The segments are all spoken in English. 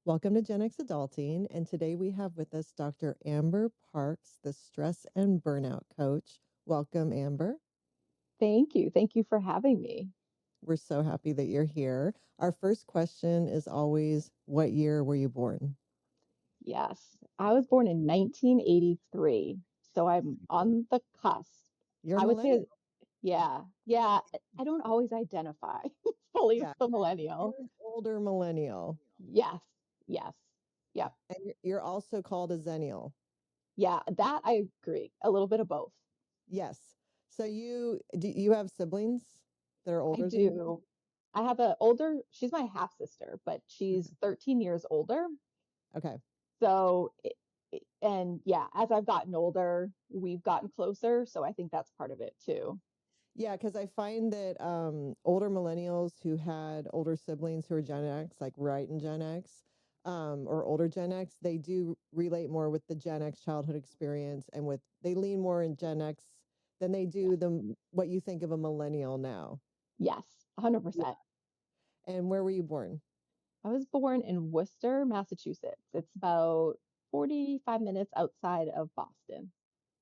Welcome to GenX Adulting, and today we have with us Dr. Amber Parks, the Stress and Burnout Coach. Welcome, Amber. Thank you. Thank you for having me. We're so happy that you're here. Our first question is always, what year were you born? Yes, I was born in 1983, so I'm on the cusp. You're a I would millennial. say, yeah, yeah. I don't always identify fully as Yeah, the millennial. you're an older millennial. Yes, yes, yep, And you're also called a zennial. yeah. That I agree. A little bit of both. Yes. So do you have siblings that are I older than you? do. I have a older, she's my half sister, but she's 13 years older. Okay. So, and yeah, as I've gotten older, we've gotten closer. So I think that's part of it too. Yeah, because I find that older millennials who had older siblings who are Gen X, like right in Gen X, or older Gen X, they do relate more with the Gen X childhood experience, and they lean more in Gen X than they Yeah. do the what you think of a millennial now. Yes, Yeah. 100%. And where were you born? I was born in Worcester, Massachusetts. It's about 45 minutes outside of Boston.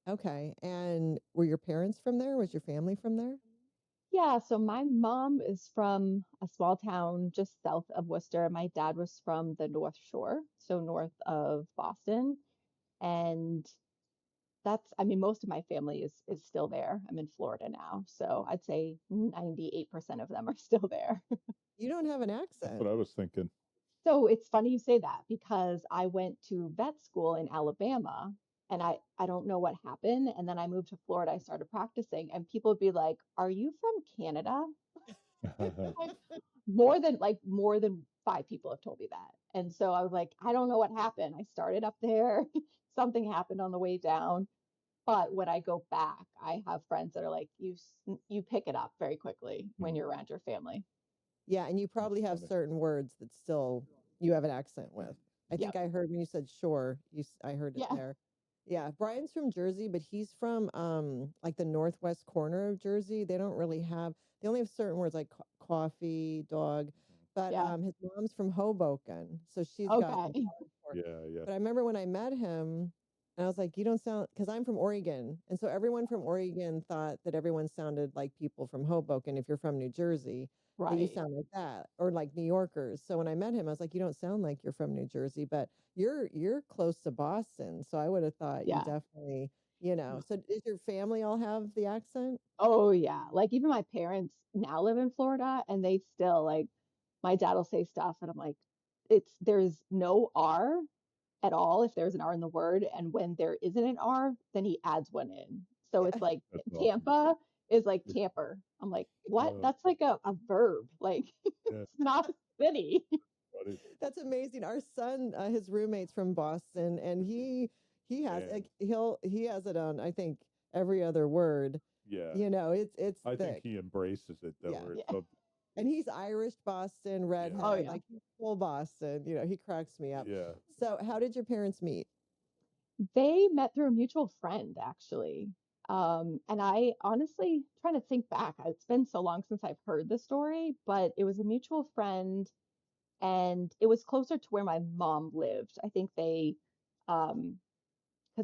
Okay. And were your parents from there? Was your family from there? Yeah, so my mom is from a small town just south of Worcester. My dad was from the North Shore, so north of Boston. And I mean, most of my family is still there. I'm in Florida now, so I'd say 98% of them are still there. You don't have an That's what accent. I was thinking. So it's funny you say that because I went to vet school in Alabama and I don't know what happened. And then I moved to Florida. I started practicing, and people would be like, "Are you from Canada?" Like more than five people have told me that. And so I was like, I don't know what happened. I started up there. Something happened on the way down. But when I go back, I have friends that are like, you pick it up very quickly when Hmm, you're around your family. Yeah, and you that's probably have funny. certain words that still you have an accent with. I think Yep. I heard when you said "sure," I heard it Yeah. there. Yeah, Brian's from Jersey, but he's from like the northwest corner of Jersey. They only have certain words like coffee, dog, but Yeah. his mom's from Hoboken, so she's got Okay. more. Yeah, yeah. But I remember when I met him, and I was like, "You don't sound," because I'm from Oregon, and so everyone from Oregon thought that everyone sounded like people from Hoboken. If you're from New Jersey, that you Right. sound like that, or like New Yorkers. So when I met him, I was like, "You don't sound like you're from New Jersey, but you're close to Boston." So I would have thought you Yeah. definitely, you know. So does your family all have the accent? Oh yeah. Like even my parents now live in Florida and they still like my dad will say stuff and I'm like, there's no R at all if there's an R in the word. And when there isn't an R, then he adds one in. So Yeah. it's like That's awesome. Tampa is like Yeah. tamper. I'm like, what? Uh, That's like a verb. Like yeah. it's not a city. Funny. That's amazing. Our son, his roommate's from Boston, and he has Man. like he has it on, I think, every other word. Yeah. You know, it's I think thick. he embraces it though, Yeah. where it's Yeah. so And he's Irish Boston yeah. Oh redhead, yeah. like he's full Boston. You know, he cracks me up. Yeah. So, how did your parents meet? They met through a mutual friend, actually. And I honestly trying to think back. It's been so long since I've heard the story, but it was a mutual friend, and it was closer to where my mom lived. I think because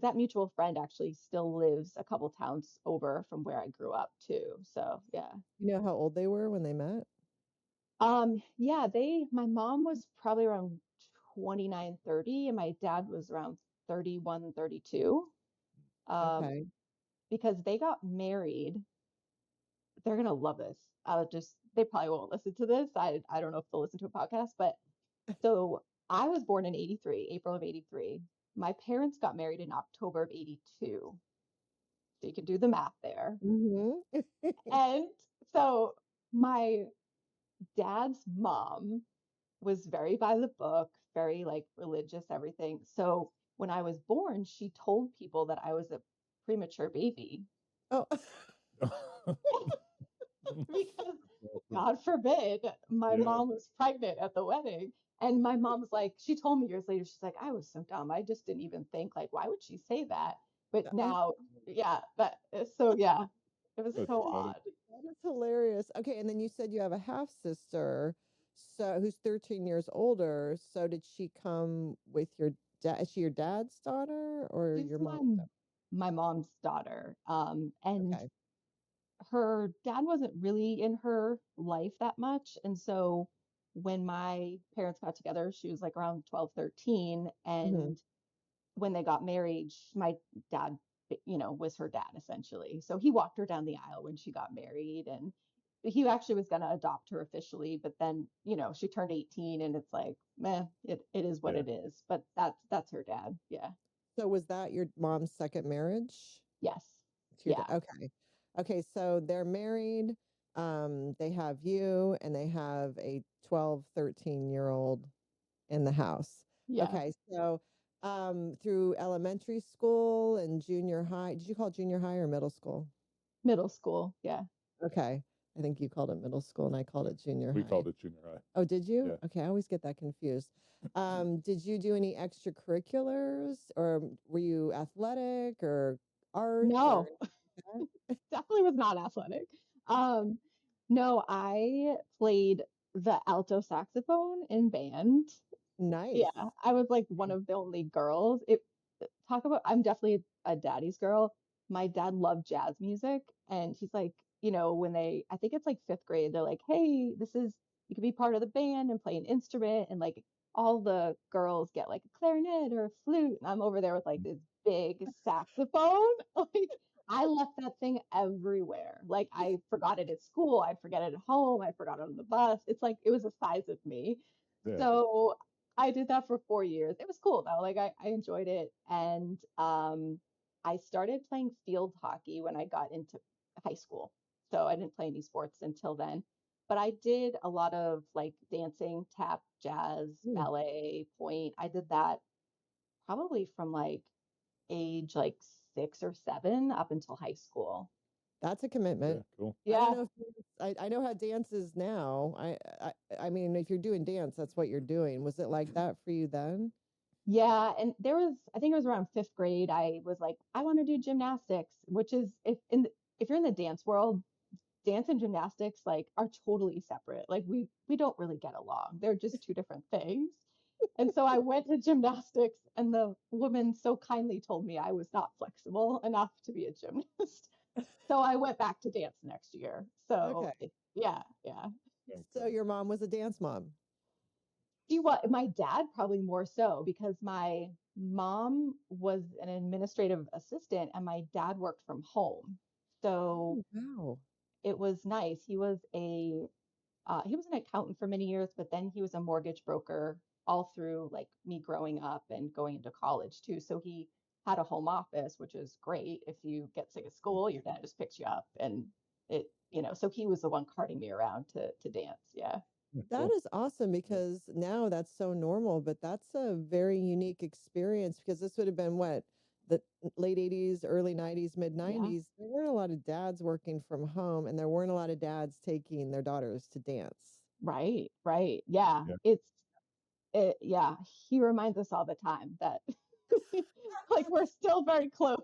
that mutual friend actually still lives a couple towns over from where I grew up too. So yeah. You know how old they were when they met? Yeah, my mom was probably around 29, 30, and my dad was around 31, 32. Um, Okay. because they got married. They're gonna love this. They probably won't listen to this. I don't know if they'll listen to a podcast, but so I was born in 83, April of 83. My parents got married in October of 82. So you can do the math there. Hmm. And so my dad's mom was very by the book, very like religious, everything. So when I was born, she told people that I was a premature baby Oh, because Awesome. God forbid my Yeah. mom was pregnant at the wedding. And my mom's like, she told me years later, she's like, I was so dumb. I just didn't even think, like, why would she say that? But oh, now, yeah, yeah, it was That's so funny. odd. that is hilarious. Okay, and then you said you have a half sister. So who's 13 years older. So did she come with your dad? Is she your dad's daughter or She's your mom's my mom's daughter. And daughter? her dad wasn't really in her life that much. And so when my parents got together, she was like around 12, 13. Okay. And when they got married, my dad, was her dad essentially. So he walked her down the aisle when she got married, and he actually was going to adopt her officially, but then, she turned 18 and it's like, meh, it is what Yeah. it is. But that's her dad. Yeah. So was that your mom's second marriage? Yes. To your dad? Yeah. Okay. Okay, so they're married. They have you and they have a 12, 13-year-old in the house. Yeah. Okay, so through elementary school and junior high, did you call it junior high or middle school? Middle school. Yeah. Okay. I think you called it middle school and I called it junior We high. called it junior high. Oh, did you? Yeah. Okay, I always get that confused. Did you do any extracurriculars or were you athletic or art or No, anything definitely was not athletic. Um, no, I played the alto saxophone in band. like that? Nice. Yeah, I was like one of the only girls. Talk about, I'm definitely a daddy's girl. My dad loved jazz music, and he's like, when I think it's like fifth grade, they're like, hey, you could be part of the band and play an instrument, and like all the girls get like a clarinet or a flute, and I'm over there with like this big saxophone. Like I left that thing everywhere. Like I forgot it at school, I'd forget it at home, I forgot it on the bus. It's like it was the size of me. Yeah. So I did that for 4 years. It was cool though. Like I enjoyed it. And I started playing field hockey when I got into high school. So I didn't play any sports until then. But I did a lot of like dancing, tap, jazz, Hmm, ballet, point. I did that probably from like age like 6 or 7 up until high school. that's a Yeah. commitment. Cool. I don't Yeah. know if I know how dance is now. I mean, if you're doing dance, that's what you're doing. Was it like that for you then? Yeah, and I think it was around fifth grade. I was like, I want to do gymnastics, which is if you're in the dance world, dance and gymnastics like are totally separate. Like we don't really get along. They're just two different things. And so I went to gymnastics, and the woman so kindly told me I was not flexible enough to be a gymnast. So I went back to dance next year. So Okay. yeah, yeah. So Okay. your mom was a dance mom. See what my dad probably more so because my mom was an administrative assistant and my dad worked from home. So Oh, wow. it was nice. He was an accountant for many years, but then he was a mortgage broker all through like me growing up and going into college too. So he had a home office, which is great. If you get sick at school, your dad just picks you up and so he was the one carting me around to dance. Yeah. Yeah, That cool. is awesome Yeah. because now that's so normal, but that's a very unique experience because this would have been what, the late 80s, early 90s, mid Yeah. 90s. There weren't a lot of dads working from home and there weren't a lot of dads taking their daughters to dance. Right, right. Yeah. Yeah. Yeah, he reminds us all the time that like we're still very close.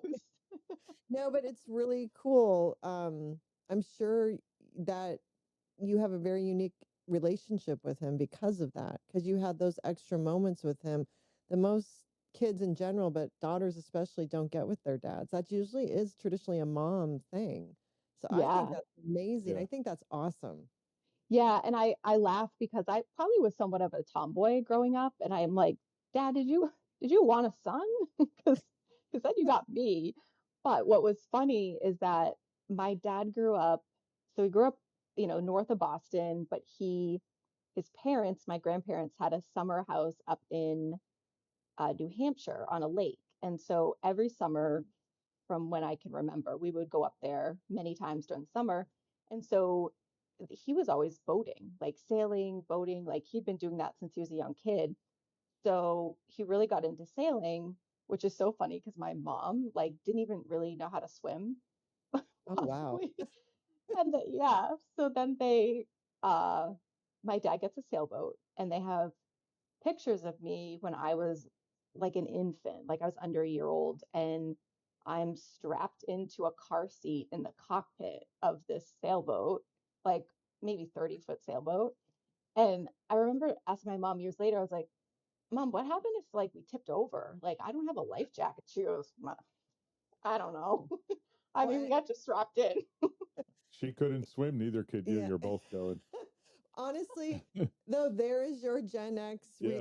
No, but it's really cool. I'm sure that you have a very unique relationship with him because of that, because you had those extra moments with him that most kids in general, but daughters especially, don't get with their dads. That usually is traditionally a mom thing. So I think Yeah. that's amazing. Yeah. I think that's awesome. Yeah, and I laugh because I probably was somewhat of a tomboy growing up, and I'm like, Dad, did you want a son? Because then you got me. But what was funny is that my dad so he grew up, north of Boston, but his parents, my grandparents, had a summer house up in New Hampshire on a lake. And so every summer, from when I can remember, we would go up there many times during the summer. And so he was always boating, like sailing, boating, like he'd been doing that since he was a young kid. So he really got into sailing, which is so funny because my mom like didn't even really know how to swim, Oh, wow. possibly. And yeah, so then uh my dad gets a sailboat and they have pictures of me when I was like an infant, like I was under a year old, and I'm strapped into a car seat in the cockpit of this sailboat, like maybe 30-foot sailboat. And I remember asking my mom years later, I was like, Mom, what happened if like we tipped over? Like, I don't have a life jacket. She goes, I don't know. I mean, we Well, got just strapped in. She couldn't swim, neither could you. yeah. You're both going. Honestly, though, there is your Gen X Yeah,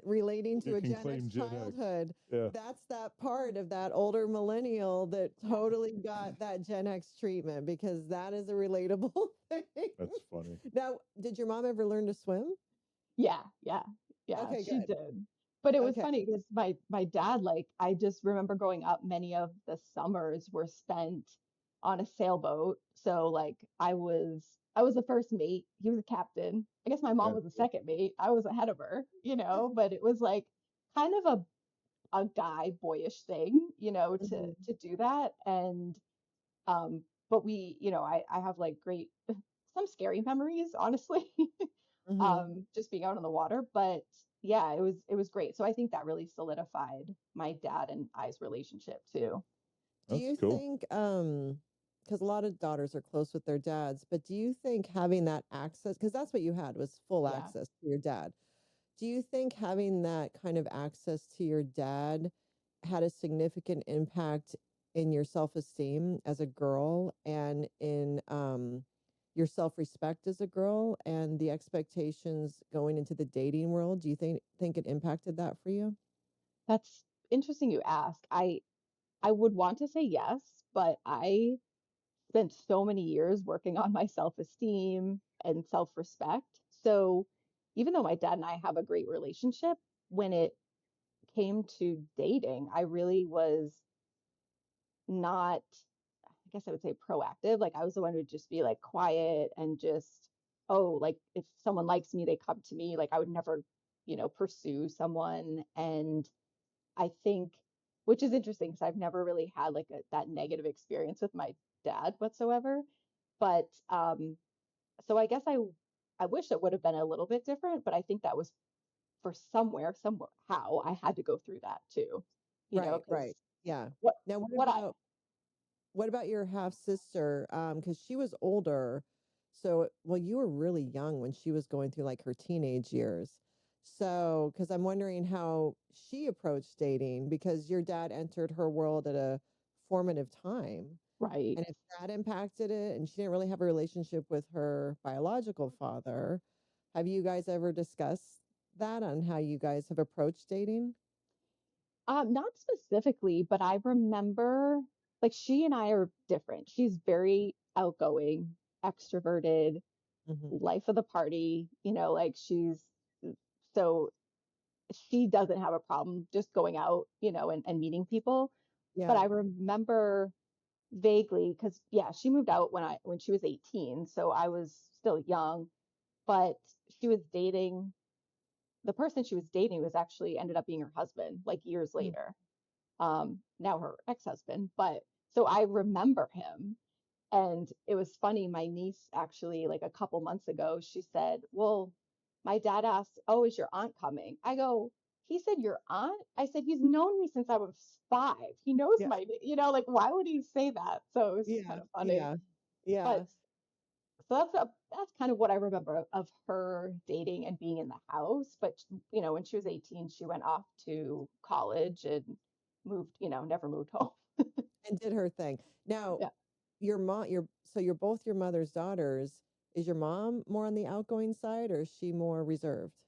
relating to you a can Gen claim X Gen X. childhood. Yeah, That's that part of that older millennial that Yes. totally got that Gen X treatment because that is a relatable thing. that's funny. Now, did your mom ever learn to swim? Yeah, yeah, yeah, Okay, she good. did. But it was Okay. funny because my dad, like, I just remember growing up, many of the summers were spent on a sailboat. So like I was the first mate. He was a captain. I guess my mom Yeah, was the second mate. I was ahead of her, but it was like kind of a guy boyish thing, Mhm. to do that. And but I have like great some scary memories, honestly. Mhm. Just being out on the water. But yeah, it was great. So I think that really solidified my dad and I's relationship too. Do that's you cool. think, because a lot of daughters are close with their dads, but do you think having that access, because that's what you had was full Yeah, access to your dad. Do you think having that kind of access to your dad had a significant impact in your self-esteem as a girl and in your self-respect as a girl and the expectations going into the dating world? Do you think it impacted that for you? that's interesting you ask. I would want to say yes, but I spent so many years working on my self-esteem and self-respect. So even though my dad and I have a great relationship, when it came to dating, I really was not, I guess I would say proactive. Like I was the one who would just be like quiet and just, oh, like if someone likes me, they come to me. Like I would never, pursue someone. And I think, which is interesting because I've never really had like that negative experience with my dad whatsoever. But so I guess I wish it would have been a little bit different, but I think that was for somehow I had to go through that too, Right, right. because Yeah. what Now, what I what about your half sister? Because she was older. So, well, you were really young when she was going through like her teenage years. So, because I'm wondering how she approached dating because your dad entered her world at a formative time. right. And if that impacted it, and she didn't really have a relationship with her biological father, have you guys ever discussed that on how you guys have approached dating? Not specifically, but I remember like she and I are different. She's very outgoing, extroverted, Hmm. life of the party, like so she doesn't have a problem just going out, and meeting people. But Yeah. I remember vaguely because yeah, she moved out when she was 18, so I was still young, but she was dating the person she was dating was actually ended up being her husband like years Mm. later. Now her ex-husband. But so I remember him. And it was funny. My niece actually, like a couple months ago, she said, well, my dad asked, oh, is your aunt coming? I go, he said, your aunt? I said, he's known me since I was 5. He knows Yeah. like, why would he say that? So it was Yeah. kind of funny. Yeah. Yeah. But so that's kind of what I remember of her dating and being in the house. But when she was 18, she went off to college and moved, never moved home. And did her thing. Now, Yeah. your mom, so you're both your mother's daughters. Is your mom more on the outgoing side or is she more reserved?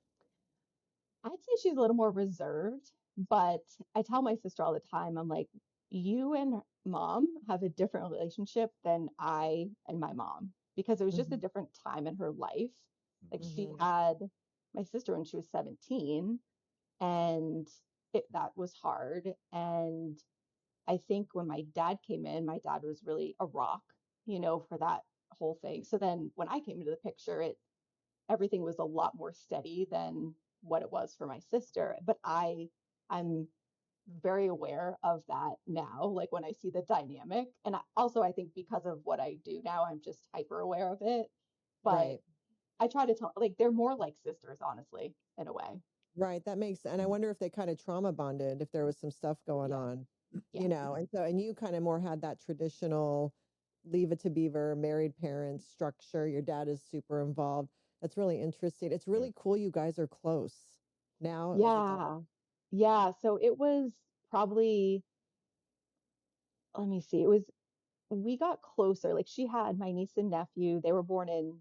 I'd say she's a little more reserved, but I tell my sister all the time, I'm like, you and mom have a different relationship than I and my mom because it was just a Hmm. different time in her life. Like Hmm. she Hmm. had my sister when she was 17 and that was hard. And I think when my dad came in, my dad was really a rock, for that whole thing. So then when I came into the picture, everything was a lot more steady than what it was for my sister. But I'm very aware of that now, like when I see the dynamic. And also I think because of what I do now, I'm just hyper aware of it. But Right. I try to tell like they're more like sisters, honestly, in a way. Right. That makes, and I wonder if they kind of trauma bonded, if there was some stuff going Yeah. on, Yeah. and so, and you kind of more had that traditional leave it to beaver, married parents structure. Your dad is super involved. That's really interesting. It's really cool you guys are close now as adults. Yeah. Yeah. So it was probably, let me see, we got closer. Like she had my niece and nephew, they were born in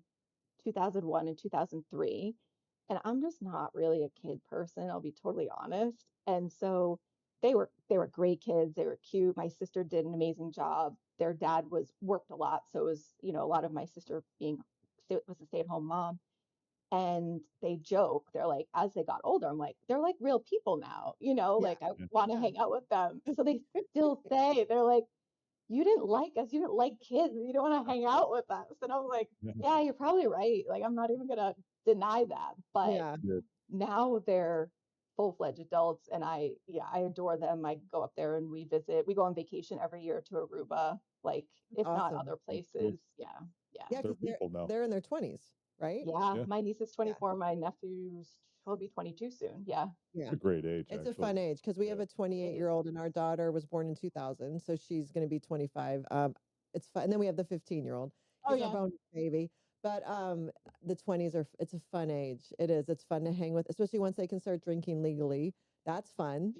2001 and 2003. And I'm just not really a kid person, I'll be totally honest. And so they were great kids. They were cute. My sister did an amazing job. Their dad was worked a lot, so it was, a lot of my sister being was a stay-at-home mom. And they joke, they're like, as they got older, I'm like, they're like real people now, Yeah. like I want to Yeah. hang out with them. So they still say, they're like, you didn't like us, you didn't like kids, you don't want to hang out with us. And I was like, Yeah. yeah, you're probably right. Like, I'm not even gonna deny that. But Yeah. Yeah. now they're full-fledged adults, and I adore them. I go up there and we visit. We go on vacation every year to Aruba, like if not Awesome. other Cool. places. Yeah, yeah, Yeah, They're because people now. they're in their 20s, right? yeah. Yeah. My niece is Yeah. 24. My nephew's he'll be 22 soon. Yeah, Yeah. It's a great age, It's a actually. fun age because we have Yeah. a it 28-year is. old and our daughter was born in 2000, so she's going to be 25. It's fun. And then we have the 15-year-old. Oh He's our yeah, bonus baby. But the 20s it's a fun age. It is. It's fun to hang with, especially once they can start drinking legally. That's fun.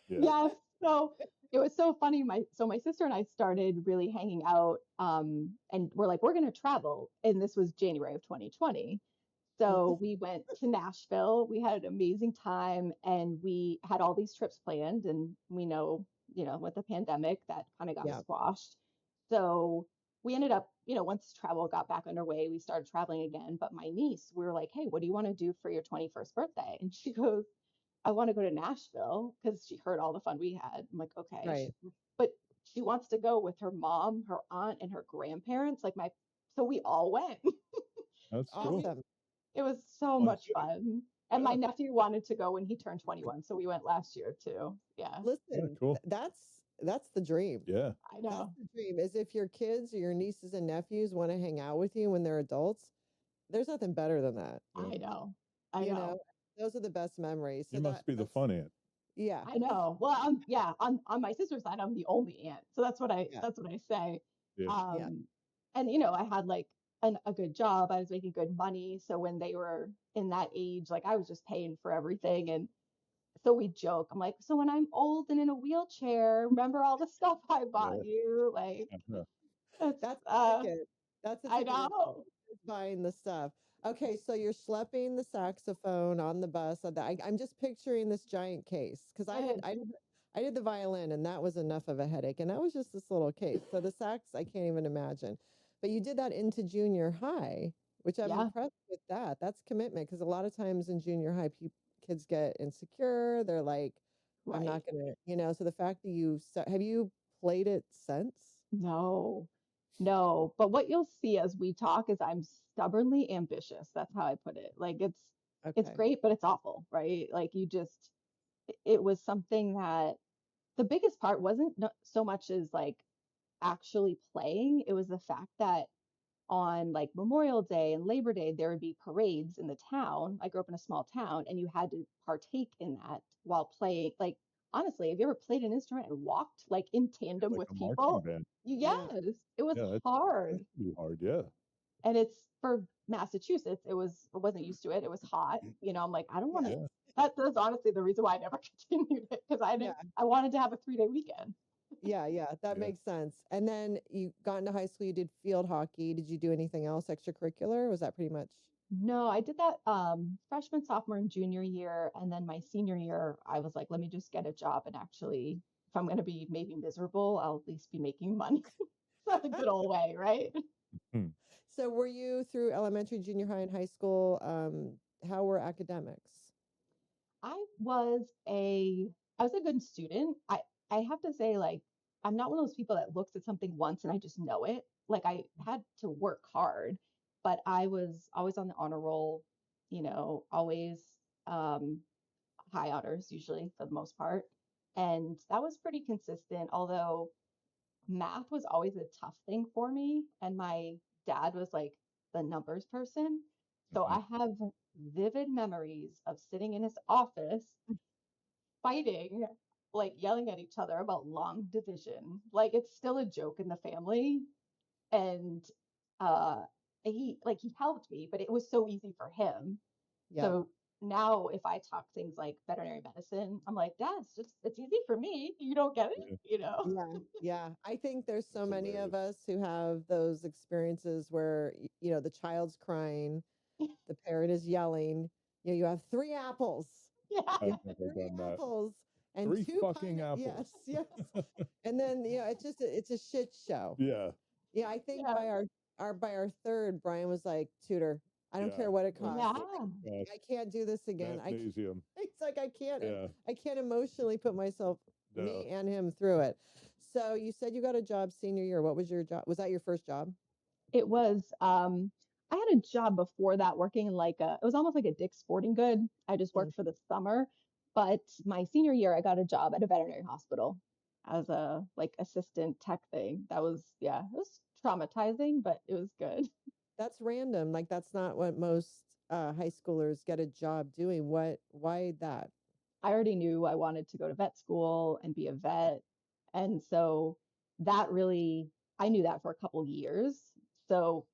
Yeah. yes. So it was so funny. My sister and I started really hanging out, and we're like, we're gonna travel, and this was January of 2020. So we went to Nashville. We had an amazing time, and we had all these trips planned. And we know, with the pandemic, that kind of got Yeah. squashed. So we ended up, once travel got back underway, we started traveling again. But my niece, we were like, hey, what do you want to do for your 21st birthday? And she goes, I want to go to Nashville because she heard all the fun we had. I'm like, okay. Right. But she wants to go with her mom, her aunt, and her grandparents. So we all went. That's So cool. Awesome. it was so Fun much city. fun. And my Yeah. nephew wanted to go when he turned 21, so we went last year too. Yeah, Yeah. Listen, Cool. that's the dream. Yeah. I That's know. the dream is if your kids or your nieces and nephews want to hang out with you when they're adults, there's nothing better than that. Yeah. I know. I You know, know. those are the best memories. So You must be the that's fun aunt. yeah. I know. Well, yeah, on my sister's side, I'm the only aunt. So Yeah. that's what I say. Yeah. Yeah. Um, and I had like a good job. I was making good money. So when they were in that age, like I was just paying for everything. And so we joke. I'm like, so when I'm old and in a wheelchair, remember all the stuff I bought Yeah. you? Like Yeah. that's That's the ticket. That's the I ticket know. is buying the stuff. Okay, so you're schlepping the saxophone on the bus. I'm just picturing this giant case because It, I did the violin and that was enough of a headache, and that was just this little case. So the sax, I can't even imagine. But you did that into junior high, which I'm yeah, impressed with that. That's commitment because a lot of times in junior high, kids get insecure. They're like, I'm right. not gonna, So the fact that have you played it since? No, no. But what you'll see as we talk is I'm stubbornly ambitious. That's how I put it. Like it's Okay. great, but it's awful, right? Like it was something that the biggest part wasn't so much as like actually playing. It was the fact that on like Memorial Day and Labor Day, there would be parades in the town. I grew up in a small town, and you had to partake in that while playing. Like, honestly, have you ever played an instrument and walked like in Yeah, tandem like with a marching people? band. Yeah. Yes, it was Yeah. That's hard. pretty hard. Yeah. And it's for Massachusetts. I wasn't used to it. It was hot. I'm like, I don't want Yeah. to. Yeah. That's honestly the reason why I never continued it because Yeah. I wanted to have a 3-day weekend. Yeah. Yeah. That Yeah. makes sense. And then you got into high school, you did field hockey. Did you do anything else extracurricular? Was that pretty much? No, I did that freshman, sophomore, and junior year. And then my senior year, I was like, let me just get a job and actually, if I'm going to be maybe miserable, I'll at least be making money. That's a good old way, right? Hmm. So were you through elementary, junior high, and high school? How were academics? I was I was a good student. I have to say, like, I'm not one of those people that looks at something once and I just know it. Like I had to work hard, but I was always on the honor roll, always high honors usually for the most part. And that was pretty consistent, although math was always a tough thing for me. And my dad was like the numbers person. So Mhm. I have vivid memories of sitting in his office fighting, like yelling at each other about long division. Like it's still a joke in the family. And uh he helped me, but it was so easy for him. Yep. So now if I talk things like veterinary medicine, I'm like, Dad, it's easy for me. You don't get Yeah. it. Yeah. Yeah. I think there's so That's many of hilarious. us who have those experiences where, the child's crying, the parent is yelling, you have 3 apples. Yeah. You I've have never three done that. apples and 3 two fucking pine. Yes, apples. yes. And then, it's a shit show. Yeah. Yeah, I think Yeah. by our third, Brian was like, tutor, I don't Yeah. care what it Like, costs. Yeah. oh gosh, I can't do this again. mathnasium. It's like Yeah. I can't emotionally put me No. and him through it. So you said you got a job senior year. What was your job? Was that your first job? It was I had a job before that working in it was almost like a Dick's Sporting Good. I just Mm. worked for the summer, but my senior year I got a job at a veterinary hospital as a like assistant tech thing. That was yeah, it was traumatizing, but it was good. That's random. Like that's not what most high schoolers get a job doing. Why that? I already knew I wanted to go to vet school and be a vet. And so that really, I knew that for a couple years. So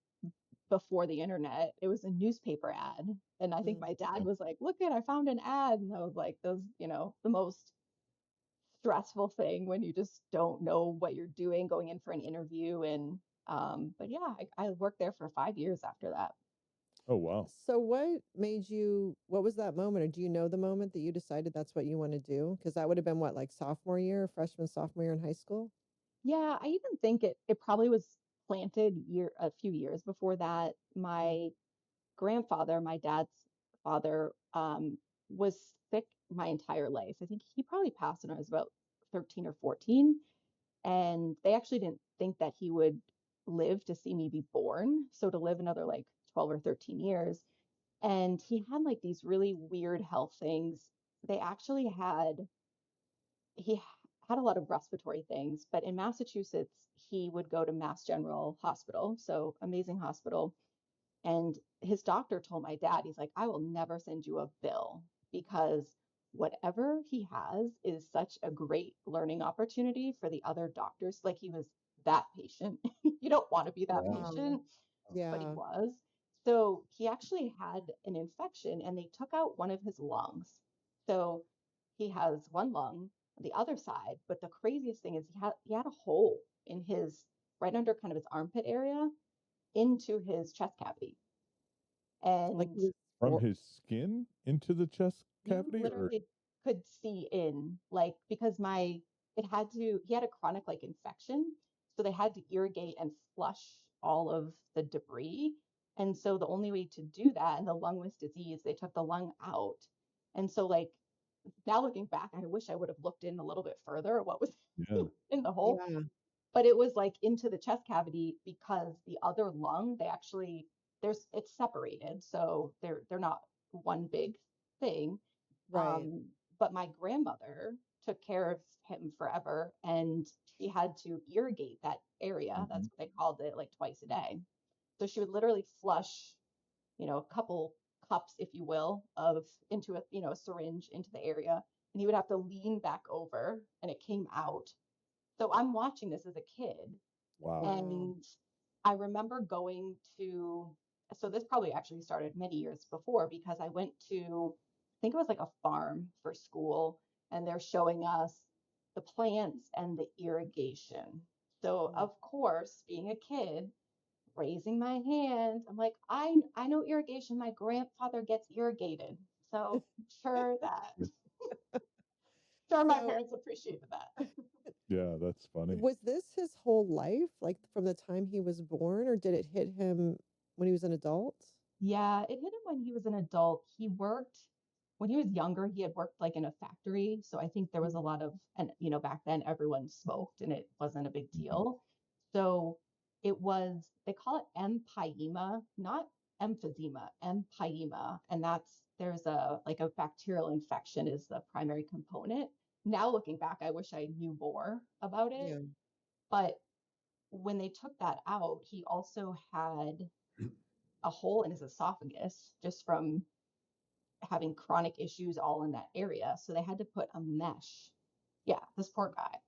before the internet, it was a newspaper ad. And I think Mm. my dad Yeah. was like, look I found an ad. And I was like, those, the most stressful thing when you just don't know what you're doing going in for an interview. And, but yeah, I worked there for 5 years after that. Oh wow. So what was that moment? Or do you know the moment that you decided that's what you want to do? Because that would have been what, like sophomore year in high school? Yeah, I even think it probably was planted a few years before that. Mm. My grandfather, my dad's father, was sick my entire life. I think he probably passed when I was about 13 or 14. And they actually didn't think that he would live to see me be born. So to live another like 12 or 13 years. And he had like these really weird health things. They actually he had a lot of respiratory things, but in Massachusetts, he would go to Mass General Hospital, so amazing hospital. And his doctor told my dad, he's like, I will never send you a bill because whatever he has is such a great learning opportunity for the other doctors. Like he was that patient. You don't want to be that Wow. Wow. patient, but he Yeah. was. So he actually had an infection and they took out one of his lungs. So he has one lung on the other side. But the craziest thing is he had a hole in his right under kind of his armpit area into his chest cavity. Like And he was From or his skin into the chest you cavity, or literally could see in like because my it had to he had a chronic like infection, so they had to irrigate and flush all of the debris. And so the only way to do that, and the lung was diseased, they took the lung out. And so like now looking back, I wish I would have looked in a little bit further at what was yeah. in the hole. yeah, But it was like into the chest cavity because the other lung, they actually it's separated, so they're not one big thing. right. But my grandmother took care of him forever, and she had to irrigate that area. Hmm. That's what they called it, like twice a day. So she would literally flush, a couple cups, if you will, of into a syringe into the area, and he would have to lean back over, and it came out. So I'm watching this as a kid, Wow. Wow. and I remember going to, so this probably actually started many years before because I went to, I think it was like a farm for school, and they're showing us the plants and the irrigation. So, Mm. of course, being a kid, raising my hand, I'm like, I know irrigation. My grandfather gets irrigated. So, sure that, sure my So parents appreciated that. Yeah, that's funny. was this his whole life, like from the time he was born, or did it hit him when he was an adult? Yeah, it hit him when he was an adult. He worked when he was younger, he had worked like in a factory. So I think there was a Mm. lot of, and back then everyone smoked and it wasn't a big Hmm. deal. So it was, they call it empyema, not emphysema, empyema. And there's like a bacterial infection is the primary component. Now looking back, I wish I knew more about it. Yeah. But when they took that out, he also had a hole in his esophagus just from having chronic issues all in that area. So they had to put a mesh. Yeah, this poor guy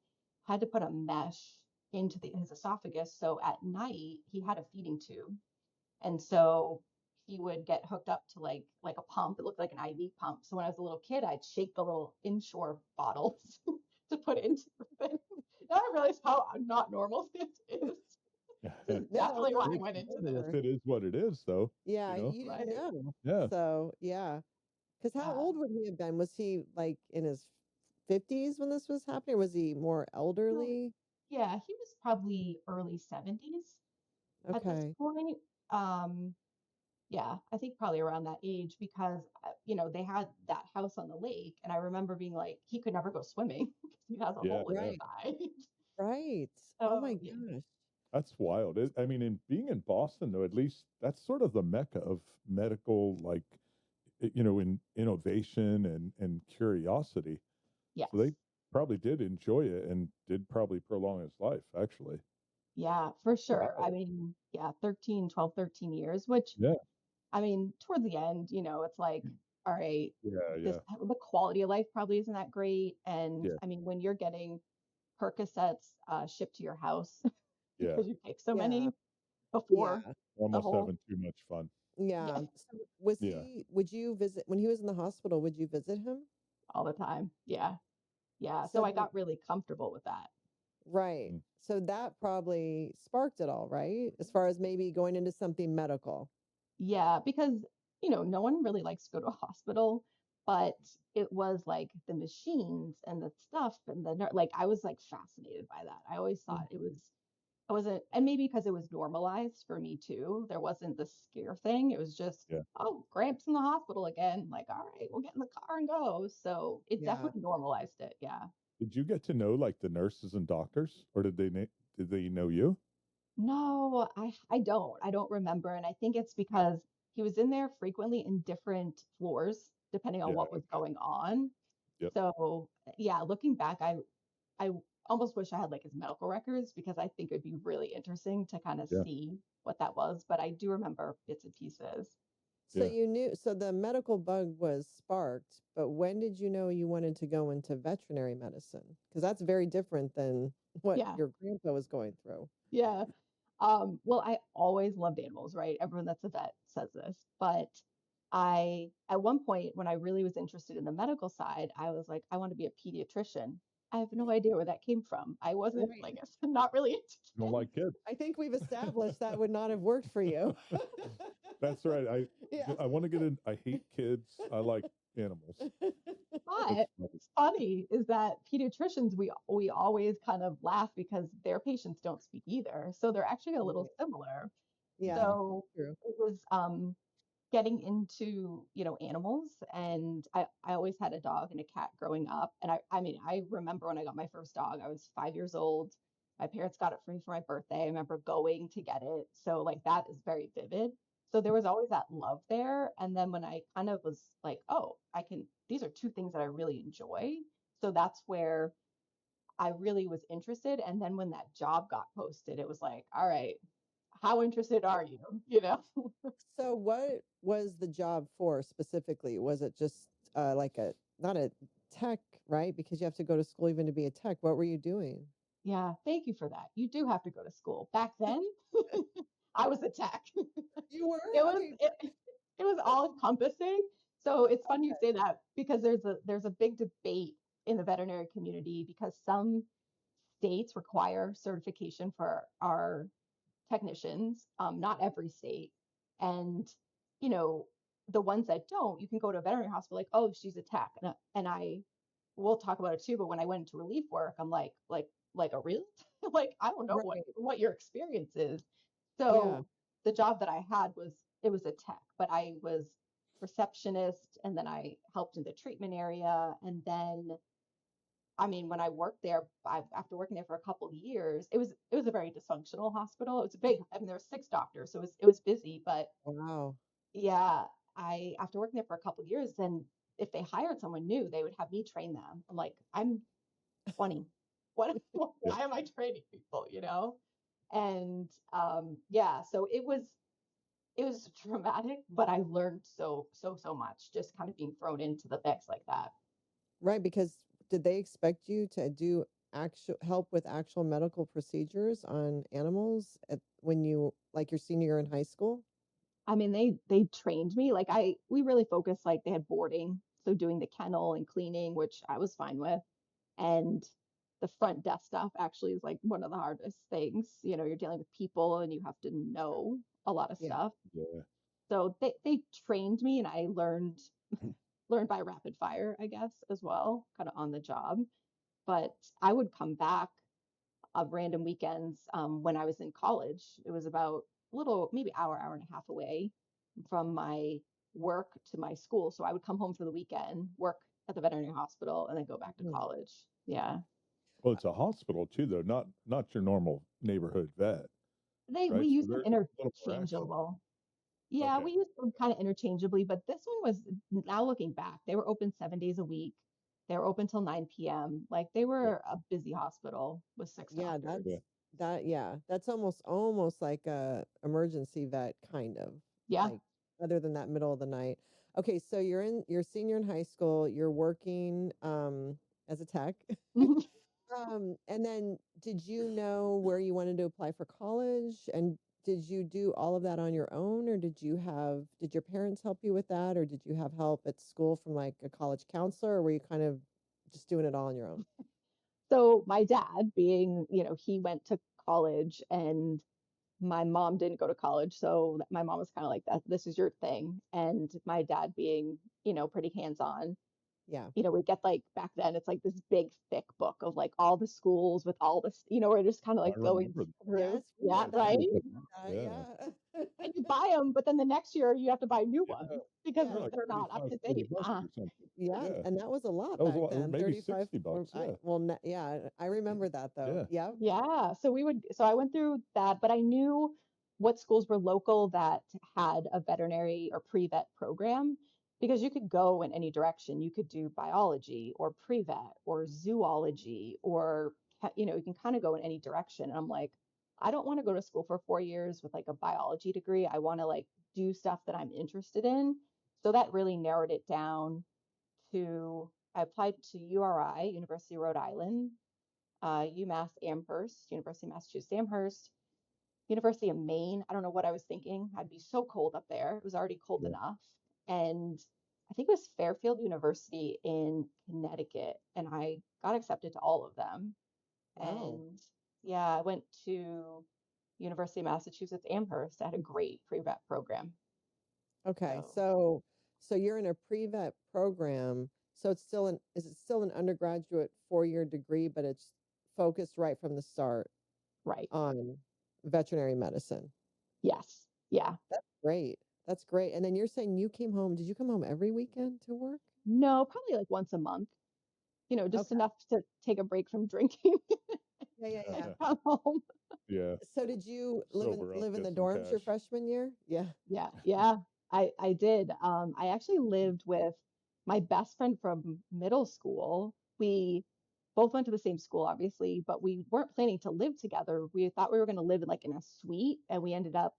had to put a mesh into his esophagus. So at night, he had a feeding tube. And so he would get hooked up to like a pump. It looked like an IV pump. So when I was a little kid, I'd shake the little Inshore bottles to put into the thing. Now I realize how not normal this is. This is No, definitely why for I went into If this. sure. it is what it is, though, Yeah, you know? you didn't Right. know. Yeah. So, yeah. Because how Yeah. old would he have been? Was he like in his 50s when this was happening? Or was he more No, elderly? yeah, he was probably early 70s at this Okay. point. Yeah, I think probably around that age because, they had that house on the lake. And I remember being like, he could never go swimming because he has a Yeah, hole in his yeah. Right. side. Right. Oh my So, yeah. gosh. That's wild. I mean, in being in Boston, though, at least that's sort of the mecca of medical, like, in innovation and curiosity. So they Yes. probably did enjoy it and did probably prolong his life, actually. Yeah, for sure. I Wow. mean, yeah, 13 years, which, Yeah. I mean, toward the end, it's like, all right, Yeah. this Yeah. the quality of life probably isn't that great. And Yeah. I mean, when you're getting Percocets shipped to your house Yeah. because you take so Yeah. many before Yeah. the Almost whole, having too much fun. yeah, Yeah. So was Yeah. he, would you visit when he was in the hospital? Would you visit him? all the time. Yeah. Yeah. So So I then, got really comfortable with that. right. Mm. So that probably sparked it all, right? As far as maybe going into something medical. Yeah, because, no one really likes to go to a hospital, but it was like the machines and the stuff and like I was like fascinated by that. I always thought Mhm. I wasn't, and maybe because it was normalized for me too. There wasn't the scare thing. It was just, Yeah. oh, Gramps in the hospital again. Like, all right, we'll get in the car and go. So it Yeah. definitely normalized it. Yeah. Did you get to know like the nurses and doctors, or did they know you? No, I don't remember. And I think it's because he was in there frequently in different floors, depending on Yeah. what was Okay. going on. Yep. So yeah, looking back, I almost wish I had like his medical records because I think it'd be really interesting to kind of Yeah. see what that was. But I do remember bits and pieces. So Yeah. you knew, so the medical bug was sparked, but when did you know you wanted to go into veterinary medicine? Because that's very different than what Yeah, your grandpa was going through. yeah. Well, I always loved animals, right? Everyone that's a vet says this, but at one point, when I really was interested in the medical side, I was like, I want to be a pediatrician. I have no idea where that came from. I wasn't Right. like, I'm not really into You don't like kids. kids. I think we've established that would not have worked for you. That's right. I Yeah. I want to get in. I hate kids. I like animals. That's But funny. what's funny is that pediatricians, we always kind of laugh because their patients don't speak either. So they're actually a little Right. similar. Yeah. Mhm. So True. it was getting into, animals. And I always had a dog and a cat growing up. And I mean, I remember when I got my first dog, I was 5 years old. My parents got it for me for my birthday. I remember going to get it. So like that is very vivid. So there was always that love there. And then when I kind of was like, oh, these are two things that I really enjoy. So that's where I really was interested. And then when that job got posted, it was like, all right, how interested are you? You know? So what was the job for specifically? Was it just like a, not a tech, right? Because you have to go to school even to be a tech. What were you doing? Yeah, thank you for that. You do have to go to school. Back then, I was a tech. You were? It was Okay. it was all encompassing. So it's funny you Okay. say that because there's a big debate in the veterinary community because some states require certification for our technicians, not every state. And, you know, the ones that don't, you can go to a veterinary hospital like, oh, she's a tech. And we'll talk about it too, but when I went into relief work, I'm like a real, like, I don't know what, Right. what your experience is. Yeah. So the job that I had it was a tech, but I was receptionist and then I helped in the treatment area. And then I mean, when I worked there, after working there for a couple of years, it was a very dysfunctional hospital. It was a big, I mean, there were 6 doctors, so it was busy. But Wow. yeah, I after working there for a couple of years, then if they hired someone new, they would have me train them. I'm like, I'm 20. What? Yeah. Why am I training people? And yeah, so it was traumatic, but I learned so much just kind of being thrown into the mix like that. Right. Because did they expect you to do actual help with actual medical procedures on animals when you, like your senior year in high school? I mean, they trained me. Like we really focused, like they had boarding, so doing the kennel and cleaning, which I was fine with. And the front desk stuff actually is like one of the hardest things. You're dealing with people and you have to know a lot of Yeah. stuff. Yeah. So they trained me and I learned by rapid fire, I guess, as well, kind of on the job. But I would come back of random weekends when I was in college. It was about a little, maybe hour and a half away from my work to my school. So I would come home for the weekend, work at the veterinary hospital, and then go back to Mhm. college. Yeah. Well, it's a hospital too, though, not your normal neighborhood vet, We right? So use them they're a little more action. interchangeable. Yeah, Okay. we use them kind of interchangeably, but this one was, now looking back, they were open 7 days a week. They were open till 9 p.m. Like they Yeah. were a busy hospital with six Yeah, doctors. Yeah. that's almost like a emergency vet kind of, Yeah. like, other than that middle of the night. Okay, so you're senior in high school, you're working as a tech. And then did you know where you wanted to apply for college? And did you do all of that on your own, or did your parents help you with that, or did you have help at school from like a college counselor, or were you kind of just doing it all on your own? So my dad being, he went to college and my mom didn't go to college. So my mom was kind of like that, this is your thing. And my dad being, pretty hands-on, Yeah. we get like back then, it's like this big thick book of like all the schools with all this, we're just kind of I like going remember that. through. Yes, Yeah, Yeah. right. Yeah. yeah. And you buy them, but then the next year you have to buy new Yeah. ones because They're Yeah. like they're not up 35, to 40 date. bucks or something. Yeah, Yeah. and that was a lot That was a back lot, or then. maybe 35 60 or bucks. Yeah. yeah, I remember that though. Yeah. Yeah. Yeah. So I went through that, but I knew what schools were local that had a veterinary or pre-vet program because you could go in any direction. You could do biology or pre-vet or zoology or, you can kind of go in any direction. And I'm like, I don't want to go to school for 4 years with like a biology degree. I want to like do stuff that I'm interested in. So that really narrowed it down to, I applied to URI, University of Rhode Island, UMass Amherst, University of Massachusetts Amherst, University of Maine. I don't know what I was thinking. I'd be so cold up there. It was already cold Yeah. enough. And I think it was Fairfield University in Connecticut. And I got accepted to all of them. Wow. And yeah, I went to University of Massachusetts Amherst. I had a great pre-vet program. Okay. So So you're in a pre-vet program. So is it still an undergraduate 4-year degree, but it's focused right from the start right. on veterinary medicine? Yes. Yeah. That's great. That's great. And then you're saying did you come home every weekend to work? No, probably like once a month, just Okay. enough to take a break from drinking Yeah, yeah, and yeah. come home. Yeah. So did you Sober up, live in get the some dorms your cash. freshman year? Yeah. Yeah, yeah, I did. I actually lived with my best friend from middle school. We both went to the same school, obviously, but we weren't planning to live together. We thought we were going to live in like in a suite, and we ended up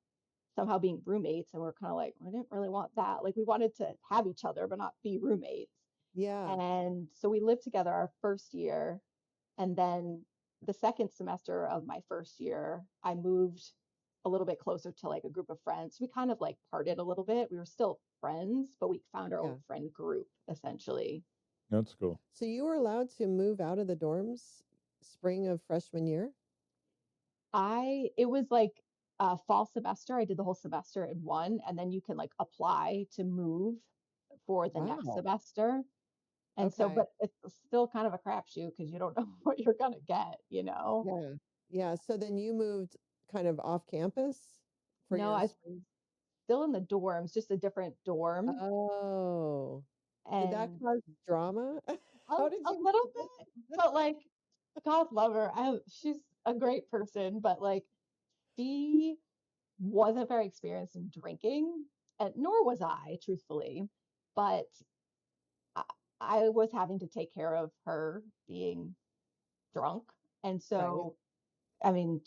somehow being roommates. And we're kind of like, I didn't really want that. Like we wanted to have each other, but not be roommates. Yeah. And so we lived together our first year, and then the second semester of my first year, I moved a little bit closer to like a group of friends. We kind of like parted a little bit. We were still friends, but we found our Yeah. own friend group essentially. That's cool. So you were allowed to move out of the dorms spring of freshman year? It was like a fall semester. I did the whole semester in one, and then you can like apply to move for the next Wow. semester. And so, Okay. but it's still kind of a crapshoot because you don't know what you're gonna get. Yeah. Yeah. So then you moved kind of off campus for No, your I spring. still in the dorms, just a different dorm. Oh, did that And cause drama? How did a you little bit, but like, God love her. She's a great person, but like, she wasn't very experienced in drinking, and nor was I, truthfully. But I, I was having to take care of her being drunk, and Right. so I mean,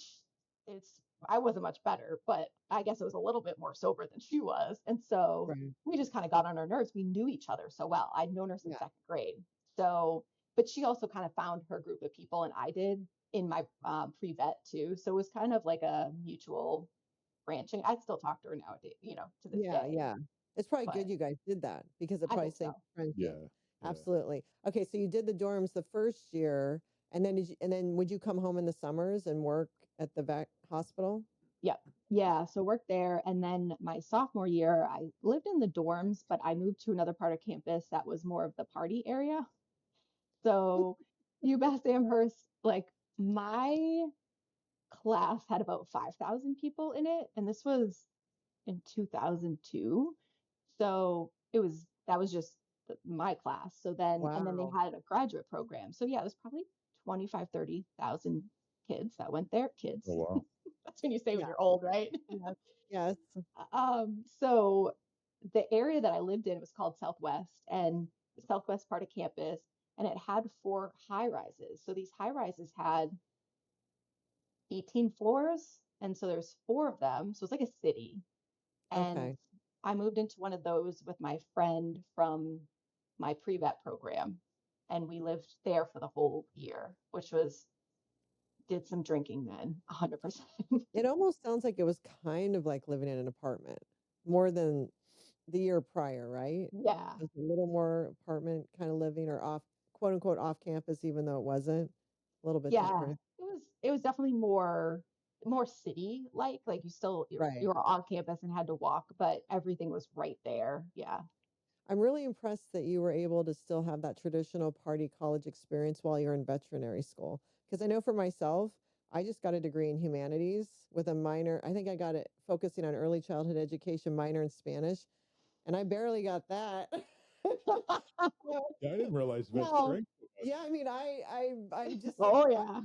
it's I wasn't much better, but I guess it was a little bit more sober than she was. And so Right. we just kind of got on our nerves. We knew each other so well. I'd known her since Yeah. second grade. So, but she also kind of found her group of people, and I did in my pre-vet too. So it was kind of like a mutual. branching. I still talk to her nowadays, to this Yeah, day, yeah. It's probably but good you guys did that because it I probably think saved so. friendship. Yeah. Yeah. Absolutely. Okay, so you did the dorms the first year, and then would you come home in the summers and work at the vet hospital? Yep. Yeah. So worked there. And then my sophomore year, I lived in the dorms, but I moved to another part of campus that was more of the party area. So UMass Amherst, like my class had about 5,000 people in it. And this was in 2002. So that was just my class. And then they Wow. had a graduate program. So yeah, it was probably 25, 30,000 kids that went there. Oh Kids. wow. That's when you say when Yeah. you're old, right? Yes. Yes. So the area that I lived in was called Southwest and the Southwest part of campus, and it had four high rises. So these high rises had 18 floors, and so there's four of them. So it's like a city. And Okay. I moved into one of those with my friend from my pre-vet program, and we lived there for the whole year, which was did some drinking then, 100%. It almost sounds like it was kind of like living in an apartment more than the year prior, right? Yeah. Just a little more apartment kind of living or off, quote unquote, off campus, even though it wasn't. A little bit Yeah, different. it was definitely more city like you still you Right. were on campus and had to walk, but everything was right there. Yeah. I'm really impressed that you were able to still have that traditional party college experience while you're in veterinary school. Because I know for myself, I just got a degree in humanities with a minor. I think I got it focusing on early childhood education, minor in Spanish, and I barely got that. Yeah, I didn't realize vet Well, strength so much. Yeah, I mean, I'm just oh yeah.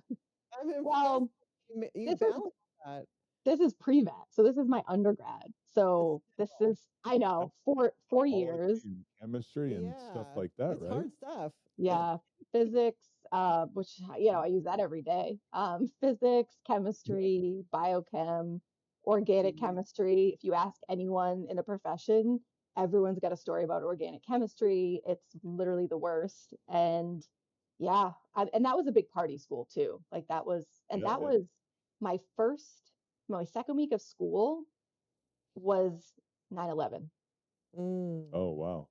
I'm impressed. Well, You this is balance that. this is pre-vet. So this is my undergrad. But So this still, is I know, four Biology years. and chemistry and stuff yeah, like that, it's right? hard stuff. Yeah, physics, which I use that every day. Physics, Yeah. chemistry, biochem, organic Mhm. chemistry. If you ask anyone in a profession, everyone's got a story about organic chemistry. It's literally the worst. And yeah, and that was a big party school too. Like Yeah. that Yeah. was my my second week of school was 9/11. Mm, Oh wow.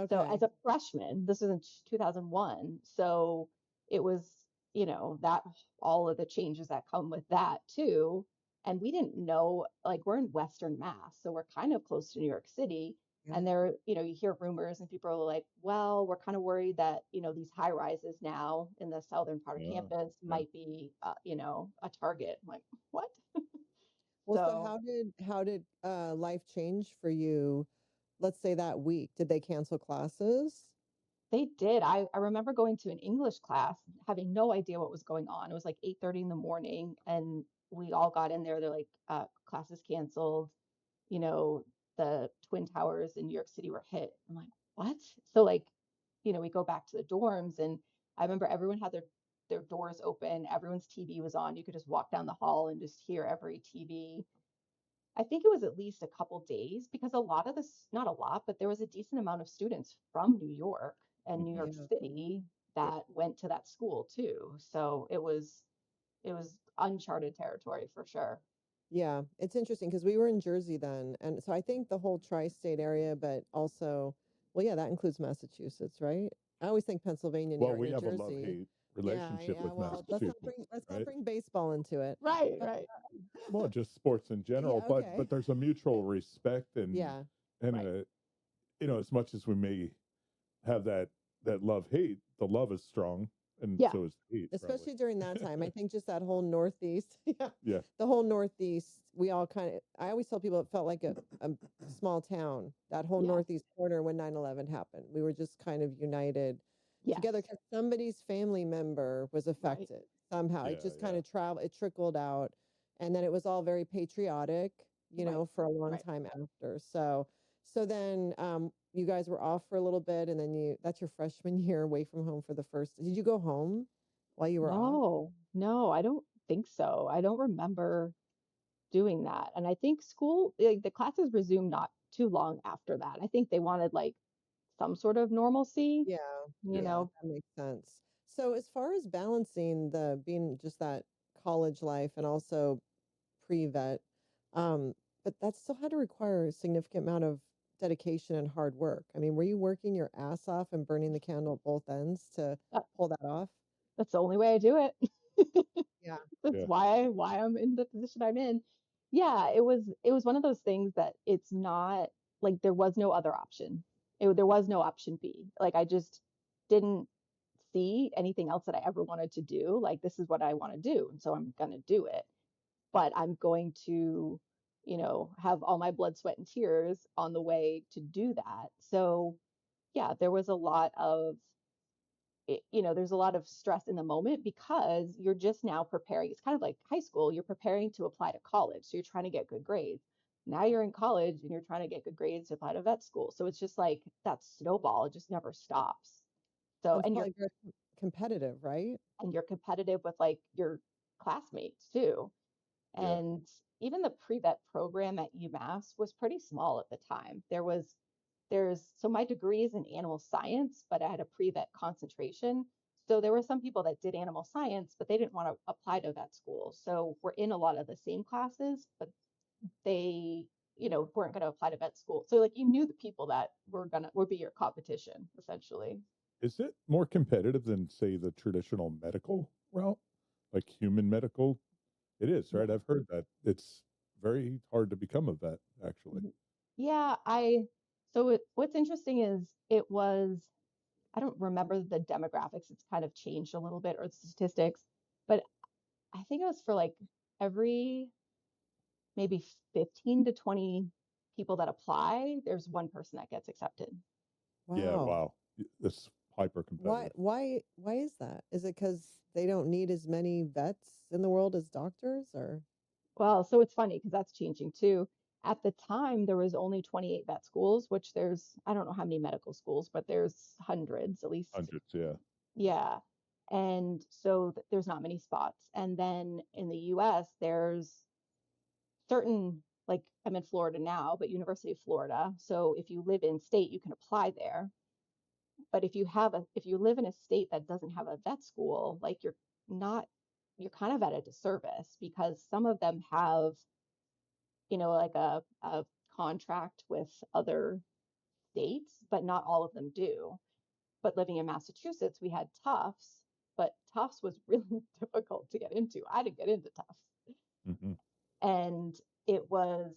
So as okay. a freshman, this was in 2001. So it was, that all of the changes that come with that too. And we didn't know, like we're in Western Mass, so we're kind of close to New York City. Yeah. And there, you hear rumors and people are like, well, we're kind of worried that, these high rises now in the southern part of Yeah. campus Yeah. might be, a target. I'm like, what? Well, so So how did life change for you? Let's say that week. Did they cancel classes? they did. I remember going to an English class, having no idea what was going on. It was like 8:30 in the morning, and we all got in there. They're like, classes canceled. You know, the Twin Towers in New York City were hit. I'm like, what? So like, we go back to the dorms, and I remember everyone had their doors open. Everyone's TV was on. You could just walk down the hall and just hear every TV. I think it was at least a couple days because a lot of this, not a lot, but there was a decent amount of students from New York and New Mhm. York Yeah. City Yeah. that went to that school too. So it was uncharted territory for sure. Yeah, it's interesting because we were in Jersey then, and so I think the whole tri-state area, but also, well, yeah, that includes Massachusetts, right? I always think Pennsylvania, New Well, York, we New have a Jersey. love-hate Yeah, relationship yeah. with Well, Massachusetts, let's not right? bring baseball into it. Right, Uh, right, Well, just sports in yeah. general, but Okay. there's a mutual respect Yeah. and right. as much as we may have that love hate, the love is strong, and Yeah, so is the hate, probably. Especially during that time. I think just that whole Northeast, yeah, Yeah. the whole Northeast, we all kind of, I always tell people it felt like a small town, that whole yes, Northeast corner when 9/11 happened. We were just kind of united together yes, because somebody's family member was right, affected somehow. It Yeah. just kind Yeah. of it trickled out. And then it was all very patriotic, right, for a long right. time after. So then you guys were off for a little bit and then that's your freshman year away from home for the first. Did you go home while you were off? No, no, I don't think so. I don't remember doing that. And I think school, like the classes resumed not too long after that. I think they wanted like some sort of normalcy, Yeah, you Yeah. yeah, know. that makes sense. So as far as balancing the being just that college life and also pre-vet, Um, but that still had to require a significant amount of dedication and hard work. I mean, were you working your ass off and burning the candle at both ends to That, pull that off? that's the only way I do it. Yeah. That's Yeah. why I'm in the position I'm in. Yeah, it was one of those things that it's not like there was no other option. There was no option B. Like I just didn't see anything else that I ever wanted to do. Like this is what I want to do, and so I'm gonna do it. But I'm going to, have all my blood, sweat, and tears on the way to do that. So yeah, there was a lot of there's a lot of stress in the moment because you're just now preparing. It's kind of like high school. You're preparing to apply to college. So you're trying to get good grades. Now you're in college and you're trying to get good grades to apply to vet school. So it's just like that snowball, it just never stops. So, Well, it's probably very competitive, right? and you're competitive with like your classmates too. Yeah. And even the pre-vet program at UMass was pretty small at the time. So my degree is in animal science, but I had a pre-vet concentration. So there were some people that did animal science, but they didn't want to apply to vet school. So we're in a lot of the same classes, but they, weren't going to apply to vet school. So like you knew the people that would be your competition essentially. Is it more competitive than, say, the traditional medical route, like human medical? It is, Yeah. right? I've heard that it's very hard to become a vet, actually. Yeah, what's interesting is I don't remember the demographics. It's kind of changed a little bit or the statistics, but I think it was for like every maybe 15 to 20 people that apply, there's one person that gets accepted. Yeah, Wow. wow. It's hyper Why competitive. why why is that? Is it because they don't need as many vets in the world as doctors, or Well, so it's funny because that's changing too. At the time, there was only 28 vet schools, which I don't know how many medical schools, but there's hundreds at least. Hundreds, yeah. Yeah. And so there's not many spots. And then in the US, there's certain, like I'm in Florida now, but University of Florida. So if you live in state, you can apply there. But if you live in a state that doesn't have a vet school, like not, you're kind of at a disservice because some of them have, like a contract with other states, but not all of them do. But living in Massachusetts, we had Tufts, but Tufts was really difficult to get into. I didn't get into Tufts. Hmm. And it was,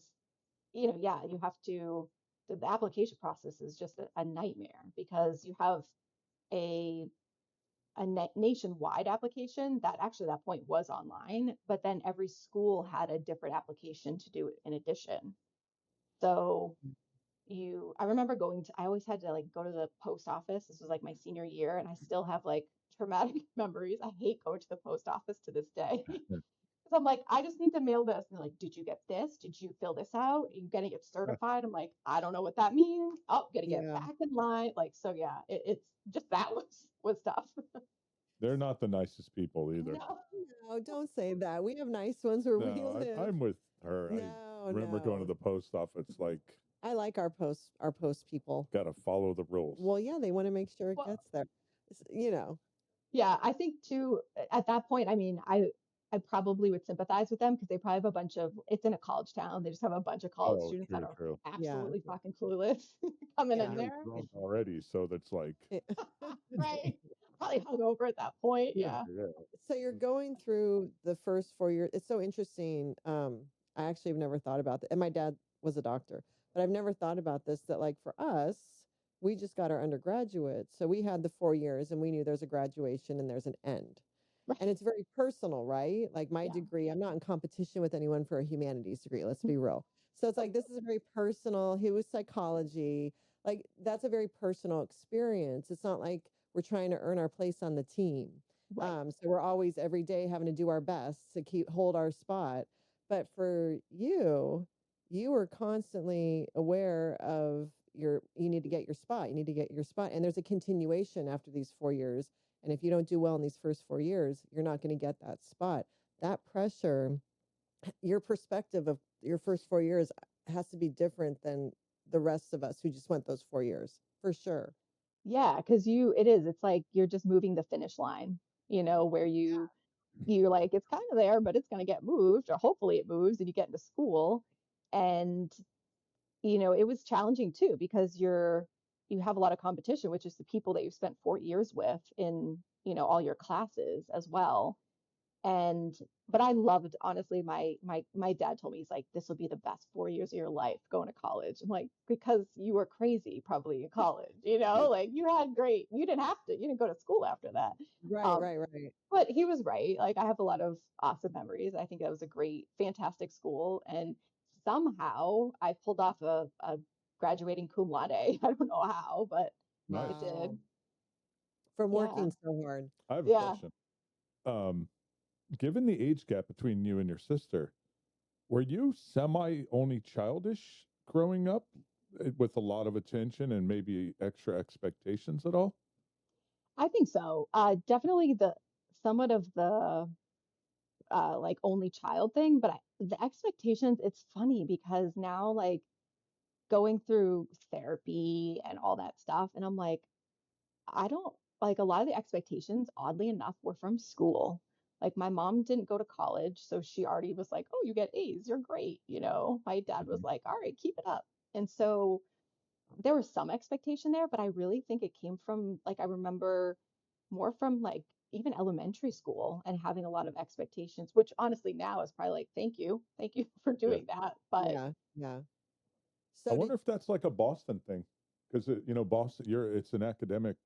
yeah, you have to, the application process is just a nightmare because you have a nationwide application that actually at that point was online, but then every school had a different application to do in addition. So I remember I always had to like go to the post office. This was like my senior year, and I still have like traumatic memories. I hate going to the post office to this day. Because I'm like, I just need to mail this. And they're like, did you get this? Did you fill this out? Are you gonna get certified? I'm like, I don't know what that means. Oh, gotta get yeah. back in line. Like, so yeah, it's just that was tough. They're not the nicest people either. No. No, don't say that. We have nice ones where we No, live. I'm with her. I No, remember going to no. the post office, like, I like our post people. got to follow the rules. Well, yeah, they want to make sure it Well, gets there. You know. yeah, I think too, at that point, I mean, I probably would sympathize with them because they probably have a bunch of, it's in a college town. They just have a bunch of college Oh, students that true, are true. Yeah. absolutely fucking clueless coming They're in Yeah. very there. drunk already, so that's like, Right. Probably hungover at that point. Yeah. Yeah. yeah. So you're going through the first 4 years. It's so interesting. I actually have never thought about that. And my dad was a doctor, but I've never thought about this that like for us, we just got our undergraduate. So we had the 4 years and we knew there's a graduation and there's an end. Right. And it's very personal, right? Like my Yeah. degree, I'm not in competition with anyone for a humanities degree. Let's be real. So it's like this is a very personal. He was psychology. Like that's a very personal experience. It's not like we're trying to earn our place on the team. Right. So we're always every day having to do our best to hold our spot. But for you, you were constantly aware of you need to get your spot. You need to get your spot. And there's a continuation after these 4 years. And if you don't do well in these first 4 years, you're not going to get that spot. That pressure, your perspective of your first 4 years has to be different than the rest of us who just went those 4 years, for sure. Yeah. It's like you're just moving the finish line, where you, Yeah. you're like, it's kind of there, but it's going to get moved, or hopefully it moves, and you get into school. And, it was challenging too, because you have a lot of competition, which is the people that you spent 4 years with in, all your classes as well. And but I loved, honestly, my dad told me, he's like, this will be the best 4 years of your life going to college. I'm like, because you were crazy probably in college, Yeah. like you didn't go to school after that. Right, Um, right, right. but he was right. Like, I have a lot of awesome memories. I think that was a great, fantastic school. And somehow I pulled off a graduating cum laude. I don't know how, but Nice. it Wow. did. From Yeah. working so hard. I have a Yeah. question. Given the age gap between you and your sister, were you semi only childish growing up with a lot of attention and maybe extra expectations at all? I think so. Definitely somewhat of the like only child thing, but the expectations, it's funny because now, like, going through therapy and all that stuff, and I'm like, I don't like, a lot of the expectations, oddly enough, were from school. Like, my mom didn't go to college, so she already was like, "Oh, you get A's, you're great." My dad was Mhm. like, "All right, keep it up." And so there was some expectation there, but I really think it came from, like, I remember more from, like, even elementary school, and having a lot of expectations, which honestly now is probably like, thank you for Yeah. doing that. But Yeah, yeah. I So did wonder if that's like a Boston thing, because Boston, it's an academic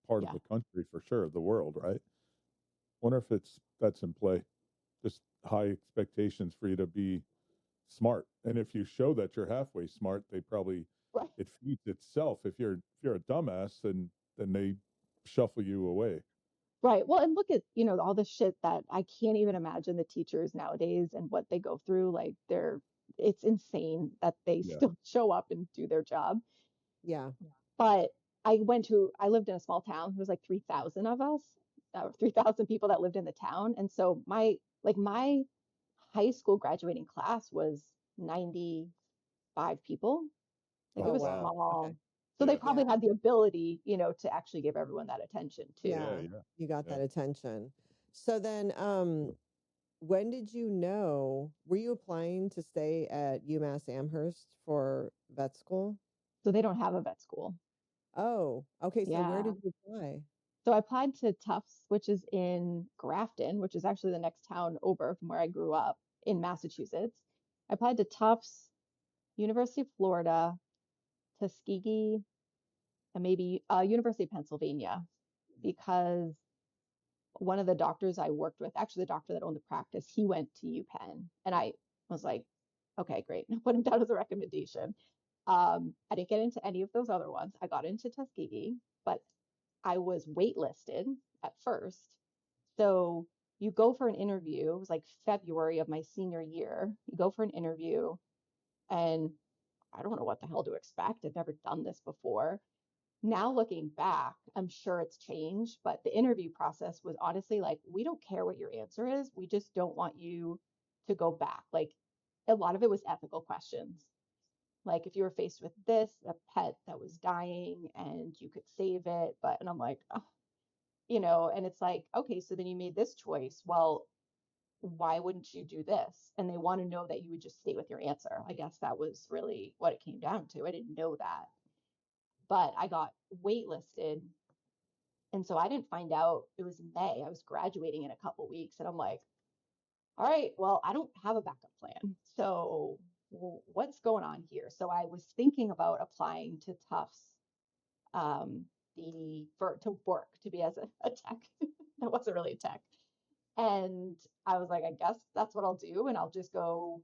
part of yeah, the country for sure, the world, right? Wonder if that's in play, just high expectations for you to be smart, and if you show that you're halfway smart, they probably right. it feeds itself. If you're a dumbass, then they shuffle you away. Right. Well, and look at, all the shit that I can't even imagine the teachers nowadays and what they go through. Like, it's insane that they Yeah. still show up and do their job. yeah. But I lived in a small town. There was like 3,000 of us, 3,000 people that lived in the town. And so my high school graduating class was 95 people. Like, it Oh Oh was wow. wow. small. Okay. So they Yeah. probably Yeah. had the ability, to actually give everyone that attention too. Yeah. Yeah. Yeah. You got Yeah. that attention. So then when did you know, were you applying to stay at UMass Amherst for vet school? So they don't have a vet school. Oh, okay. So where Yeah. did you apply? So I applied to Tufts, which is in Grafton, which is actually the next town over from where I grew up in Massachusetts. I applied to Tufts, University of Florida, Tuskegee, and maybe University of Pennsylvania, because one of the doctors I worked with, actually the doctor that owned the practice, he went to UPenn, and I was like, okay, great, put him down as a recommendation. I didn't get into any of those other ones. I got into Tuskegee, but I was waitlisted at first. So you go for an interview. It was like February of my senior year. You go for an interview, and I don't know what the hell to expect. I've never done this before. Now looking back, I'm sure it's changed, but the interview process was honestly like, we don't care what your answer is. We just don't want you to go back. Like, a lot of it was ethical questions. Like, if you were faced with this, a pet that was dying and you could save it, and I'm like, oh, and it's like, okay, so then you made this choice. Well, why wouldn't you do this? And they want to know that you would just stay with your answer. I guess that was really what it came down to. I didn't know that, but I got waitlisted. And so I didn't find out, it was May. I was graduating in a couple weeks. And I'm like, all right, well, I don't have a backup plan. So what's going on here? So I was thinking about applying to Tufts, um, to work, to be as a tech. That wasn't really a tech. And I was like, I guess that's what I'll do. And I'll just go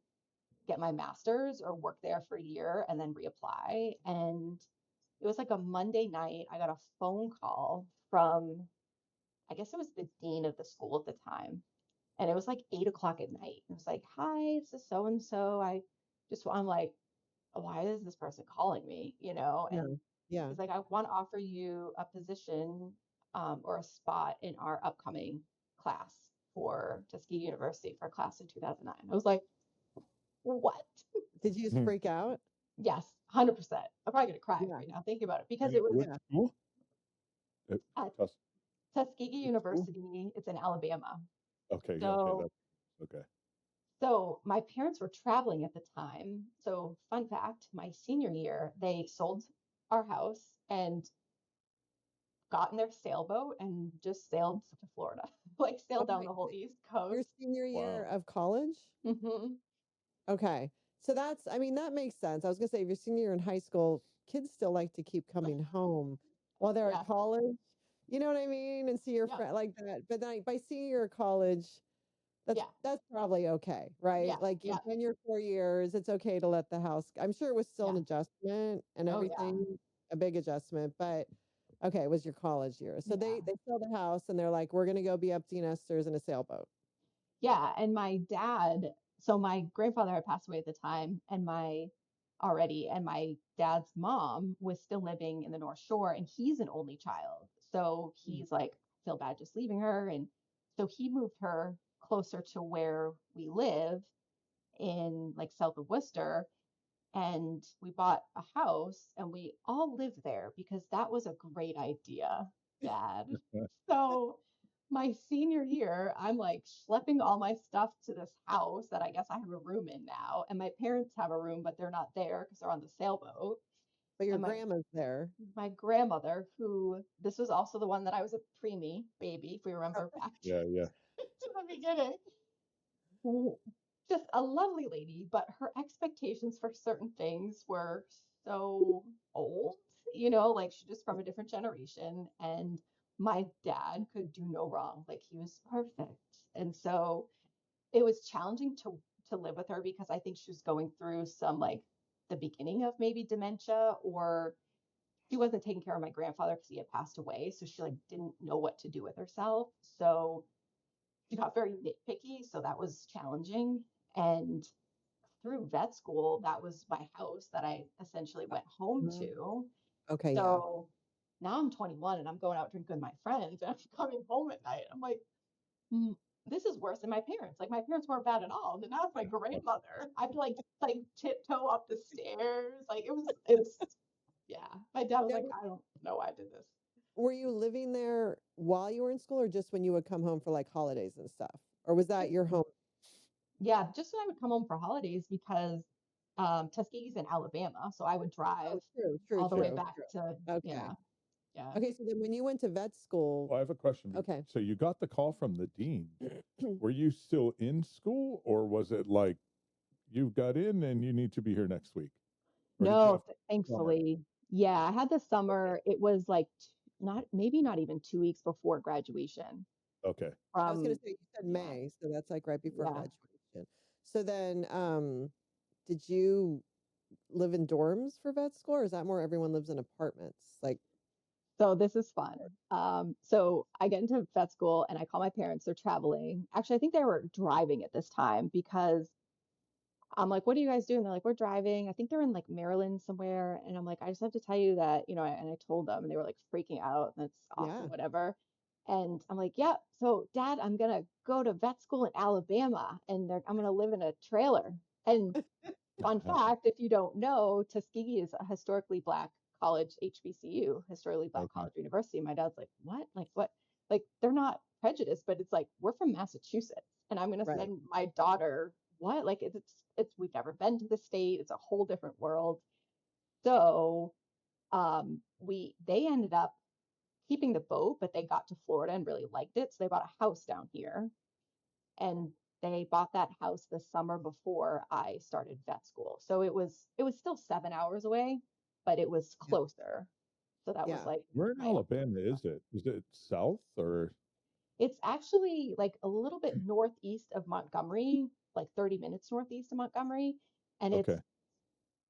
get my master's or work there for a year and then reapply. And it was like a Monday night. I got a phone call from, I guess it was the dean of the school at the time. And it was like 8 o'clock at night. And it was like, hi, this is so and so. I'm like, why is this person calling me? Yeah. And Yeah. he's like, I want to offer you a position, or a spot in our upcoming class for Tuskegee University for a class in 2009. I was like, what? Did you just Hmm. freak out? Yes, 100%. I'm probably going to cry Yeah. right now thinking about it, because And it was which Yeah. school? At at Tus- Tuskegee which school? University. It's in Alabama. Okay, okay, So, okay. so my parents were traveling at the time. So, fun fact, my senior year, they sold our house and got in their sailboat and just sailed to Florida, like Oh sailed down my, the whole East your Coast. senior year Wow. of college? Hmm. Okay. So that's, I mean, that makes sense. I was gonna say, if you're senior year in high school, kids still like to keep coming home while they're at Yeah, college. You know what I mean? And see your yeah, friend like that. But then by senior year of college, yeah, that's probably okay, right? yeah, Like yeah, you've done your 4 years, it's okay to let the house. I'm sure it was still an yeah. adjustment and Oh yeah, everything, a big adjustment, but okay, it was your college year. So yeah. they sell the house and they're like, we're gonna go be empty nesters in a sailboat. Yeah, and my dad, so my grandfather had passed away at the time, and my dad's mom was still living in the North Shore, and he's an only child. So Mm. he's like, feel bad just leaving her. And so he moved her closer to where we live in like south of Worcester, and we bought a house and we all lived there because that was a great idea, Dad. So my senior year, I'm like schlepping all my stuff to this house that I guess I have a room in now. And my parents have a room, but they're not there because they're on the sailboat. But your And grandma's there. my grandmother, who this was also the one that I was a preemie baby, if we remember back Yeah, yeah. to the beginning, just a lovely lady, but her expectations for certain things were so old, like she's just from a different generation. And my dad could do no wrong. Like he was perfect. And so it was challenging to live with her because I think she was going through some like the beginning of maybe dementia, or she wasn't taking care of my grandfather because he had passed away. So she like didn't know what to do with herself. So she got very nitpicky, so that was challenging. And through vet school, that was my house that I essentially went home Mhm. to. Okay, yeah. So now I'm 21 and I'm going out drinking with my friends and I'm coming home at night. I'm like, "Mm, this is worse than my parents. Like my parents weren't bad at all. And now it's my grandmother. I'd like tiptoe up the stairs. Like it was yeah. My dad was Now, like, I don't know why I did this. were you living there while you were in school or just when you would come home for like holidays and stuff? Or was that your home? Yeah, just when I would come home for holidays because Tuskegee's in Alabama, so I would drive Oh, true, true, all the way true, back to true. Okay. yeah, yeah. Okay, so then when you went to vet school, Well, I have a question. okay. So you got the call from the dean. Were you still in school, or was it like you got in and you need to be here next week? Or did you No, have summer? thankfully. Yeah, I had the Okay. summer. It was like not maybe not even 2 weeks before graduation Okay. I was gonna from say you said yeah, May, so that's like right before yeah. graduation. So then, did you live in dorms for vet school, or is that more everyone lives in apartments? Like, So this is fun. So I get into vet school and I call my parents, they're traveling. Actually, I think they were driving at this time because I'm like, what are you guys doing? They're like, we're driving. I think they're in like Maryland somewhere. And I'm like, I just have to tell you that, and I told them and they were like freaking out. That's awesome, yeah. whatever. And I'm like, yeah, so dad, I'm gonna go to vet school in Alabama and I'm gonna live in a trailer. And fun fact, if you don't know, Tuskegee is a historically Black college, HBCU, historically Black Okay. college university. My dad's like, what? Like, what? Like, they're not prejudiced, but it's like, we're from Massachusetts and I'm going to Right. send my daughter, what? Like, we've never been to the state. It's a whole different world. So, they ended up keeping the boat, but they got to Florida and really liked it. So they bought a house down here and they bought that house the summer before I started vet school. So it was still 7 hours away, but it was Yeah. closer. So that was Yeah. like Where in my opening. Alabama is it? Is it south or It's actually like a little bit northeast of Montgomery, like 30 minutes northeast of Montgomery, and okay?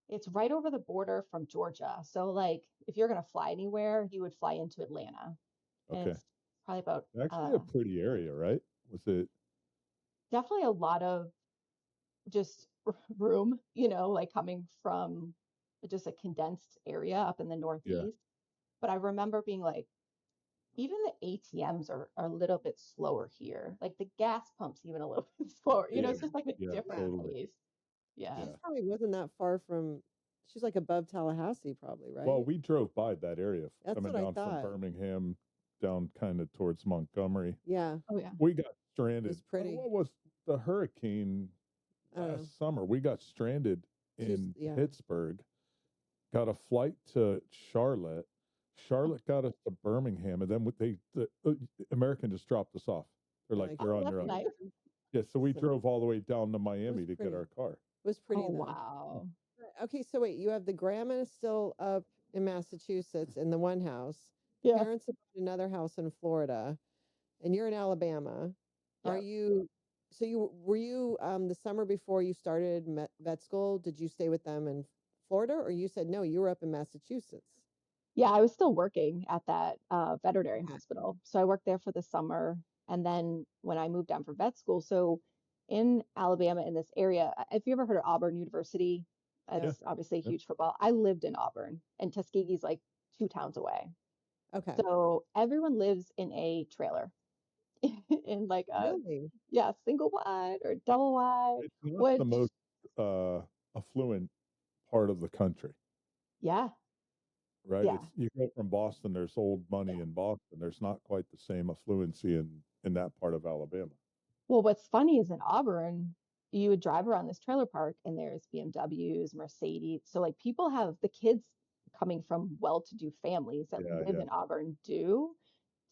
it's right over the border from Georgia. So like if you're gonna fly anywhere, you would fly into Atlanta, and Okay. it's probably about Actually, a pretty area, right? Was it? definitely a lot of just room, like coming from just a condensed area up in the Yeah. Northeast. But I remember being like, even the ATMs are a little bit slower here. Like the gas pumps even a little bit slower. Yeah. It's just like a Yeah. different Totally. pace. Yeah. She's Yeah. probably wasn't that far from, she's like above Tallahassee, probably, Well, right? we drove by that area That's coming what I down from thought. Birmingham. down kind of towards Montgomery. Yeah, Oh yeah. We got it stranded. was pretty. What was the hurricane I don't know. last summer? We got stranded in Yeah. Pittsburgh, got a flight to Charlotte. Charlotte got us to Birmingham, and then the American just dropped us off. They're like, Like, you're Oh, on that's your own. nice. Yeah, so we So- drove all the way down to it Miami was to get pretty. our car. It was pretty Oh though. wow. Okay, so wait, you have the grandma still up in Massachusetts in the one house. The Yeah. parents have bought another house in Florida, and you're in Alabama. Are Yeah. you? So were you the summer before you started vet school? Did you stay with them in Florida, or you said no? You were up in Massachusetts. Yeah, I was still working at that veterinary Okay. hospital. So I worked there for the summer. And then when I moved down for vet school, so in Alabama, in this area, if you ever heard of Auburn University, Yeah. it's obviously Yep. huge football. I lived in Auburn, and Tuskegee's like 2 towns away. Okay. So everyone lives in a trailer, in like a, Really? yeah, single wide or double wide, It's not the which, most affluent part of the country, yeah, right? yeah. It's you go from Boston. There's old money in Boston. There's not quite the same affluency in that part of Alabama. Well, what's funny is in Auburn, you would drive around this trailer park and there's BMWs, Mercedes. So like people have the kids coming from well-to-do families that Yeah, live yeah, in Auburn do.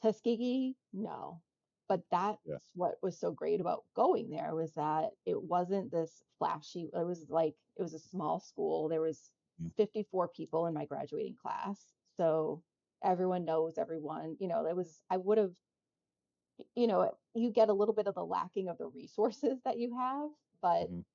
Tuskegee, no. But that's yeah. what was so great about going there was that it wasn't this flashy, it was like it was a small school. There was Mm. 54 people in my graduating class. So everyone knows everyone. It was I would have you get a little bit of the lacking of the resources that you have. But Mhm.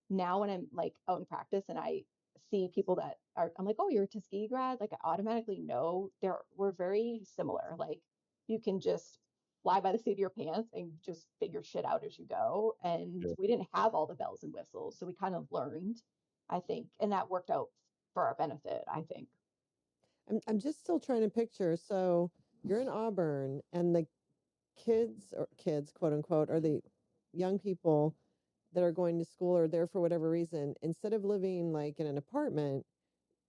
now when I'm like out in practice and I see people that I'm like, oh, you're a Tuskegee grad, like I automatically know we're very similar. Like you can just fly by the seat of your pants and just figure shit out as you go. And Yeah. we didn't have all the bells and whistles. So we kind of learned, I think, and that worked out for our benefit, I think. I'm just still trying to picture. So you're in Auburn, and the kids, quote unquote, are the young people that are going to school or there for whatever reason, instead of living like in an apartment,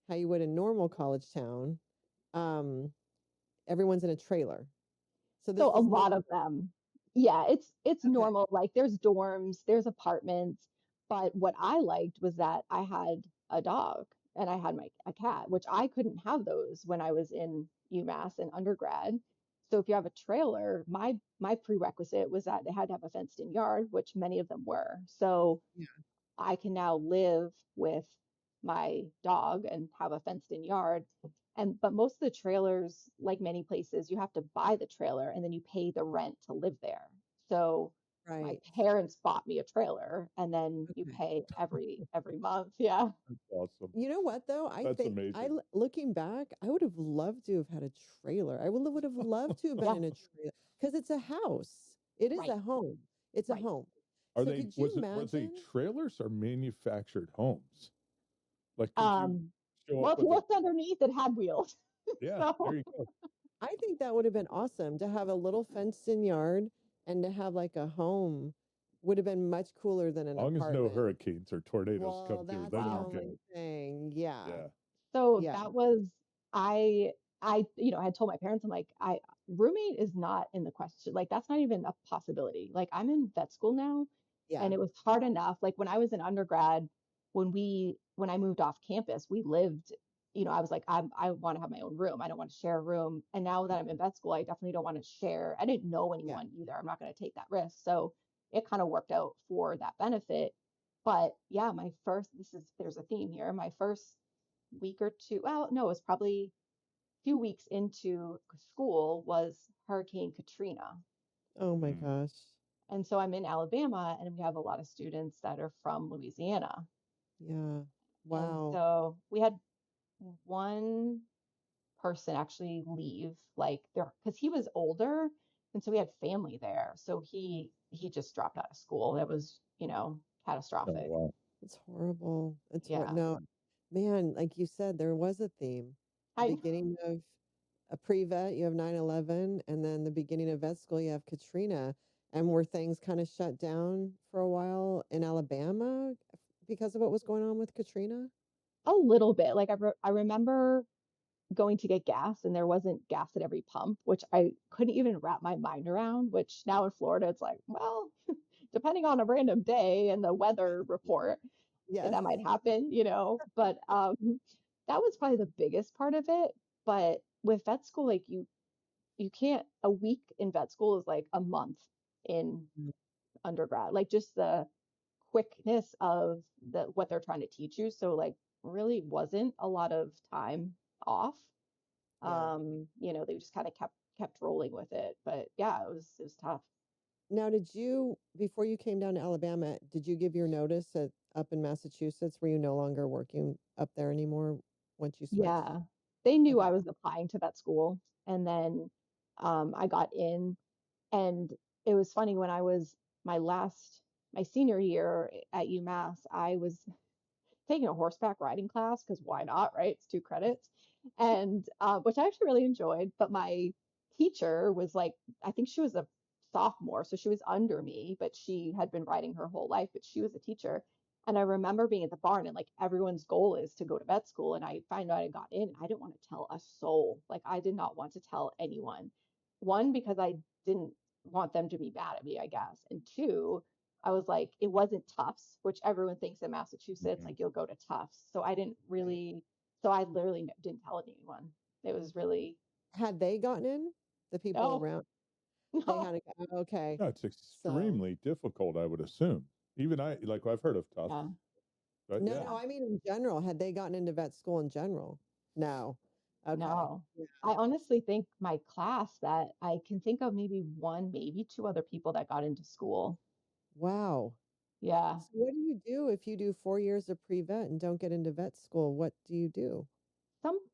how you would in normal college town, um, everyone's in a trailer. So this So a is no. lot of them. Yeah, it's Okay. normal. Like there's dorms, there's apartments, but what I liked was that I had a dog and I had a cat, which I couldn't have those when I was in UMass in undergrad. So if you have a trailer, my prerequisite was that they had to have a fenced in yard, which many of them were. So Yeah. I can now live with my dog and have a fenced in yard. But most of the trailers, like many places, you have to buy the trailer and then you pay the rent to live there. So my Right. parents bought me a trailer and then you Okay. pay every month. Yeah. That's awesome. You know what though? I That's think amazing. looking back, I would have loved to have had a trailer. I would have loved to have been Yeah. in a trailer because it's a house. It is Right. a home. It's a Right. home. Are So they could you were they imagine? trailers or manufactured homes? Like, could you Um, show well, up if you with a looked underneath, it had wheels. yeah, there So you go. I think that would have been awesome to have a little fenced in yard and to have like a home would have been much cooler than As an long as no apartment. hurricanes or tornadoes Well, come through, that's then the you're wow. good. only thing. Yeah. Yeah. So Yeah. that was I I had told my parents, I'm like, I roommate is not in the question. Like that's not even a possibility. Like I'm in vet school now Yeah. and it was hard enough. Like when I was in undergrad, when I moved off campus, we lived, I was like, I want to have my own room. I don't want to share a room. And now that I'm in vet school, I definitely don't want to share. I didn't know Yeah. anyone either. I'm not going to take that risk. So it kind of worked out for that benefit. But yeah, there's a theme here. My first week or two, well, no, it was probably a few weeks into school was Hurricane Katrina. Oh my Mm. gosh. And so I'm in Alabama and we have a lot of students that are from Louisiana. Yeah. And Wow. so we had one person actually leave, like there, because he was older. And so we had family there. So he just dropped out of school. That was, Oh catastrophic. wow. It's horrible. Yeah. No, man, like you said, there was a theme. The I beginning of a pre-vet, you have 9/11, and then the beginning of vet school, you have Katrina. And were things kind of shut down for a while in Alabama because of what was going on with Katrina? a little bit like I remember going to get gas and there wasn't gas at every pump, which I couldn't even wrap my mind around, which now in Florida, it's like, well, depending on a random day and the weather report, Yes. that might happen, but that was probably the biggest part of it. But with vet school, like you can't, a week in vet school is like a month in Mm. undergrad, like just the quickness of what they're trying to teach you. So like really wasn't a lot of time off. Yeah. They just kind of kept rolling with it. But yeah, it was tough. Now, did you, before you came down to Alabama, did you give your notice up in Massachusetts? Were you no longer working up there anymore once you switched? Yeah. They knew Okay. I was applying to vet school, and then I got in. And it was funny when I was my senior year at UMass, I was taking a horseback riding class because why not, right? It's 2 credits, and which I actually really enjoyed. But my teacher was like, I think she was a sophomore, so she was under me, but she had been riding her whole life, but she was a teacher. And I remember being at the barn and like everyone's goal is to go to vet school. And I find out I got in and I didn't want to tell a soul. Like I did not want to tell anyone. One, because I didn't want them to be mad at me, I guess. And two, I was like, it wasn't Tufts, which everyone thinks in Massachusetts, Mhm. like you'll go to Tufts. So I didn't Right. really, so I literally didn't tell anyone. It was really, Had they gotten in? The people no, around, they no, had okay. No, it's So, extremely difficult, I would assume. Even like I've heard of Tufts, yeah, but no, yeah. no, yeah, I mean in general, had they gotten into vet school in general? No. Okay. no. Yeah. I honestly think my class that I can think of maybe one, maybe two other people that got into school. Wow. Yeah. So what do you do if you do 4 years of pre-vet and don't get into vet school? What do you do?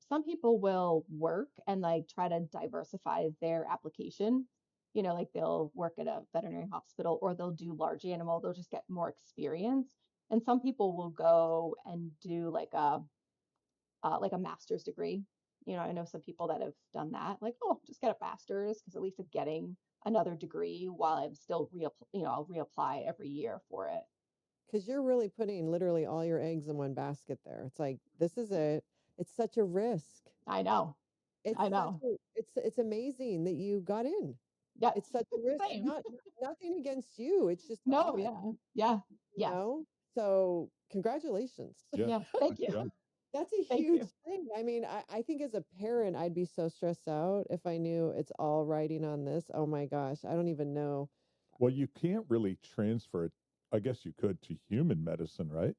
Some people will work and like try to diversify their application. Like they'll work at a veterinary hospital or they'll do large animal, they'll just get more experience. And some people will go and do like a master's degree. I know some people that have done that, like, oh, just get a master's because at least I'm getting another degree while I'm still I'll reapply every year for it. Because you're really putting literally all your eggs in one basket there. It's like, this is it. It's such a risk. I know. It's I such know. a it's amazing that you got in. Yeah. It's such a risk. Same. Nothing against you. It's just No, odd, yeah. Yeah. you Yes. know? So congratulations. Yeah, Yes. Thank nice you. job. That's a Thank huge you. thing. I mean, I think as a parent, I'd be so stressed out if I knew it's all riding on this. Oh my gosh. I don't even know. Well, you can't really transfer it. I guess you could to human medicine, right?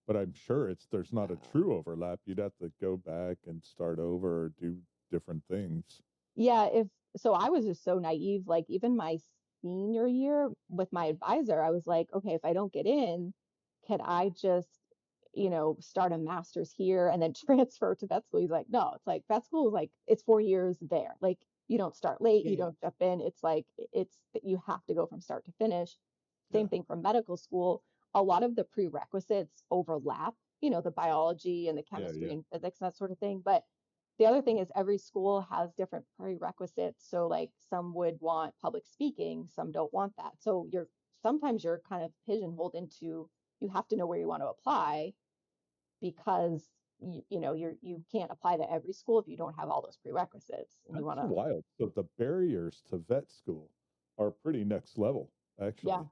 But I'm sure there's not a Wow. true overlap. You'd have to go back and start over or do different things. Yeah, if so I was just so naive, like even my senior year with my advisor, I was like, okay, if I don't get in, can I just, start a master's here and then transfer to vet school? He's like, no, it's like vet school is like it's 4 years there. Like you don't start late, you Yeah. don't jump in. It's like it's you have to go from start to finish. Yeah, Same thing for medical school. A lot of the prerequisites overlap, the biology and the yeah, chemistry yeah. and physics, that sort of thing. But the other thing is every school has different prerequisites. So like some would want public speaking, some don't want that. So sometimes you're kind of pigeonholed into you have to know where you want to apply because you can't apply to every school if you don't have all those prerequisites and you That's want to. wild. So the barriers to vet school are pretty next level, Yeah, actually.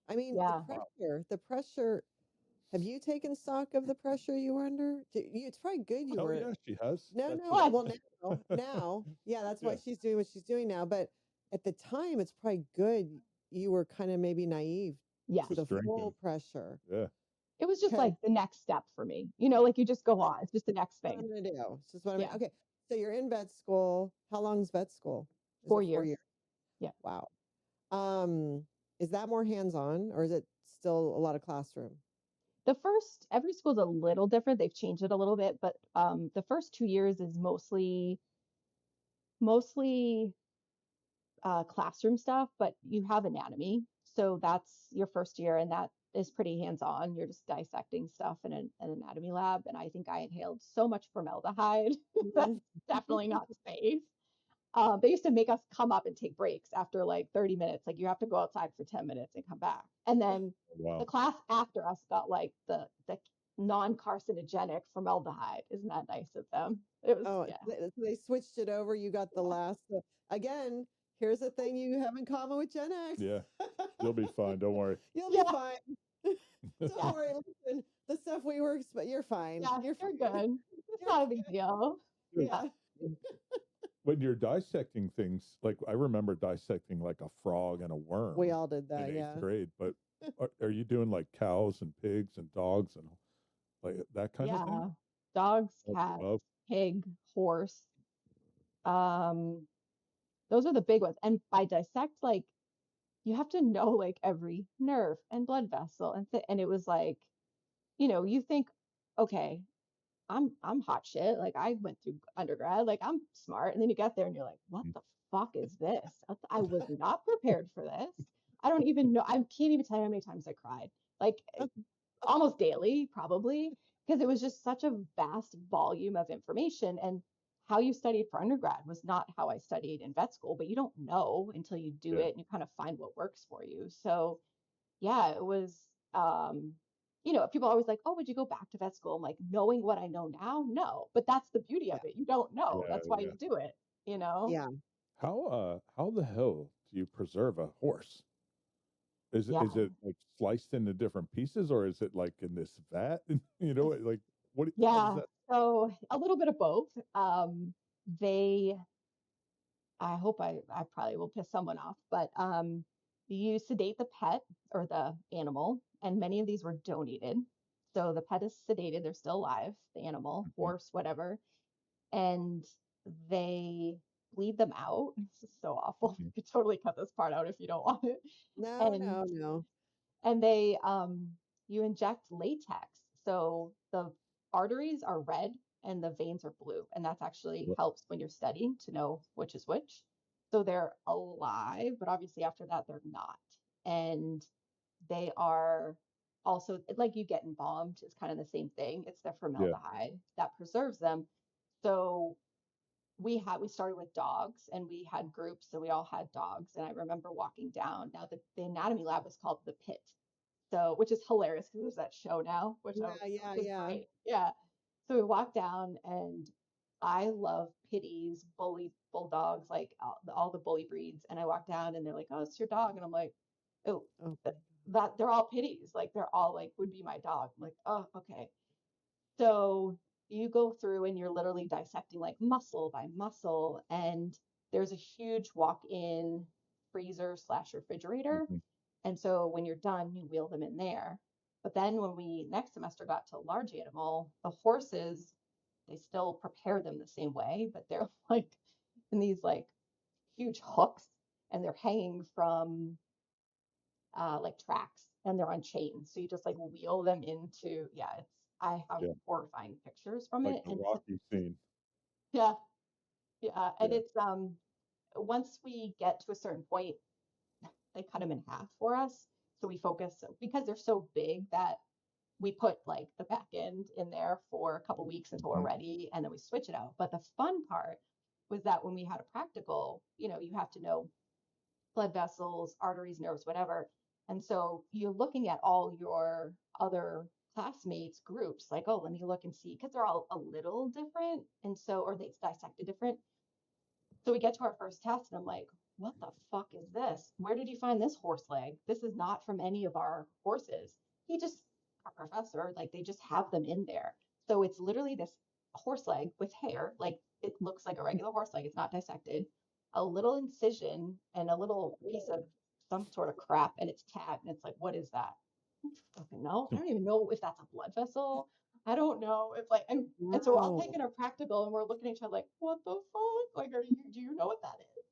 I mean, yeah. Wow. the pressure, have you taken stock of the pressure you were under? It's probably good you Oh were. yeah, she has. No, That's no. just What? Well, now, yeah, that's why yeah, she's doing what she's doing now. But at the time, it's probably good you were kind of maybe naive Yes. to just the drinking. full pressure. Yeah. It was just Because like the next step for me. Like you just go on. It's just the next what thing. I'm going to do. This is what I'm Yeah. okay. So you're in vet school. How long's vet school? Is four it four years. years? Yeah. Wow. Um, is that more hands-on or is it still a lot of classroom? Every school's a little different. They've changed it a little bit, but the first 2 years is mostly classroom stuff, but you have anatomy. So that's your first year, and that is pretty hands-on. You're just dissecting stuff in an anatomy lab. And I think I inhaled so much formaldehyde that's Mhm. definitely not safe. They used to make us come up and take breaks after like 30 minutes. Like you have to go outside for 10 minutes and come back. And then the Wow. class after us got like the non-carcinogenic formaldehyde. Isn't that nice of them? It was, Oh, yeah. they switched it over. You got the last. Again, here's a thing you have in common with Gen X. Yeah, you'll be fine. Don't worry. You'll be Yeah, fine. Don't yeah, worry. Listen, the stuff we work, but you're fine. yeah, You're you're fine. good. It's You're not a big deal. Dude, Yeah, yeah. when you're dissecting things, like I remember dissecting like a frog and a worm We all did in that. eighth Yeah. grade, but are you doing like cows and pigs and dogs and like that kind of thing? yeah. Dogs, All the cats, above? pig, horse. Um, those are the big ones. And by dissect, like you have to know like every nerve and blood vessel and it was like, you think, okay, I'm hot shit. Like I went through undergrad, like I'm smart. And then you get there and you're like, what Mm. the fuck is this? I was not prepared for this. I don't even know. I can't even tell you how many times I cried. Like almost daily, probably, because it was just such a vast volume of information. And how you studied for undergrad was not how I studied in vet school, but you don't know until you do Yeah, it and you kind of find what works for you. So yeah, it was, um, people are always like, oh, would you go back to vet school? I'm like, knowing what I know now, no. But that's the beauty of Yeah. it. You don't know. yeah, That's why yeah. you do it, you know? Yeah. How the hell do you preserve a horse? Is Yeah. it like sliced into different pieces, or is it like in this vat? Like how does Yeah. that? So a little bit of both. They I hope I probably will piss someone off, but you sedate the pet or the animal, and many of these were donated. So the pet is sedated, they're still alive, the animal, Mhm. horse, whatever, and they bleed them out. This is so awful. Mhm. You could totally cut this part out if you don't want it. No, And no, no. they you inject latex, so the arteries are red and the veins are blue, and that's actually What- helps when you're studying to know which is which. So they're alive, but obviously after that they're not. And they are also like you get embalmed, it's kind of the same thing. It's the Yeah. formaldehyde that preserves them. So we started with dogs and we had groups, so we all had dogs. And I remember walking down. Now the anatomy lab was called the pit, so which is hilarious because there's that show now, Yeah, yeah, which is yeah. great. Yeah. So we walked down and I love pitties, bully bulldogs, like all the bully breeds. And I walked down and they're like, oh, it's your dog. And I'm like, oh, Oh my th- that they're all pitties. Like they're all like would be my dog. I'm like, oh, okay. So you go through and you're literally dissecting like muscle by muscle, and there's a huge walk-in freezer slash refrigerator. Mhm. And so when you're done, you wheel them in there. But then when we next semester got to large animal, the horses, they still prepare them the same way, but they're like in these like huge hooks and they're hanging from like tracks and they're on chains. So you just like wheel them into, yeah, I have Yeah, horrifying pictures from like it. the And Rocky scene. yeah, yeah. And Yeah. it's, once we get to a certain point, they cut them in half for us. So we focus because they're so big that we put like the back end in there for a couple weeks until we're Mhm. ready and then we switch it out. But the fun part was that when we had a practical, you have to know blood vessels, arteries, nerves, whatever. And so you're looking at all your other classmates' groups, like, oh, let me look and see, because they're all a little different. And so, or they dissected different. So we get to our first test, and I'm like, what the fuck is this? Where did you find this horse leg? This is not from any of our horses. He just, our professor, like, they just have them in there. So it's literally this horse leg with hair. Like, it looks like a regular horse leg. It's not dissected. A little incision and a little piece of some sort of crap, and it's tagged. And it's like, what is that? I don't fucking know. I don't even know if that's a blood vessel. I don't know. It's like, and so we're all Wow. taking our practical and we're looking at each other like, what the fuck? Like, do you know what that is?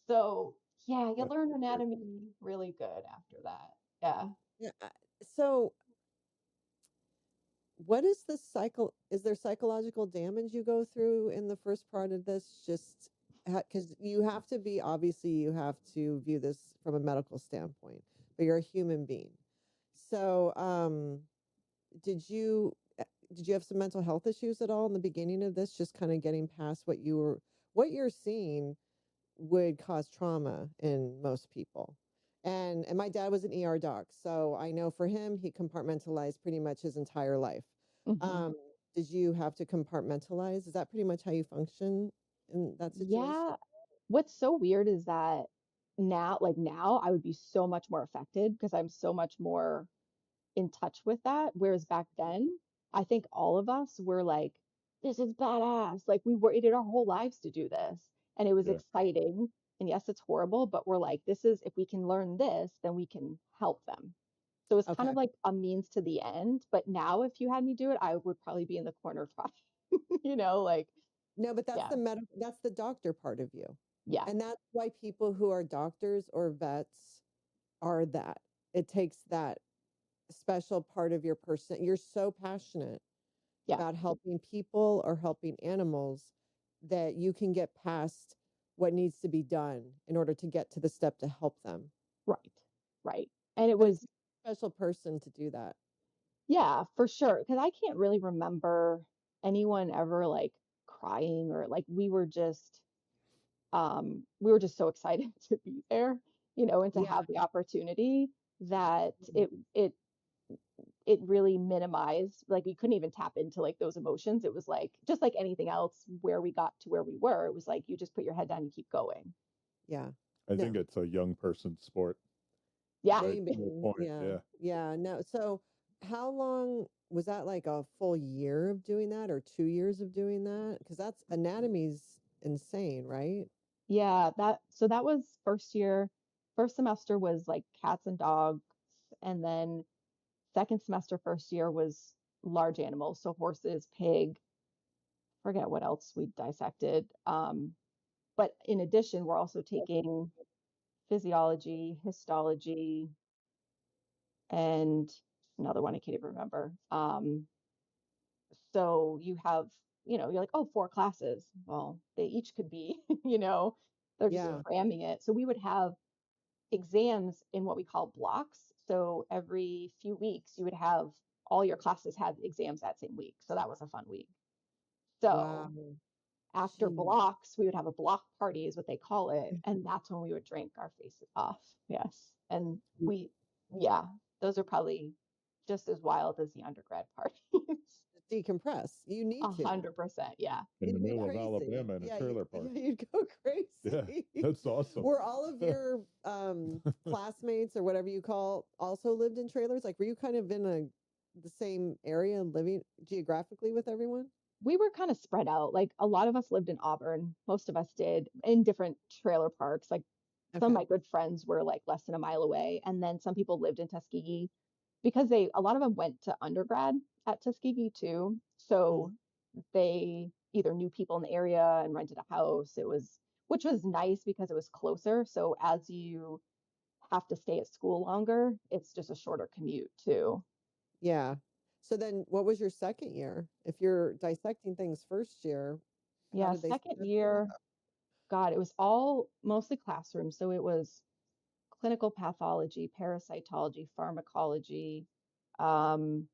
So yeah, you That's learn weird. anatomy really good after that. Yeah. Yeah. So what is the cycle? Is there psychological damage you go through in the first part of this? Just because you have to be, obviously, you have to view this from a medical standpoint, but you're a human being. So, did you did you have some mental health issues at all in the beginning of this? Just kind of getting past what you're seeing would cause trauma in most people. And my dad was an ER doc, so I know for him he compartmentalized pretty much his entire life. Hmm. Um, did you have to compartmentalize? Is that pretty much how you function in that situation? Yeah. What's so weird is that now I would be so much more affected because I'm so much more in touch with that. Whereas back then, I think all of us were like, this is badass. Like we waited our whole lives to do this. And it was Yeah. exciting. And yes, it's horrible, but we're like, this is, if we can learn this, then we can help them. So it's kind Okay. of like a means to the end. But now, if you had me do it, I would probably be in the corner crying, like, No, but that's yeah, the that's the doctor part of you. yeah, And that's why people who are doctors or vets are that. It takes that special part of your person. You're so passionate yeah, about helping people or helping animals that you can get past what needs to be done in order to get to the step to help them. right, right. And it But it was, takes a special person to do that. yeah, for sure. Because I can't really remember anyone ever like crying or like we were just so excited to be there, and to Yeah. have the opportunity that Mhm. it really minimized, like we couldn't even tap into like those emotions. It was like just like anything else where we got to where we were, it was like you just put your head down and keep going. Yeah. I think No. it's a young person's sport, Yeah. right? To your Maybe. point. Yeah. Yeah. Yeah. No. So how long was that, like a full year of doing that or 2 years of doing that? Because that's anatomy's insane, right? Yeah, that was first year. First semester was like cats and dogs, and then second semester, first year was large animals, so horses, pig, forget what else we dissected. But in addition, we're also taking physiology, histology, and another one I can't even remember. So you have, you're like, oh, 4 classes. Well, they each could be, they're just Yeah. Yeah. cramming it. So we would have exams in what we call blocks. So every few weeks, you would have all your classes had exams that same week. So that was a fun week. Wow. So after Jeez. blocks, we would have a block party, is what they call it. And that's when we would drink our faces off. Yes. And yeah, those are probably just as wild as the undergrad parties. Decompress. You need to. 100%. Yeah. In the You'd go middle of crazy. Alabama in a Yeah, trailer park. yeah, you'd go Yeah. crazy. That's awesome. Were all of your classmates or whatever you call also lived in trailers? Like, were you kind of in the same area living geographically with everyone? We were kind of spread out. Like a lot of us lived in Auburn. Most of us did in different trailer parks. Like some of Okay. my good friends were like less than a mile away. And then some people lived in Tuskegee because a lot of them went to undergrad at Tuskegee too. Mm. So they either knew people in the area and rented a house. Which was nice because it was closer. So as you have to stay at school longer, it's just a shorter commute too. Yeah. So then what was your second year? If you're dissecting things first year, how Yeah, did they set second that for you? year, God, it was all mostly classroom. So it was clinical pathology, parasitology, pharmacology, um,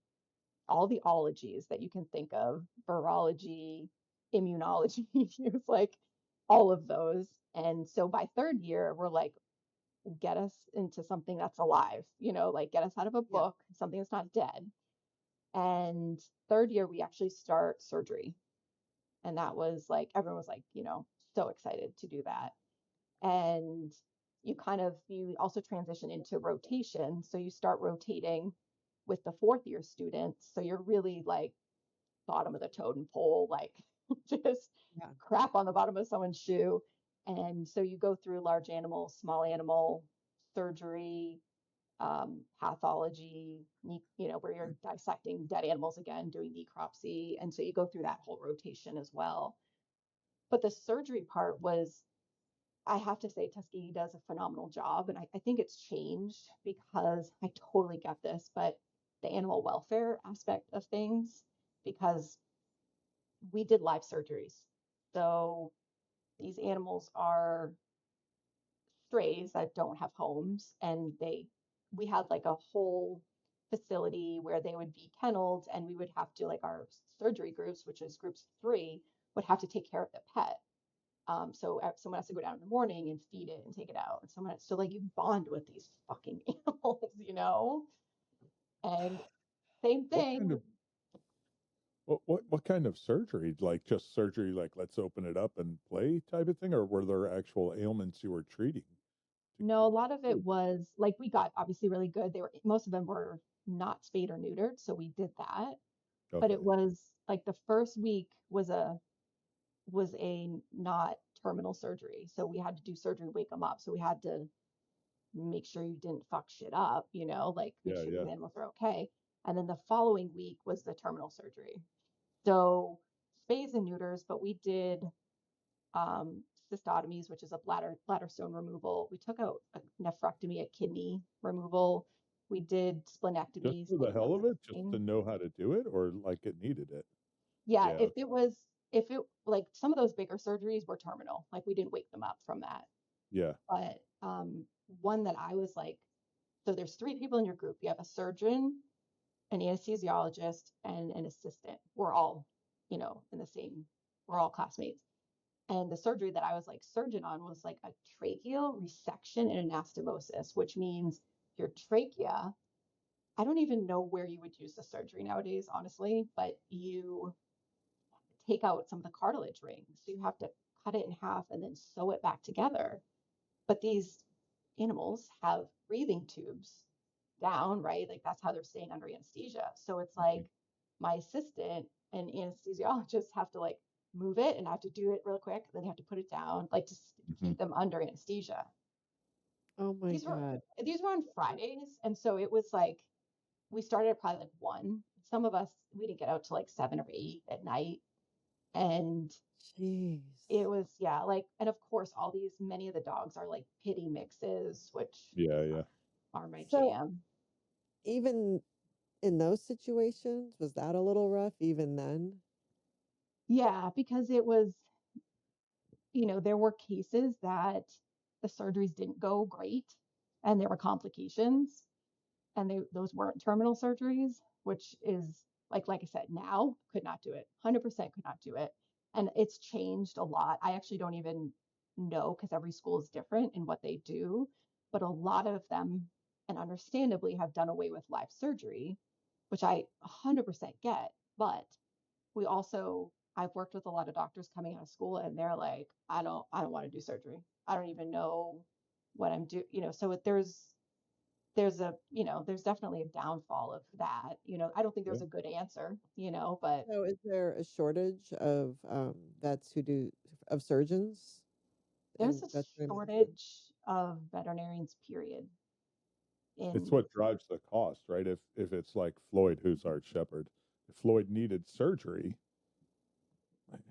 all the ologies that you can think of, virology, immunology. It was like all of those. And so by third year, we're like, get us into something that's alive, like get us out of a Yeah. book, something that's not dead. And third year, we actually start surgery. And that was like, everyone was like, so excited to do that. And you also transition into rotation. So you start rotating with the fourth year students. So you're really like bottom of the totem pole, like just Yeah. crap on the bottom of someone's shoe. And so you go through large animal, small animal surgery, pathology, where you're dissecting dead animals again, doing necropsy. And so you go through that whole rotation as well. But the surgery part was, I have to say, Tuskegee does a phenomenal job. And I think it's changed because I totally get this, but the animal welfare aspect of things, because we did live surgeries. So these animals are strays that don't have homes, and we had like a whole facility where they would be kenneled, and we would have to, like, our surgery groups, which is groups 3, would have to take care of the pet. So someone has to go down in the morning and feed it and take it out, and someone has to, like, you bond with these fucking animals, and same What kind thing. of What kind of surgery? Like just surgery, like let's open it up and play type of thing, or were there actual ailments you were treating? No, a lot of it was like we got obviously really good. They were most of them were not spayed or neutered, so we did that. But it Okay. was like the first week was a not terminal surgery. So we had to do surgery, wake them up. So we had to make sure you didn't fuck shit up, like make Yeah, sure yeah. these animals are okay. And then the following week was the terminal surgery. So spays and neuters, but we did um, cystotomies, which is a bladder stone removal. We took out a nephrectomy, a kidney removal. We did Just splenectomies, for the taking hell out of the it, just to spleen. know how to do it, or like it needed it. Yeah, Yeah. if it like some of those bigger surgeries were terminal, like we didn't wake them up from that. Yeah. But one that I was like, so there's three people in your group. You have a surgeon, an anesthesiologist, and an assistant. We're all, in the same, we're all classmates. And the surgery that I was like surgeon on was like a tracheal resection and anastomosis, which means your trachea. I don't even know where you would use the surgery nowadays, honestly, but you take out some of the cartilage rings. So you have to cut it in half and then sew it back together. But these animals have breathing tubes down, right? Like that's how they're staying under anesthesia. So it's like Mhm. my assistant and anesthesiologist have to like move it and I have to do it real quick. Then you have to put it down, like to Mhm. keep them under anesthesia. Oh my These were God. these were on Fridays, and so it was like we started at probably like 1. Some of us we didn't get out to like 7 or 8 at night, and Jeez. it was yeah like and of course all these many of the dogs are like pitty mixes, which Yeah, yeah. are my So jam. even in those situations, was that a little rough even then? Yeah, because it was there were cases that the surgeries didn't go great and there were complications and those weren't terminal surgeries, which is like I said, now could not do it. 100% could not do it. And it's changed a lot. I actually don't even know because every school is different in what they do, but a lot of them and understandably have done away with live surgery, which I 100% get, but we also I've worked with a lot of doctors coming out of school and they're like, I don't want to do surgery. I don't even know what I'm doing, so there's definitely a downfall of that. I don't think Yeah. there's a good answer, but So is there a shortage of vets who do of surgeons there's in a veterinary medicine? shortage of veterinarians, period. It's In what drives the cost, right? If it's like Floyd, who's our shepherd, if Floyd needed surgery,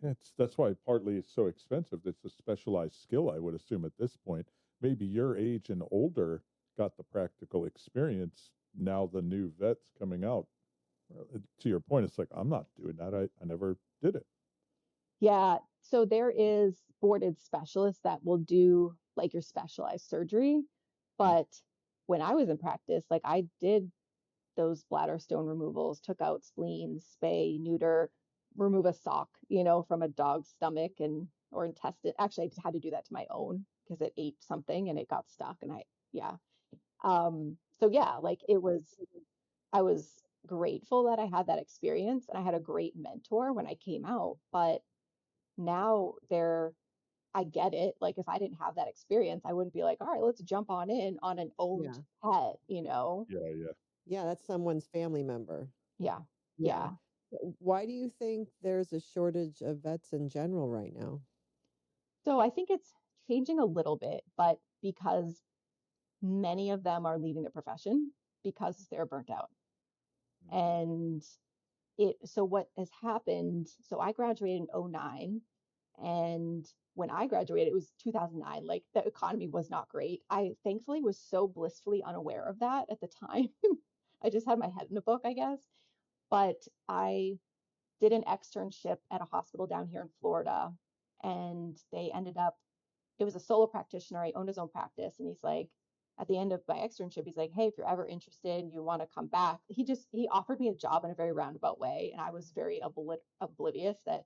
that's why partly it's so expensive. It's a specialized skill, I would assume at this point. Maybe your age and older got the practical experience. Now the new vets coming out. To your point, it's like I'm not doing that. I never did it. Yeah, so there is boarded specialists that will do like your specialized surgery, Mm. but when I was in practice, like I did those bladder stone removals, took out spleens, spay, neuter, remove a sock, from a dog's stomach and or intestine. Actually, I had to do that to my own because it ate something and it got stuck and yeah. So yeah, like I was grateful that I had that experience and I had a great mentor when I came out, but now I get it. Like if I didn't have that experience, I wouldn't be like, all right, let's jump on in on an owned Yeah. pet. Yeah, yeah. Yeah, that's someone's family member. Yeah. Yeah. Yeah. Why do you think there's a shortage of vets in general right now? So I think it's changing a little bit, but because many of them are leaving the profession because they're burnt out. Mhm. And so what has happened, so I graduated in '09, and when I graduated, it was 2009. Like the economy was not great. I thankfully was so blissfully unaware of that at the time. I just had my head in a book, I guess. But I did an externship at a hospital down here in Florida, and they ended up it was a solo practitioner. He owned his own practice. And he's like, at the end of my externship, he's like, hey, if you're ever interested, you want to come back. He offered me a job in a very roundabout way. And I was very oblivious that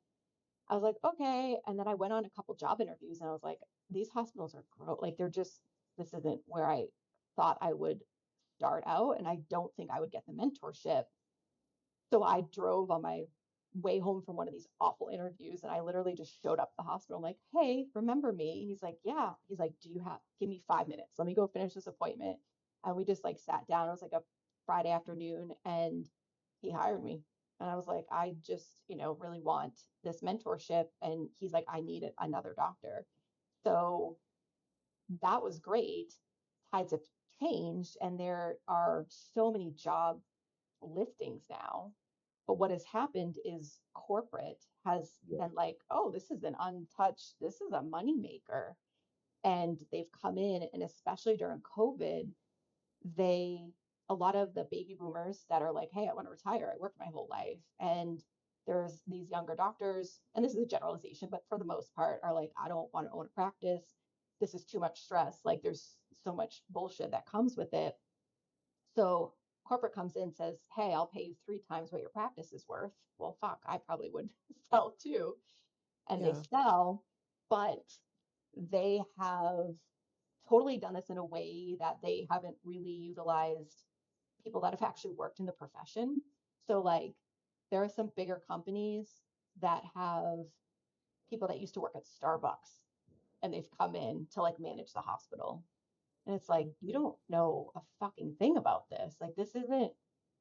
I was like, okay. And then I went on a couple job interviews and I was like, these hospitals are gross. Like this isn't where I thought I would start out. And I don't think I would get the mentorship. So I drove on my way home from one of these awful interviews, and I literally just showed up at the hospital. I'm like, hey, remember me? And he's like, yeah. He's like, give me 5 minutes. Let me go finish this appointment. And we just like sat down. It was like a Friday afternoon, and he hired me. And I was like, I just, really want this mentorship. And he's like, I need another doctor. So that was great. Tides have changed, and there are so many job listings now. But what has happened is corporate has Yeah. been like, oh, this is an untouched, this is a money maker. And they've come in, and especially during COVID, a lot of the baby boomers that are like, hey, I want to retire. I worked my whole life. And there's these younger doctors, and this is a generalization, but for the most part, are like, I don't want to own a practice. This is too much stress. Like, there's so much bullshit that comes with it. So corporate comes in and says, hey, I'll pay you 3 times what your practice is worth. Well, fuck, I probably would sell too. And they Yeah. sell, but they have totally done this in a way that they haven't really utilized people that have actually worked in the profession. So, like, there are some bigger companies that have people that used to work at Starbucks, and they've come in to like manage the hospital. And it's like, you don't know a fucking thing about this. Like, this isn't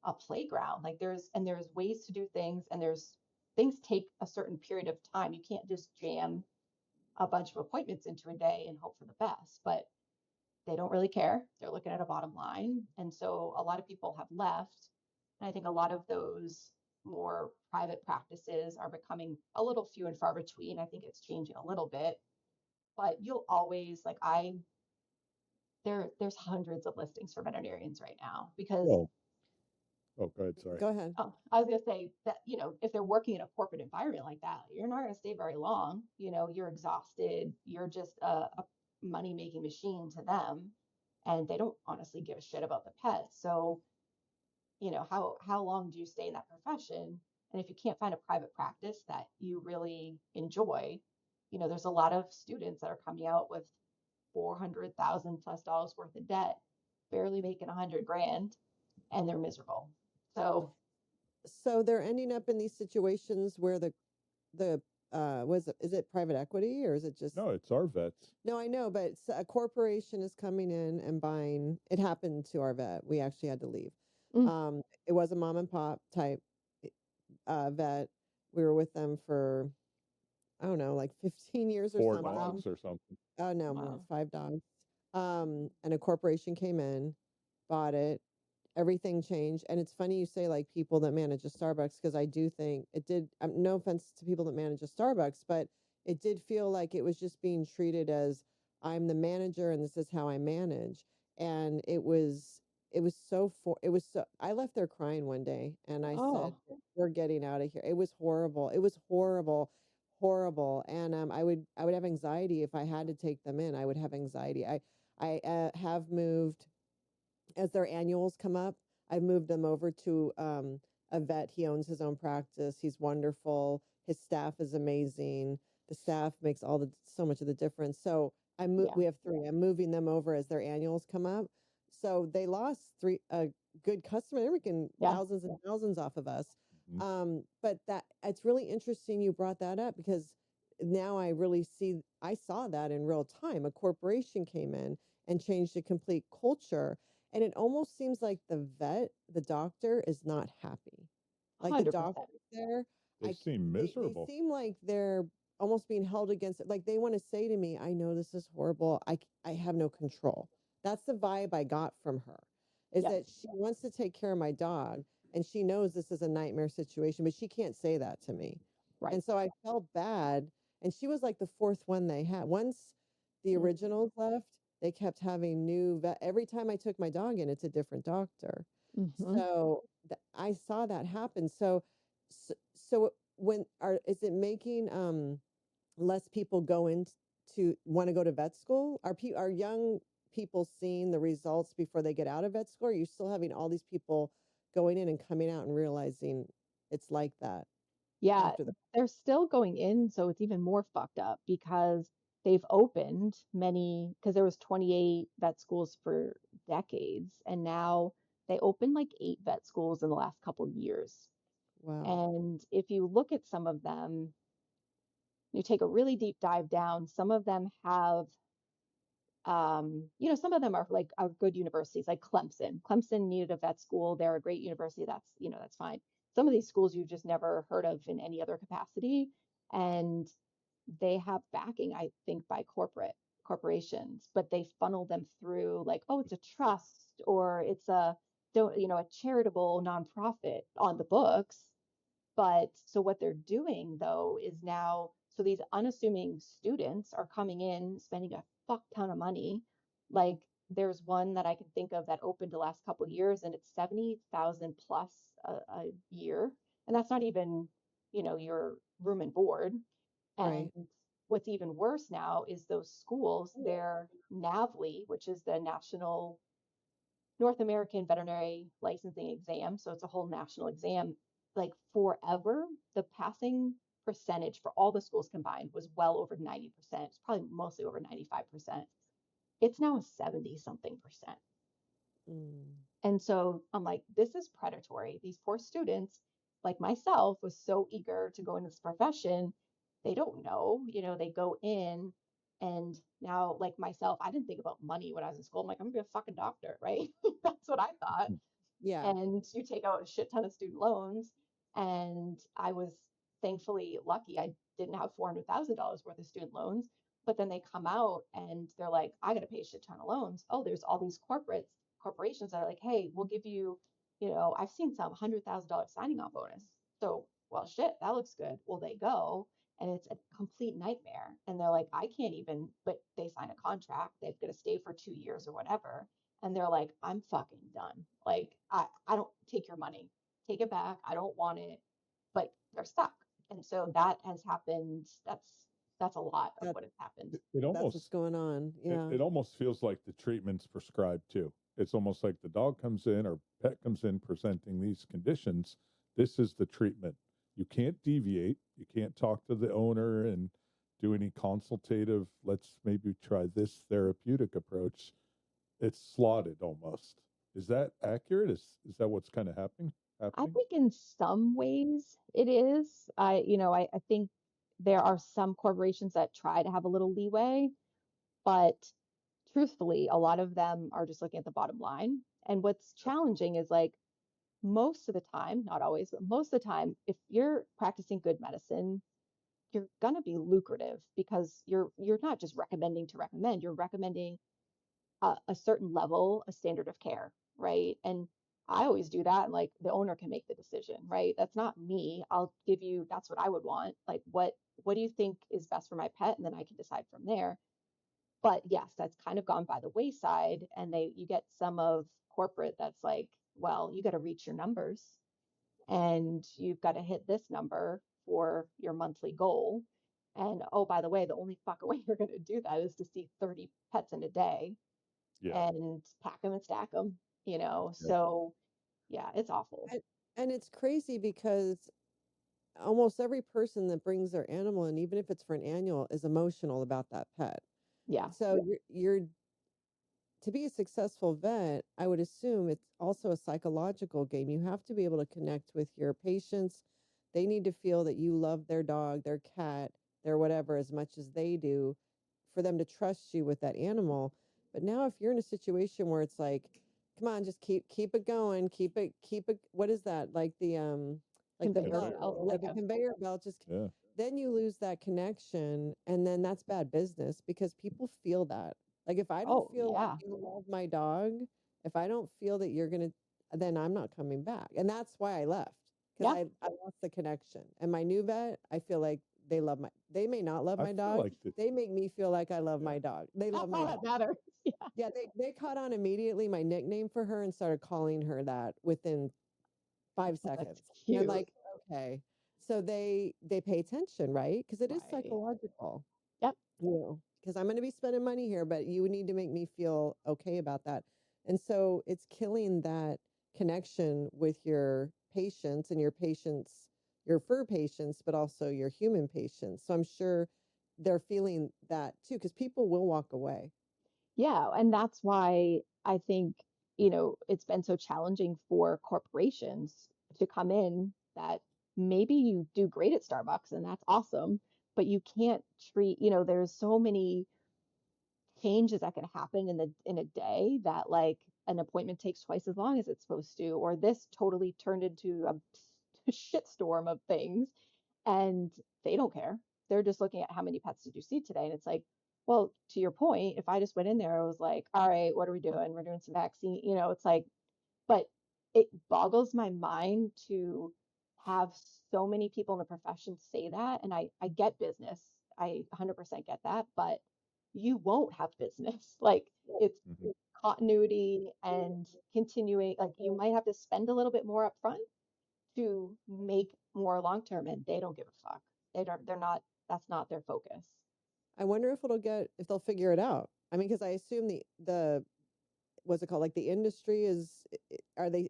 a playground. Like, there's ways to do things, and there's things take a certain period of time. You can't just jam a bunch of appointments into a day and hope for the best. But they don't really care. They're looking at a bottom line. And so a lot of people have left. And I think a lot of those more private practices are becoming a little few and far between. I think it's changing a little bit, but you'll always like there's hundreds of listings for veterinarians right now because Well, oh, go ahead. Sorry. Go ahead. I was going to say that, if they're working in a corporate environment like that, you're not going to stay very long. You're exhausted. You're just a money making machine to them. And they don't honestly give a shit about the pets. So, how long do you stay in that profession? And if you can't find a private practice that you really enjoy, there's a lot of students that are coming out with 400,000 plus dollars worth of debt, barely making 100 grand, and they're miserable. So they're ending up in these situations where the was it, is it private equity or is it just No, it's our vets. no, I know, but a corporation is coming in and buying. It happened to our vet. We actually had to leave. Mm. It was a mom and pop type vet. We were with them for I don't know, like 15 years or 4 dogs something. or something. Oh no, more Wow. 5 dogs. And a corporation came in, bought it, everything changed. And it's funny you say like people that manage a Starbucks, because I do think it did. No offense to people that manage a Starbucks, but it did feel like it was just being treated as I'm the manager and this is how I manage. And it was so I left there crying one day and I said, Oh, we're getting out of here. It was horrible. It was horrible, horrible. And I would have anxiety if I had to take them in. I would have anxiety. I have moved as their annuals come up. I've moved them over to a vet. He owns his own practice. He's wonderful. His staff is amazing. The staff makes so much of the difference. So yeah. we have three. I'm moving them over as their annuals come up. So they lost three a good customer. They're making Yeah. thousands and thousands off of us. Mhm. But that it's really interesting you brought that up because now I saw that in real time. A corporation came in and changed a complete culture. And it almost seems like the doctor is not happy. Like the 100%. doctor there, They seem they miserable. seem like they're almost being held against it. Like they want to say to me, I know this is horrible. I have no control. That's the vibe I got from her, is Yep. that she wants to take care of my dog and she knows this is a nightmare situation, but she can't say that to me. Right. And so I felt bad. And she was like the fourth one they had. Once the Mm. originals left, they kept having new vet. Every time I took my dog in, it's a different doctor. Mm-hmm. So I saw that happen. So is it making less people go into want to go to vet school? Are young people seeing the results before they get out of vet school? Or are you still having all these people going in and coming out and realizing it's like that Yeah, after the they're still going in, so it's even more fucked up because they've opened because there was 28 vet schools for decades, and now they opened like 8 vet schools in the last couple of years. Wow. And if you look at some of them, you take a really deep dive down, some of them have, some of them are like are good universities, like Clemson. Clemson needed a vet school. They're a great university. That's fine. Some of these schools you've just never heard of in any other capacity. And they have backing, I think, by corporations, but they funnel them through like, oh, it's a trust or it's a charitable nonprofit on the books. But so what they're doing though is now, so these unassuming students are coming in, spending a fuck ton of money. Like there's one that I can think of that opened the last couple of years and it's 70,000 plus a year. And that's not even, your room and board. And Right. what's even worse now is those schools, their NAVLE, which is the National North American Veterinary Licensing Exam. So it's a whole national exam. Like forever, the passing percentage for all the schools combined was well over 90%. It's probably mostly over 95%. It's now 70 something percent. Mm. And so I'm like, this is predatory. These poor students, like myself, was so eager to go into this profession. They don't know, they go in and now, like myself, I didn't think about money when I was in school. I'm like, I'm gonna be a fucking doctor, right? That's what I thought. Yeah. And you take out a shit ton of student loans. And I was thankfully lucky. I didn't have $400,000 worth of student loans. But then they come out and they're like, I got to pay a shit ton of loans. Oh, there's all these corporations that are like, hey, we'll give you, I've seen some $100,000 signing on bonus. So, well, shit, that looks good. Well, they go and it's a complete nightmare. And they're like, I can't even, but they sign a contract. They've got to stay for 2 years or whatever. And they're like, I'm fucking done. Like, I don't take your money, take it back. I don't want it, but they're stuck. And so that has happened. That's a lot of That what has happened. It that's what's almost going on. Yeah. it almost feels like the treatment's prescribed too. It's almost like the dog comes in or pet comes in presenting these conditions. This is the treatment. You can't deviate. You can't talk to the owner and do any consultative, let's maybe try this therapeutic approach. It's slotted almost. Is that accurate? Is that what's kind of I happening? think in some ways it is. I think there are some corporations that try to have a little leeway, but truthfully, a lot of them are just looking at the bottom line. And what's challenging is like most of the time, not always, but most of the time, if you're practicing good medicine, you're going to be lucrative because you're not just recommending to recommend, you're recommending a certain level, a standard of care, right? And I always do that, and like the owner can make the decision, right? That's not me. I'll give you, that's what I would want. Like what do you think is best for my pet? And then I can decide from there. But yes, that's kind of gone by the wayside, and you get some of corporate that's like, well, you got to reach your numbers and you've got to hit this number for your monthly goal. And oh, by the way, the only fucking way you're going to do that is to see 30 pets in a day Yeah. and pack them and stack them, Yeah. So yeah, it's awful. And it's crazy because almost every person that brings their animal in, even if it's for an annual, is emotional about that pet. Yeah. So you're to be a successful vet, I would assume it's also a psychological game. You have to be able to connect with your patients. They need to feel that you love their dog, their cat, their whatever as much as they do for them to trust you with that animal. But now if you're in a situation where it's like, come on, just keep it going, keep it what is that? Like the Conveyor belt, Conveyor belt. belt. like the conveyor belt, just Yeah. then you lose that connection and then that's bad business because people feel that. Like if I don't Oh feel like yeah. you love my dog, if I don't feel that you're gonna, then I'm not coming back. And that's why I left because Yeah. I lost the connection. And my new vet, I feel like they may not love I my feel dog. like that. They make me feel like I love Yeah. my dog. They love That's my all dog. that matters. Yeah. Yeah, they caught on immediately my nickname for her and started calling her that within 5 seconds. That's And I'm cute. like, okay. So they pay attention, right? Because it is Right. psychological, Yep. because I'm going to be spending money here, but you need to make me feel okay about that. And so it's killing that connection with your patients and your fur patients, but also your human patients. So I'm sure they're feeling that too, because people will walk away. Yeah. And that's why I think, it's been so challenging for corporations to come in that maybe you do great at Starbucks and that's awesome, but you can't treat, there's so many changes that can happen in a day that like an appointment takes twice as long as it's supposed to, or this totally turned into a shitstorm of things and they don't care. They're just looking at how many pets did you see today? And it's like, well, to your point, if I just went in there, I was like, all right, what are we doing? We're doing some vaccine, it's like, but it boggles my mind to have so many people in the profession say that. And I get business. I 100% get that, but you won't have business. Like it's Hmm. continuity and continuing, like you might have to spend a little bit more upfront to make more long term and they don't give a fuck. They're not, that's not their focus. I wonder if they'll figure it out. I mean, because I assume the what's it called? Like the industry is, are they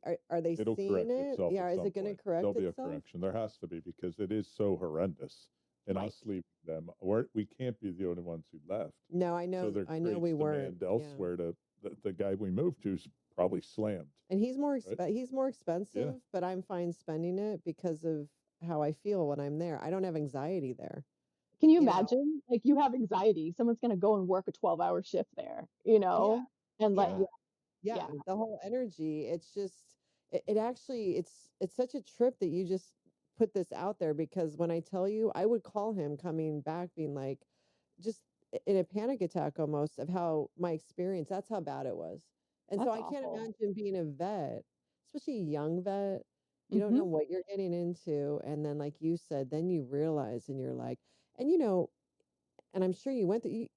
It'll seeing correct it? itself Yeah. at Is some it going to point. There'll correct be a itself? correction. There has to be because it is so horrendous. And Right. us leaving them, we can't be the only ones who left. No, So there I know we creates weren't. demand Yeah. elsewhere to the guy we moved to's probably slammed, And right? he's more Yeah. expensive, but I'm fine spending it because of how I feel when I'm there. I don't have anxiety there. Can you You know? imagine? Like you have anxiety. Someone's going to go and work a 12-hour shift there, Yeah. and like, Yeah. Yeah, yeah, the whole energy, it's just it actually it's such a trip that you just put this out there, because when I tell you, I would call him coming back being like just in a panic attack almost of how my experience, that's how bad it was. And so that's I can't awful. imagine being a vet, especially a young vet. You don't know Hmm. what you're getting into, and then like you said, then you realize and you're like, and and I'm sure you went through.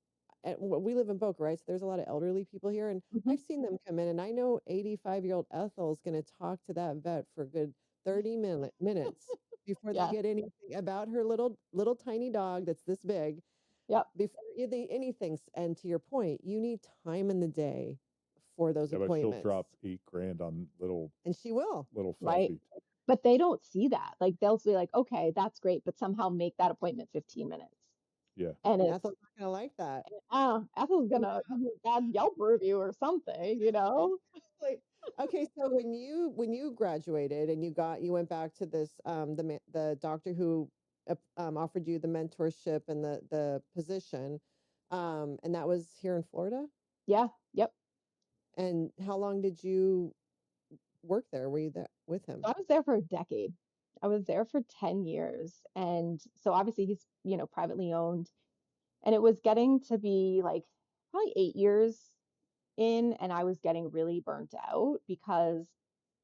We live in Boca, right? So there's a lot of elderly people here, and Hmm. I've seen them come in, and I know 85-year-old Ethel is going to talk to that vet for a good 30 minutes before they Yes. get anything about her little tiny dog that's this big. Yep. Before anything, and to your point, you need time in the day for those Yeah, but she'll appointments, drop 8 grand on and she will. little Right. fluffy. But they don't see that. Like they'll be like, okay, that's great, but somehow make that appointment 15 minutes. Yeah. And And it's, Ethel's not going to like that. Ethel's gonna give you a bad Yelp review or something. Exactly. Okay, so when you graduated and you went back to this the doctor who offered you the mentorship and the position, and that was here in Florida. Yeah. Yep. And how long did you work there? Were you there with him? So I was there for a decade. I was there for 10 years. And so obviously he's, privately owned. And it was getting to be like probably 8 years in, and I was getting really burnt out because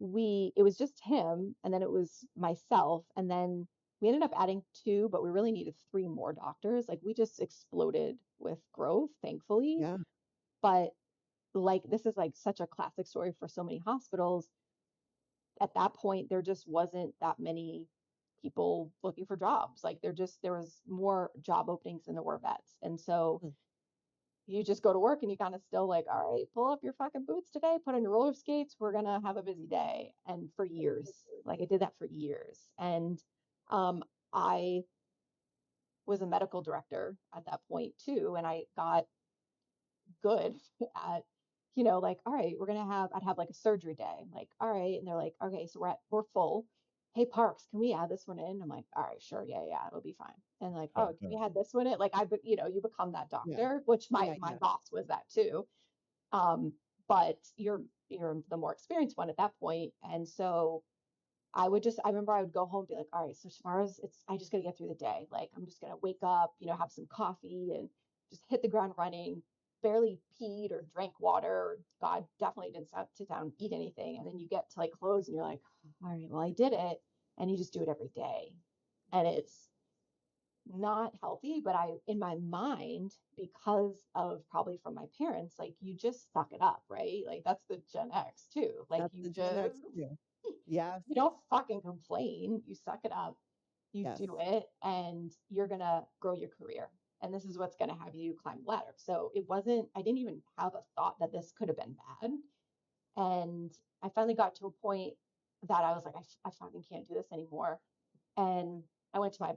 it was just him, and then it was myself, and then we ended up adding two, but we really needed three more doctors. Like we just exploded with growth, thankfully. Yeah, But like this is like such a classic story for so many hospitals. At that point, there just wasn't that many people looking for jobs. Like there was more job openings than there were vets. And so mm, you just go to work and you kind of still like, all right, pull up your fucking boots today, put on your roller skates. We're gonna have a busy day. And for years, like I did that for years. And I was a medical director at that point too, and I got good at, like, all right, I'd have like a surgery day, like, all right, and they're like, okay, so we're full. Hey, Parks, can we add this one in? I'm like, all right, sure, yeah, yeah, it'll be fine. And like, oh, can we add this one in? Like, you become that yeah, doctor, which my yeah, my yeah. boss was that too. Um, but you're the more experienced one at that point, and so I remember I would go home and be like, all right, so tomorrow's I just gotta get through the day. Like I'm just gonna wake up, have some coffee and just hit the ground running, barely peed or drank water. Or God, definitely didn't sit down and eat anything. And then you get to like close and you're like, all right, well, I did it. And you just do it every day. And it's not healthy, but in my mind, because of probably from my parents, like you just suck it up, right? Like that's the Gen X too. Like That's the Gen X too. Yes, you don't fucking complain. You suck it up. You yes, do it, and you're gonna grow your career. And this is what's gonna have you climb the ladder. So it wasn't. I didn't even have a thought that this could have been bad. And I finally got to a point that I was like, I fucking can't do this anymore. And I went to my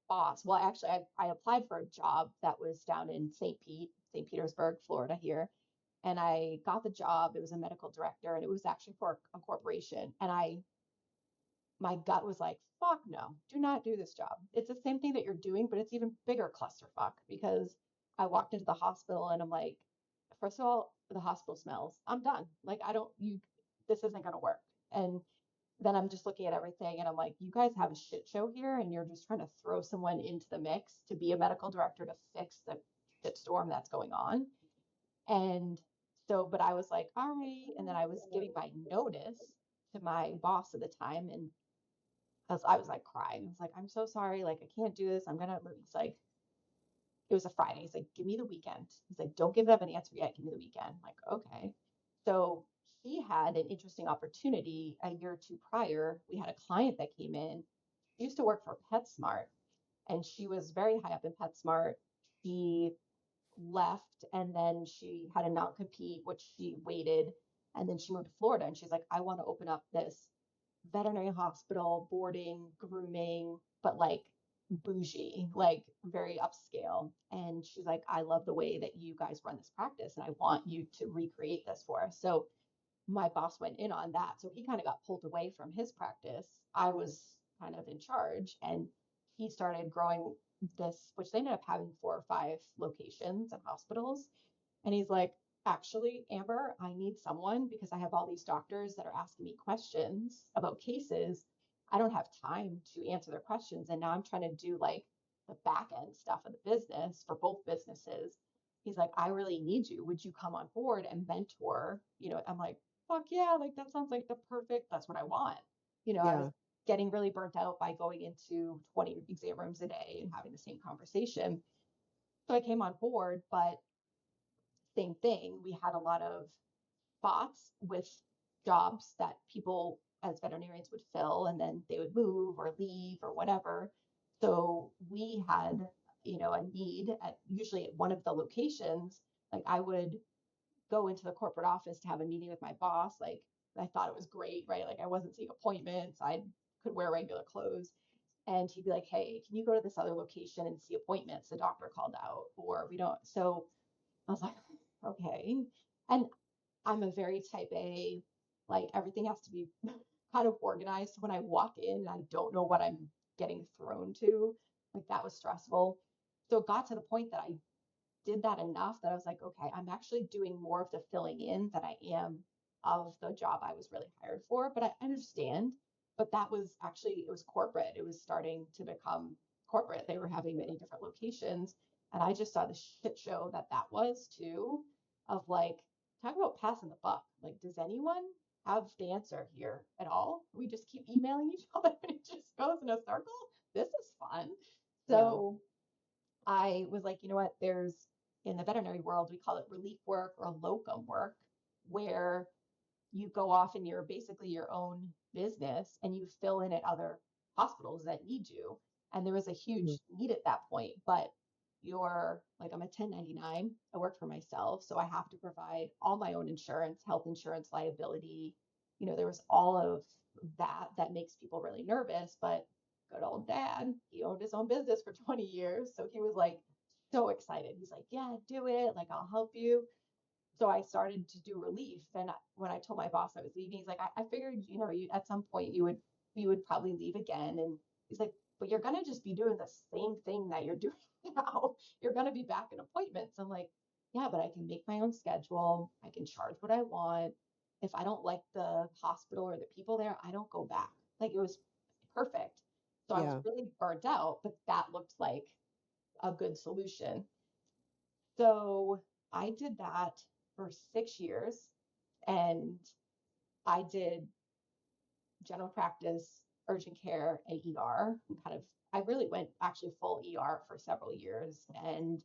boss. Well, actually, I applied for a job that was down in St. Petersburg, Florida here. And I got the job. It was a medical director, and it was actually for a corporation. And I my gut was like, fuck no, do not do this job. It's the same thing that you're doing, but it's even bigger clusterfuck because I walked into the hospital and I'm like, first of all, the hospital smells. I'm done. Like, I don't, you, this isn't going to work. And then I'm just looking at everything and I'm like, you guys have a shit show here and you're just trying to throw someone into the mix to be a medical director to fix the shitstorm that's going on. And so, but I was like, all right. And then I was giving my notice to my boss at the time. And I was like crying. I was like, I'm so sorry. Like, I can't do this. I'm gonna. He's like, it was a Friday. He's like, give me the weekend. He's like, don't give them an answer yet. Give me the weekend. I'm like, okay. So he had an interesting opportunity a year or two prior. We had a client that came in. She used to work for PetSmart, and she was very high up in PetSmart. She left, and then she had a non-compete, which she waited, and then she moved to Florida. And she's like, I want to open up this veterinary hospital, boarding, grooming, but like bougie, like very upscale. And she's like, I love the way that you guys run this practice and I want you to recreate this for us. So my boss went in on that. So he kind of got pulled away from his practice. I was kind of in charge and he started growing this, which they ended up having 4 or 5 locations and hospitals. And he's like, actually, Amber, I need someone because I have all these doctors that are asking me questions about cases. I don't have time to answer their questions. And now I'm trying to do like the back end stuff of the business for both businesses. He's like, I really need you. Would you come on board and mentor? I'm like, fuck yeah, like that sounds like the perfect, that's what I want. I was Yeah. getting really burnt out by going into 20 exam rooms a day and having the same conversation. So I came on board, but same thing. We had a lot of spots with jobs that people as veterinarians would fill and then they would move or leave or whatever. So we had, a need at usually at one of the locations. Like I would go into the corporate office to have a meeting with my boss. Like I thought it was great, right? Like I wasn't seeing appointments. I could wear regular clothes. And he'd be like, hey, can you go to this other location and see appointments? The doctor called out, or we don't. So I was like, okay. And I'm a very type A, like everything has to be kind of organized. So when I walk in, I don't know what I'm getting thrown to. Like that was stressful. So it got to the point that I did that enough that I was like, okay, I'm actually doing more of the filling in than I am of the job I was really hired for. But I understand. But that was actually, it was corporate. It was starting to become corporate. They were having many different locations. And I just saw the shit show that that was too, of like, talk about passing the buck. Like, does anyone have the answer here at all? We just keep emailing each other and it just goes in a circle. This is fun. Yeah. So I was like, you know what? There's in the veterinary world, we call it relief work or locum work, where you go off and you're basically your own business and you fill in at other hospitals that need you. And there was a huge Mhm. need at that point, but you're like, I'm a 1099. I work for myself. So I have to provide all my own insurance, health insurance, liability. There was all of that makes people really nervous. But good old dad, he owned his own business for 20 years. So he was like so excited. He's like, yeah, do it. Like, I'll help you. So I started to do relief. And when I told my boss I was leaving, he's like, I figured, you at some point you would probably leave again. And he's like, but you're gonna just be doing the same thing that you're doing now. You're gonna be back in appointments. I'm like, yeah, but I can make my own schedule. I can charge what I want. If I don't like the hospital or the people there, I don't go back. Like it was perfect. So I was Yeah. really burnt out, but that looked like a good solution. So I did that for 6 years and I did general practice, urgent care, and ER. And kind of, I really went actually full ER for several years. And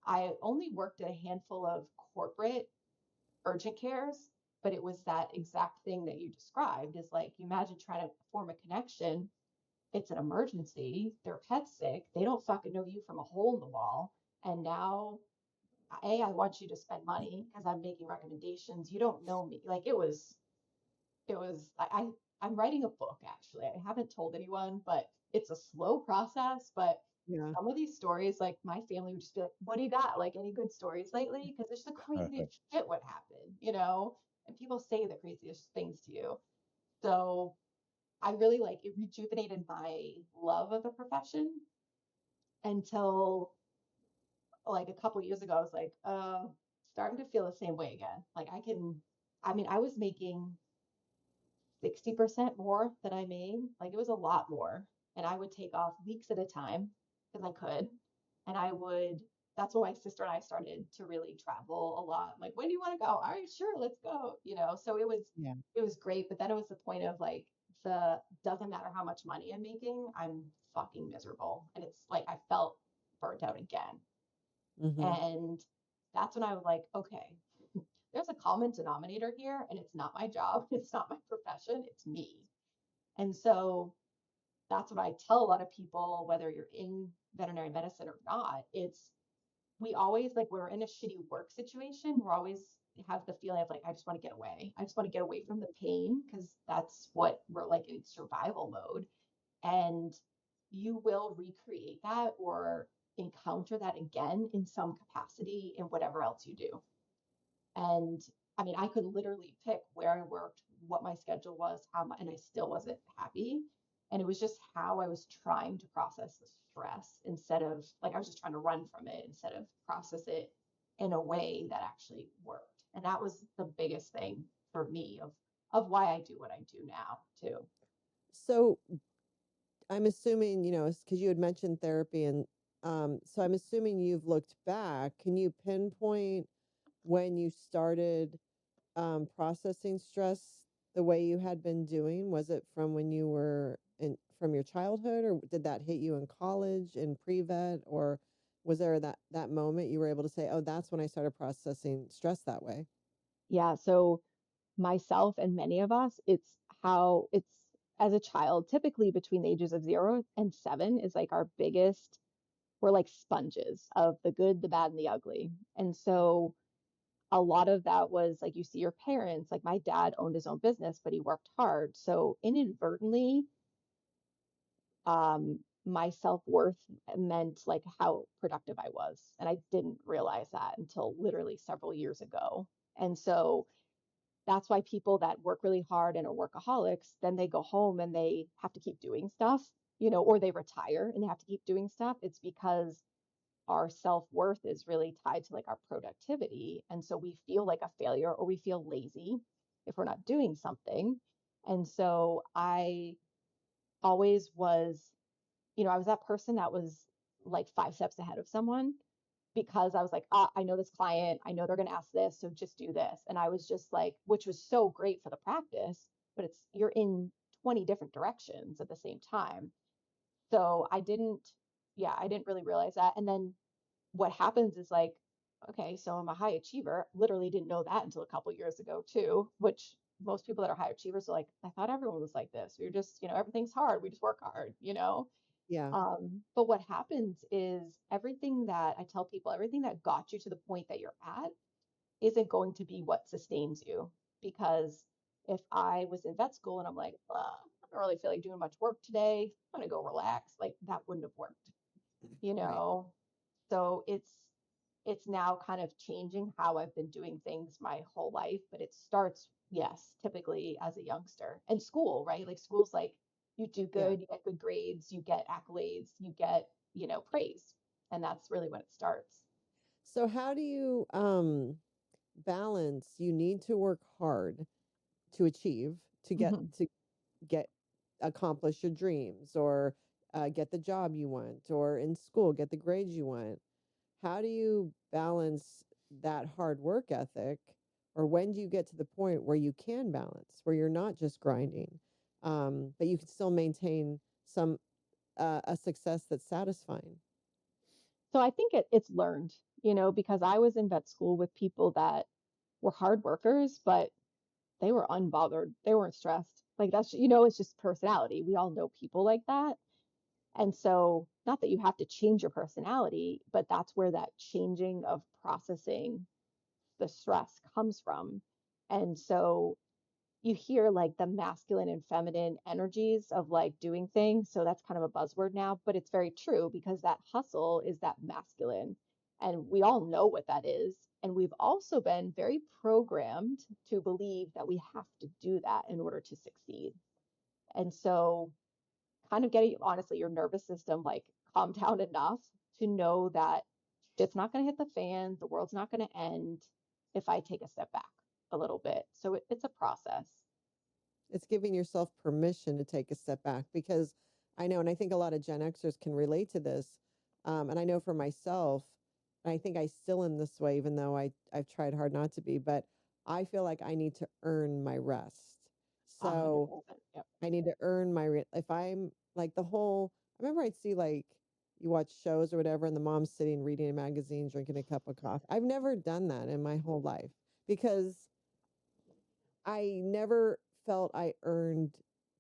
I only worked at a handful of corporate urgent cares, but it was that exact thing that you described is like, you imagine trying to form a connection. It's an emergency. Their pet's sick. They don't fucking know you from a hole in the wall. And now I want you to spend money because I'm making recommendations. You don't know me. Like it was, I'm writing a book actually. I haven't told anyone, but it's a slow process. But Yeah. some of these stories, like my family would just be like, what do you got? Like any good stories lately? Because there's the craziest shit would happen, and people say the craziest things to you. So I really like it rejuvenated my love of the profession until like a couple years ago. I was like, starting to feel the same way again. Like I mean, I was making 60% more than I made. Like it was a lot more. And I would take off weeks at a time because I could. And that's when my sister and I started to really travel a lot. I'm like, when do you want to go? All right, sure, let's go. So Yeah. it was great. But then it was the point of like, the doesn't matter how much money I'm making, I'm fucking miserable. And it's like, I felt burnt out again. Mm-hmm. And that's when I was like, okay, there's a common denominator here, and it's not my job, it's not my profession, it's me. And so that's what I tell a lot of people, whether you're in veterinary medicine or not. It's we always like we're in a shitty work situation. We're always have the feeling of like, I just want to get away. I just want to get away from the pain because that's what we're like in survival mode. And you will recreate that or encounter that again in some capacity in whatever else you do. And I mean, I could literally pick where I worked, what my schedule was, and I still wasn't happy. And it was just how I was trying to process the stress instead of like I was just trying to run from it instead of process it in a way that actually worked. And that was the biggest thing for me of why I do what I do now too. So I'm assuming, because you had mentioned therapy, and so I'm assuming you've looked back. Can you pinpoint when you started processing stress the way you had been doing? Was it from when you were from your childhood, or did that hit you in college, in pre-vet, or was there that moment you were able to say, oh, that's when I started processing stress that way? Yeah. So myself and many of us, it's how it's as a child, typically between the ages of 0 and 7 is like our biggest, we're like sponges of the good, the bad, and the ugly. And so a lot of that was like you see your parents, like my dad owned his own business, but he worked hard. So inadvertently, my self-worth meant like how productive I was. And I didn't realize that until literally several years ago. And so that's why people that work really hard and are workaholics, then they go home and they have to keep doing stuff, or they retire and they have to keep doing stuff. It's because our self-worth is really tied to like our productivity. And so we feel like a failure or we feel lazy if we're not doing something. And so I always was, I was that person that was like 5 steps ahead of someone because I was like, I know this client, I know they're going to ask this, so just do this. And I was just like, which was so great for the practice, but you're in 20 different directions at the same time. So I didn't really realize that. And then what happens is like, okay, so I'm a high achiever. Literally didn't know that until a couple years ago too, which most people that are high achievers are like, I thought everyone was like this. We're just, everything's hard. We just work hard. Yeah. But what happens is everything that I tell people, everything that got you to the point that you're at isn't going to be what sustains you. Because if I was in vet school and I'm like, I don't really feel like doing much work today, I'm gonna go relax, like that wouldn't have worked, you Right. know? So it's now kind of changing how I've been doing things my whole life, but it starts, yes, typically as a youngster. And school, right? Like school's like you do Yeah. good, you get good grades, you get accolades, you get, praise. And that's really when it starts. So how do you balance? You need to work hard to achieve, to get Mhm. to get accomplish your dreams, or get the job you want, or in school get the grades you want. How do you balance that hard work ethic, or when do you get to the point where you can balance, where you're not just grinding, but you can still maintain some a success that's satisfying? So I think it's learned, because I was in vet school with people that were hard workers, but they were unbothered. They weren't stressed. Like that's, it's just personality. We all know people like that. And so, not that you have to change your personality, but that's where that changing of processing the stress comes from. And so, you hear like the masculine and feminine energies of like doing things. So, that's kind of a buzzword now, but it's very true because that hustle is that masculine. And we all know what that is. And we've also been very programmed to believe that we have to do that in order to succeed. And so kind of getting, honestly, your nervous system like calmed down enough to know that it's not going to hit the fan, the world's not going to end if I take a step back a little bit. So it's a process. It's giving yourself permission to take a step back, because I know, and I think a lot of Gen Xers can relate to this. And I know for myself, and I think I still am this way, even though I've tried hard not to be, but I feel like I need to earn my rest. So 100%. Yep. I need to earn if I'm like I remember I'd see like, you watch shows or whatever, and the mom's sitting reading a magazine, drinking a cup of coffee. I've never done that in my whole life, because I never felt I earned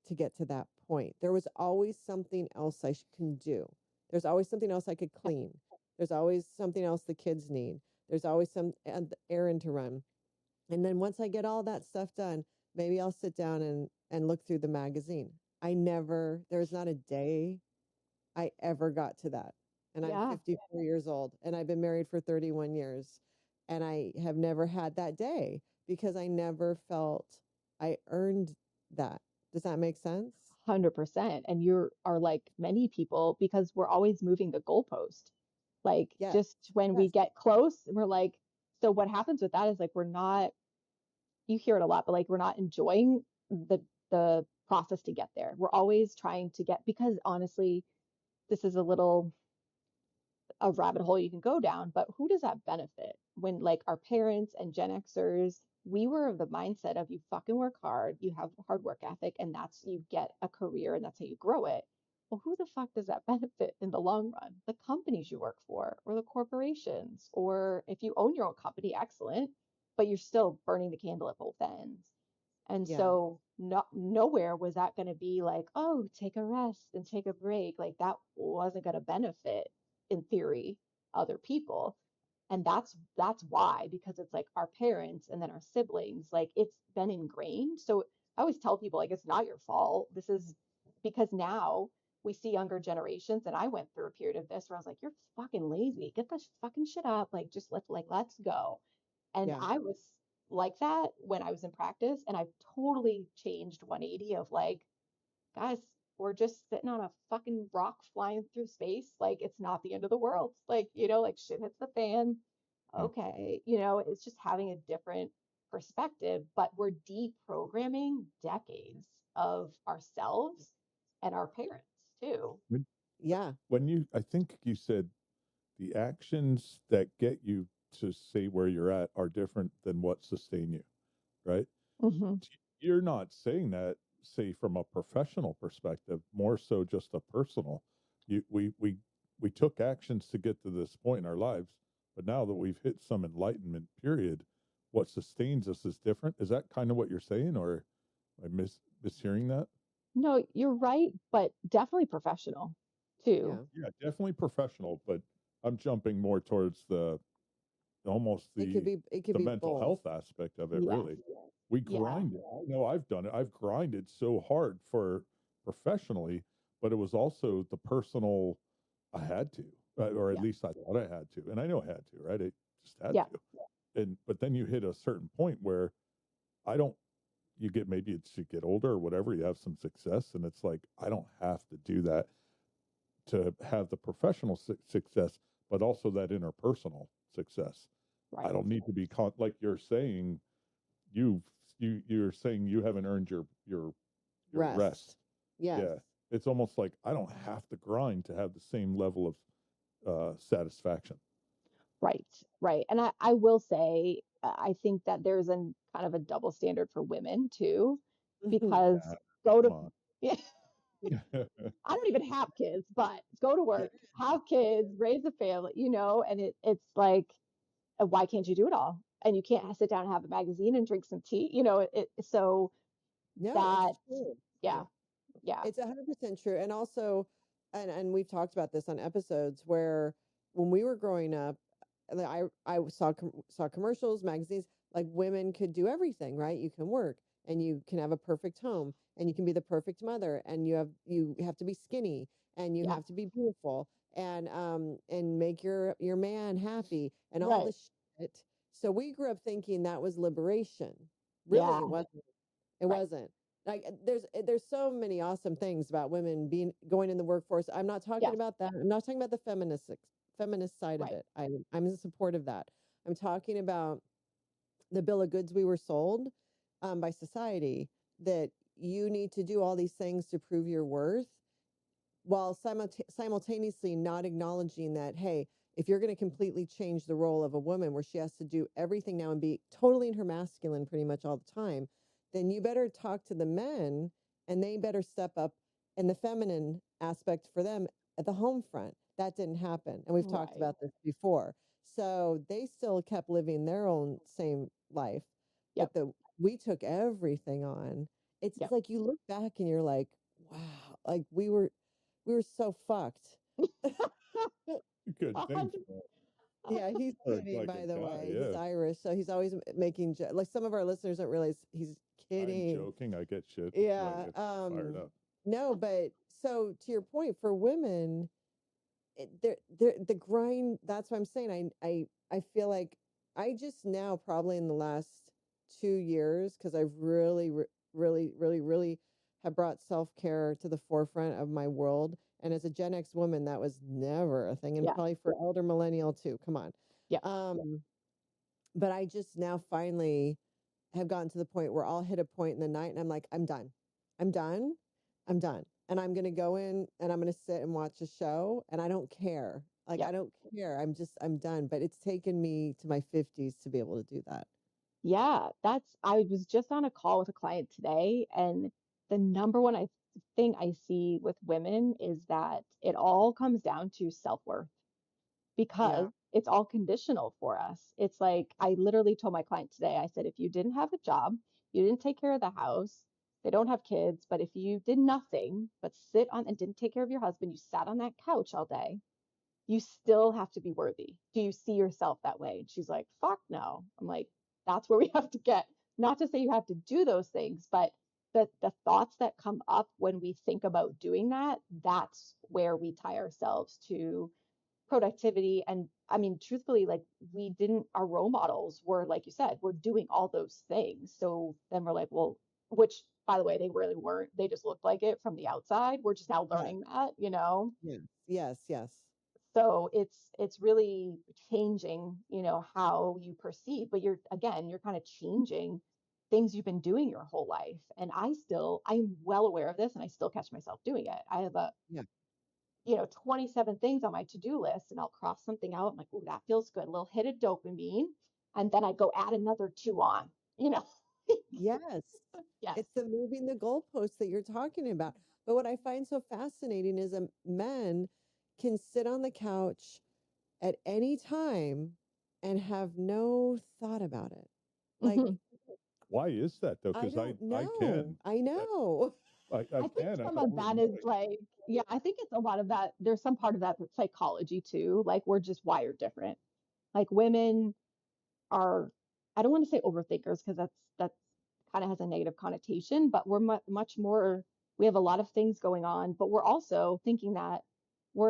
to get to that point. There was always something else I can do. There's always something else I could clean. There's always something else the kids need. There's always some errand to run. And then once I get all that stuff done, maybe I'll sit down and look through the magazine. There's not a day I ever got to that. And I'm Yeah. 54 years old, and I've been married for 31 years. And I have never had that day, because I never felt I earned that. Does that make sense? 100%. And you are like many people, because we're always moving the goalpost. Like Yes. just when we Yes. get close, we're like, so what happens with that is like, we're not, you hear it a lot, but like, we're not enjoying the process to get there. We're always trying to get, because honestly, this is a rabbit hole you can go down, but who does that benefit? When like our parents and Gen Xers, we were of the mindset of you fucking work hard, you have hard work ethic, and that's you get a career and that's how you grow it. Well, who the fuck does that benefit in the long run? The companies you work for, or the corporations, or if you own your own company, excellent, but you're still burning the candle at both ends. And Yeah. so nowhere was that going to be like, oh, take a rest and take a break. Like that wasn't going to benefit, in theory, other people. And that's why, because it's like our parents and then our siblings, like it's been ingrained. So I always tell people, like, it's not your fault. This is because now we see younger generations, and I went through a period of this where I was like, you're fucking lazy. Get this fucking shit up. Like, just let's go. And Yeah. I was like that when I was in practice, and I've totally changed 180 of like, guys, we're just sitting on a fucking rock flying through space. Like, it's not the end of the world. Like, like shit hits the fan. Hmm. Okay. It's just having a different perspective, but we're deprogramming decades of ourselves and our parents too. When, Yeah. I think you said the actions that get you to say where you're at are different than what sustain you, right? Mm-hmm. You're not saying that, say, from a professional perspective, more so just a personal. We took actions to get to this point in our lives, but now that we've hit some enlightenment period, what sustains us is different. Is that kind of what you're saying, or am I mishearing that? No, you're right, but definitely professional too. Yeah. Yeah, definitely professional, but I'm jumping more towards almost It could the be mental both. health aspect of it, Yes. really. We Yeah. grind it. I know I've done it. I've grinded so hard for professionally, but it was also the personal. I had to, or at Yeah. least I thought I had to, and I know I had to, right? I just had Yeah. to. And but then you hit a certain point where I don't. You get, maybe it's you get older or whatever. You have some success, and it's like I don't have to do that to have the professional success, but also that interpersonal success. I Right. don't need to be like you're saying. You've you're saying you haven't earned your rest. Rest. Yes. Yeah, it's almost like I don't have to grind to have the same level of satisfaction. Right. Right. And I will say, I think that there's an kind of a double standard for women too, because Yeah, go come to, on. yeah, I don't even have kids, but go to work, have kids, raise a family, and it's like, why can't you do it all? And you can't sit down and have a magazine and drink some tea, so No, it's that, true. yeah, yeah, It's 100% true. And also, and we've talked about this on episodes where when we were growing up, like, I saw commercials, magazines, like women could do everything, right? You can work, and you can have a perfect home, and you can be the perfect mother, and you have to be skinny, and you yeah, have to be beautiful, and make your man happy, and all right, this shit. So we grew up thinking that was liberation. Really, yeah, it wasn't. It right, wasn't. Like there's so many awesome things about women going in the workforce. I'm not talking Yes, about that. I'm not talking about the feminist side of right. it. I'm in support of that. I'm talking about the bill of goods we were sold by society, that you need to do all these things to prove your worth, while simultaneously not acknowledging that, hey, if you're going to completely change the role of a woman where she has to do everything now and be totally in her masculine pretty much all the time, then you better talk to the men and they better step up in the feminine aspect for them at the home front. That didn't happen. And we've talked Right. about this before. So they still kept living their own same life, Yep. but we took everything on. It's Yep. like you look back and you're like, wow, like we were so fucked. Good A thing hundred. for Yeah, he's kidding, like a by the guy. way. He's Yeah, Irish, so he's always making like some of our listeners don't realize he's I'm kidding. joking. I get shit until I Yeah. get fired up. No, but so to your point, for women, the grind, that's what I'm saying. I feel like I just now, probably in the last 2 years, because I've really have brought self-care to the forefront of my world. And as a Gen X woman, that was never a thing. And Yeah. probably for elder millennial too. Come on. Yeah. But I just now finally have gotten to the point where I'll hit a point in the night and I'm like, I'm done. I'm done. I'm done. And I'm going to go in and I'm going to sit and watch a show and I don't care. Like, Yeah. I don't care. I'm done. But it's taken me to my 50s to be able to do that. Yeah. I was just on a call with a client today, and the number one thing I see with women is that it all comes down to self-worth, Yeah. because it's all conditional for us. It's like, I literally told my client today, I said, if you didn't have a job, you didn't take care of the house, they don't have kids, but if you did nothing but sit on and didn't take care of your husband, you sat on that couch all day, you still have to be worthy. Do you see yourself that way? And she's like, fuck no. I'm like, that's where we have to get, not to say you have to do those things, but the thoughts that come up when we think about doing that, that's where we tie ourselves to productivity. And I mean, truthfully, like, we didn't, our role models were, like you said, we're doing all those things. So then we're like, well, which, by the way, they really weren't. They just looked like it from the outside. We're just now Yeah. learning that, you know? Yes. Yes. Yes. So it's really changing, you know, how you perceive, but you're, again, you're kind of changing things you've been doing your whole life. And I'm well aware of this, and I still catch myself doing it. I have 27 things on my to-do list, and I'll cross something out. I'm like, oh, that feels good. A little hit of dopamine. And then I go add another two on, you know? Yes. Yes. It's the moving the goalposts that you're talking about. But what I find so fascinating is men can sit on the couch at any time and have no thought about it. Like, Mhm. Why is that though? I Because don't I know. can. I Uh, know. I think can. I some have of no that is choice. like, yeah, I think it's a lot of that. There's some part of that that's psychology too. Like, we're just wired different. Like, women are, I don't want to say overthinkers, because that's kind of has a negative connotation, but we're much more, we have a lot of things going on, but we're also thinking that we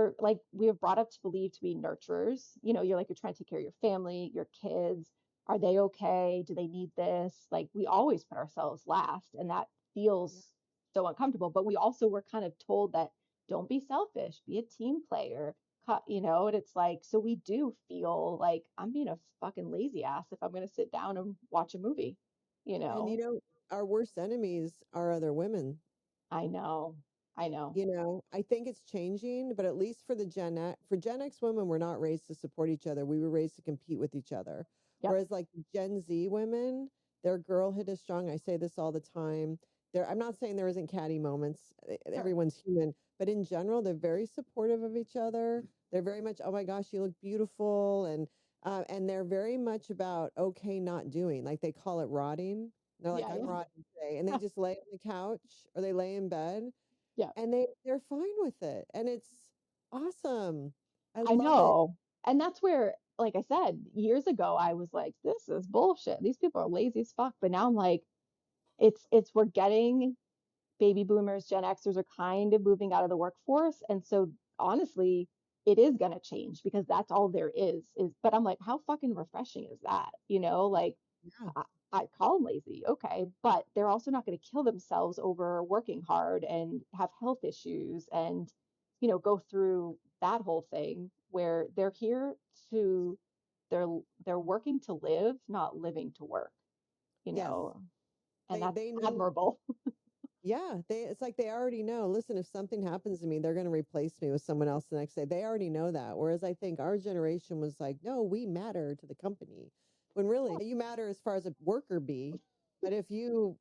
are brought up to believe to be nurturers. You know, you're trying to take care of your family, your kids. Are they okay? Do they need this? Like, we always put ourselves last, and that Yeah. feels so uncomfortable. But we also were kind of told that, don't be selfish, be a team player, and it's like, so we do feel like I'm being a fucking lazy ass if I'm going to sit down and watch a movie, you And know? our worst enemies are other women. I know. I know. I think it's changing, but at least for for Gen X women, we're not raised to support each other. We were raised to compete with each other. Yep. Whereas like Gen Z women, their girlhood is strong. I say this all the time. I'm not saying there isn't catty moments. Sure. Everyone's human, but in general, they're very supportive of each other. They're very much, oh my gosh, you look beautiful, and they're very much about okay, not doing. Like they call it rotting. They're like, Yeah. I'm Yeah. rotting today, and they just lay on the couch or they lay in bed Yeah. and they're fine with it, and it's awesome. I I love it. know. And that's where, like I said, years ago, I was like, this is bullshit. These people are lazy as fuck. But now I'm like, we're getting baby boomers, Gen Xers are kind of moving out of the workforce. And so honestly, it is going to change, because that's all there is, but I'm like, how fucking refreshing is that? You know, like, Yeah. I call them lazy, okay, but they're also not going to kill themselves over working hard and have health issues and, go through that whole thing where they're here to, they're they're working to live, not living to work, you Yes. know, and They that's they know. admirable. Yeah, it's like they already know. Listen, if something happens to me, they're going to replace me with someone else the next day. They already know that. Whereas I think our generation was like, no, we matter to the company. When really you matter as far as a worker bee, but if you're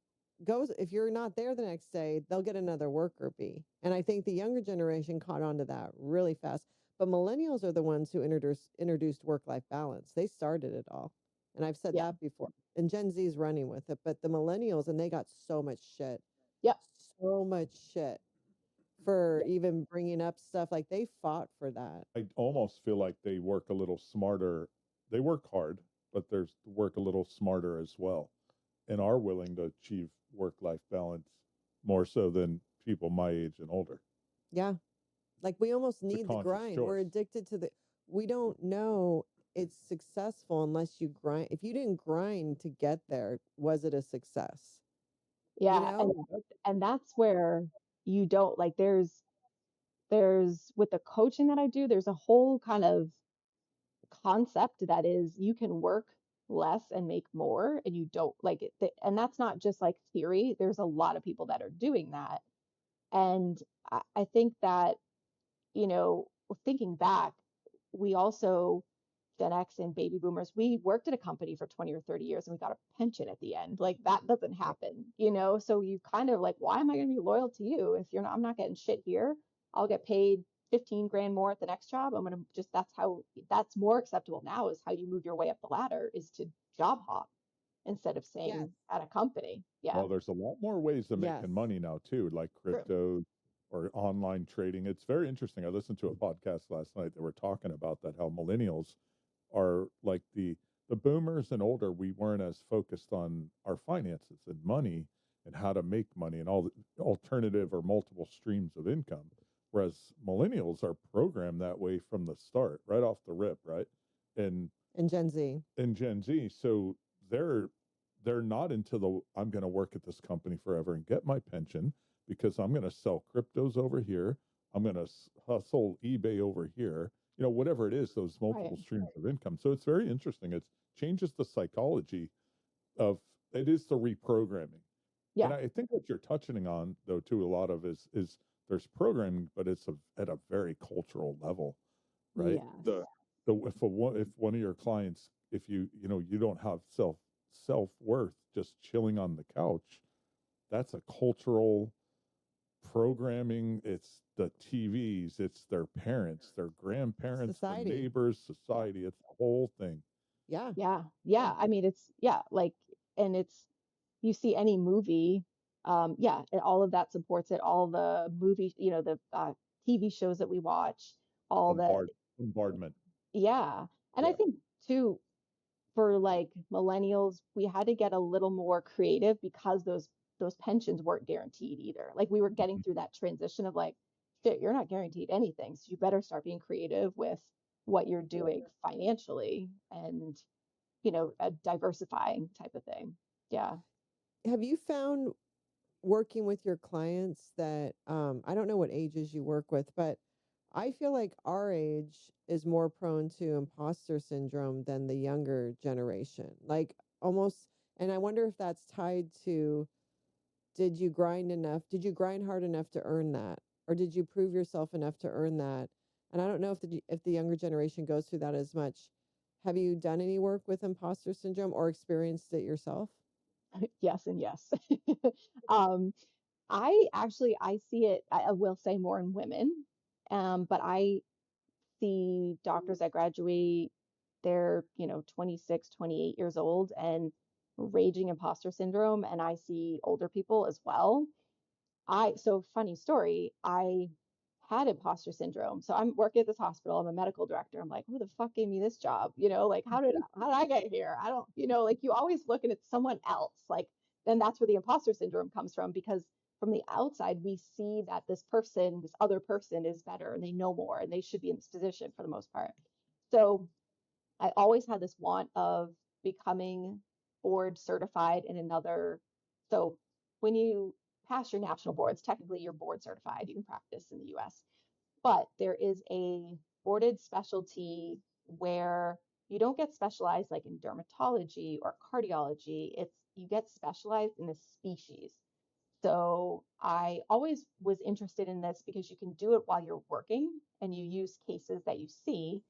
not there the next day, they'll get another worker bee. And I think the younger generation caught on to that really fast. But millennials are the ones who introduced work-life balance. They started it all. And I've said Yeah. that before. And Gen Z is running with it, but the millennials, and they got so much shit, Yep. so much shit for even bringing up stuff like they fought for that. I almost feel like they work a little smarter. They work hard, but there's work a little smarter as well, and are willing to achieve work-life balance more so than people my age and older. Yeah. Like we almost It's a need the conscious grind. We're choice. addicted to we don't know it's successful unless you grind. If you didn't grind to get there, was it a success? You Yeah. know? And that's where you don't like, there's with the coaching that I do, there's a whole kind of concept that is you can work less and make more, and you don't like it. And that's not just like theory. There's a lot of people that are doing that. And I think that, thinking back, we also, Gen X and baby boomers, we worked at a company for 20 or 30 years and we got a pension at the end. Like that doesn't happen, So you kind of like, why am I going to be loyal to you if I'm not getting shit here? I'll get paid 15 grand more at the next job. I'm going to just, that's more acceptable now is how you move your way up the ladder is to job hop instead of Yes. staying at a company. Yeah. Well, there's a lot more ways of Yes. making money now too, like True. crypto or online trading. It's very interesting. I listened to a podcast last night that were talking about that, how millennials are like the boomers and older. We weren't as focused on our finances and money and how to make money and all the alternative or multiple streams of income. Whereas millennials are programmed that way from the start, right off the rip, right? And And Gen Z. and Gen Z. So they're they're not into the I'm going to work at this company forever and get my pension because I'm going to sell cryptos over here. I'm going to hustle eBay over here. Whatever it is, those multiple Right. streams of income. So it's very interesting. It changes the psychology of it is the reprogramming. Yeah. And I think what you're touching on though too a lot of is there's programming, but it's at a very cultural level, right? Yes. If one of your clients, if you don't have self-worth just chilling on the couch, that's a cultural programming. It's the TVs, it's their parents, their grandparents, the Society. neighbors, society. It's the whole thing. Yeah. Yeah. Yeah. I mean, like, and you see any movie, yeah, all of that supports it. All the movies, the TV shows that we watch, all the, Bombardment. yeah. And I Yeah. think too, for like millennials, we had to get a little more creative because those pensions weren't guaranteed either. Like we were getting through that transition of like, shit, you're not guaranteed anything. So you better start being creative with what you're doing financially and, a diversifying type of thing. Yeah. Have you found working with your clients that I don't know what ages you work with, but I feel like our age is more prone to imposter syndrome than the younger generation. Like almost, and I wonder if that's tied to did you grind enough? Did you grind hard enough to earn that? Or did you prove yourself enough to earn that? And I don't know if the younger generation goes through that as much. Have you done any work with imposter syndrome or experienced it yourself? Yes and yes. um, I see it, I will say more in women, but I see doctors that graduate, they're, 26, 28 years old and raging imposter syndrome. And I see older people as well. So funny story, I had imposter syndrome. So I'm working at this hospital. I'm a medical director. I'm like, who the fuck gave me this job? Like how did I get here? I don't, like you always look at it someone else. Like, then that's where the imposter syndrome comes from because from the outside we see that this other person is better and they know more and they should be in this position for the most part. So I always had this want of becoming board certified in another. So when you pass your national boards, technically you're board certified. You can practice in the US. But there is a boarded specialty where you don't get specialized like in dermatology or cardiology. It's you get specialized in a species. So I always was interested in this because you can do it while you're working and you use cases that you see,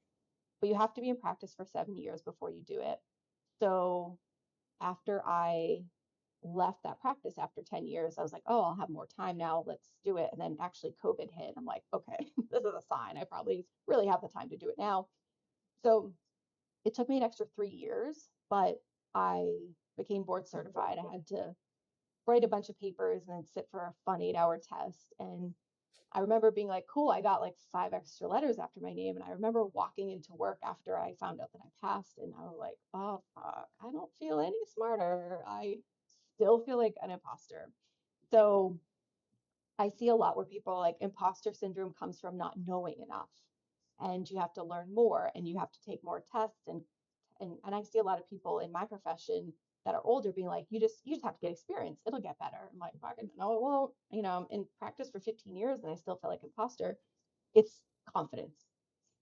but you have to be in practice for 7 years before you do it. So after I left that practice after 10 years, I was like, oh, I'll have more time now. Let's do it. And then actually COVID hit. I'm like, okay, this is a sign. I probably really have the time to do it now. So it took me an extra 3 years, but I became board certified. I had to write a bunch of papers and then sit for a fun 8-hour test. And I remember being like, cool, I got like 5 extra letters after my name. And I remember walking into work after I found out that I passed, and I was like, oh, fuck, I don't feel any smarter. I still feel like an imposter. So I see a lot where people are like imposter syndrome comes from not knowing enough. And you have to learn more and you have to take more tests and I see a lot of people in my profession that are older being like, you just have to get experience. It'll get better. I'm like, fucking no, it won't. I'm in practice for 15 years and I still feel like an imposter. It's confidence.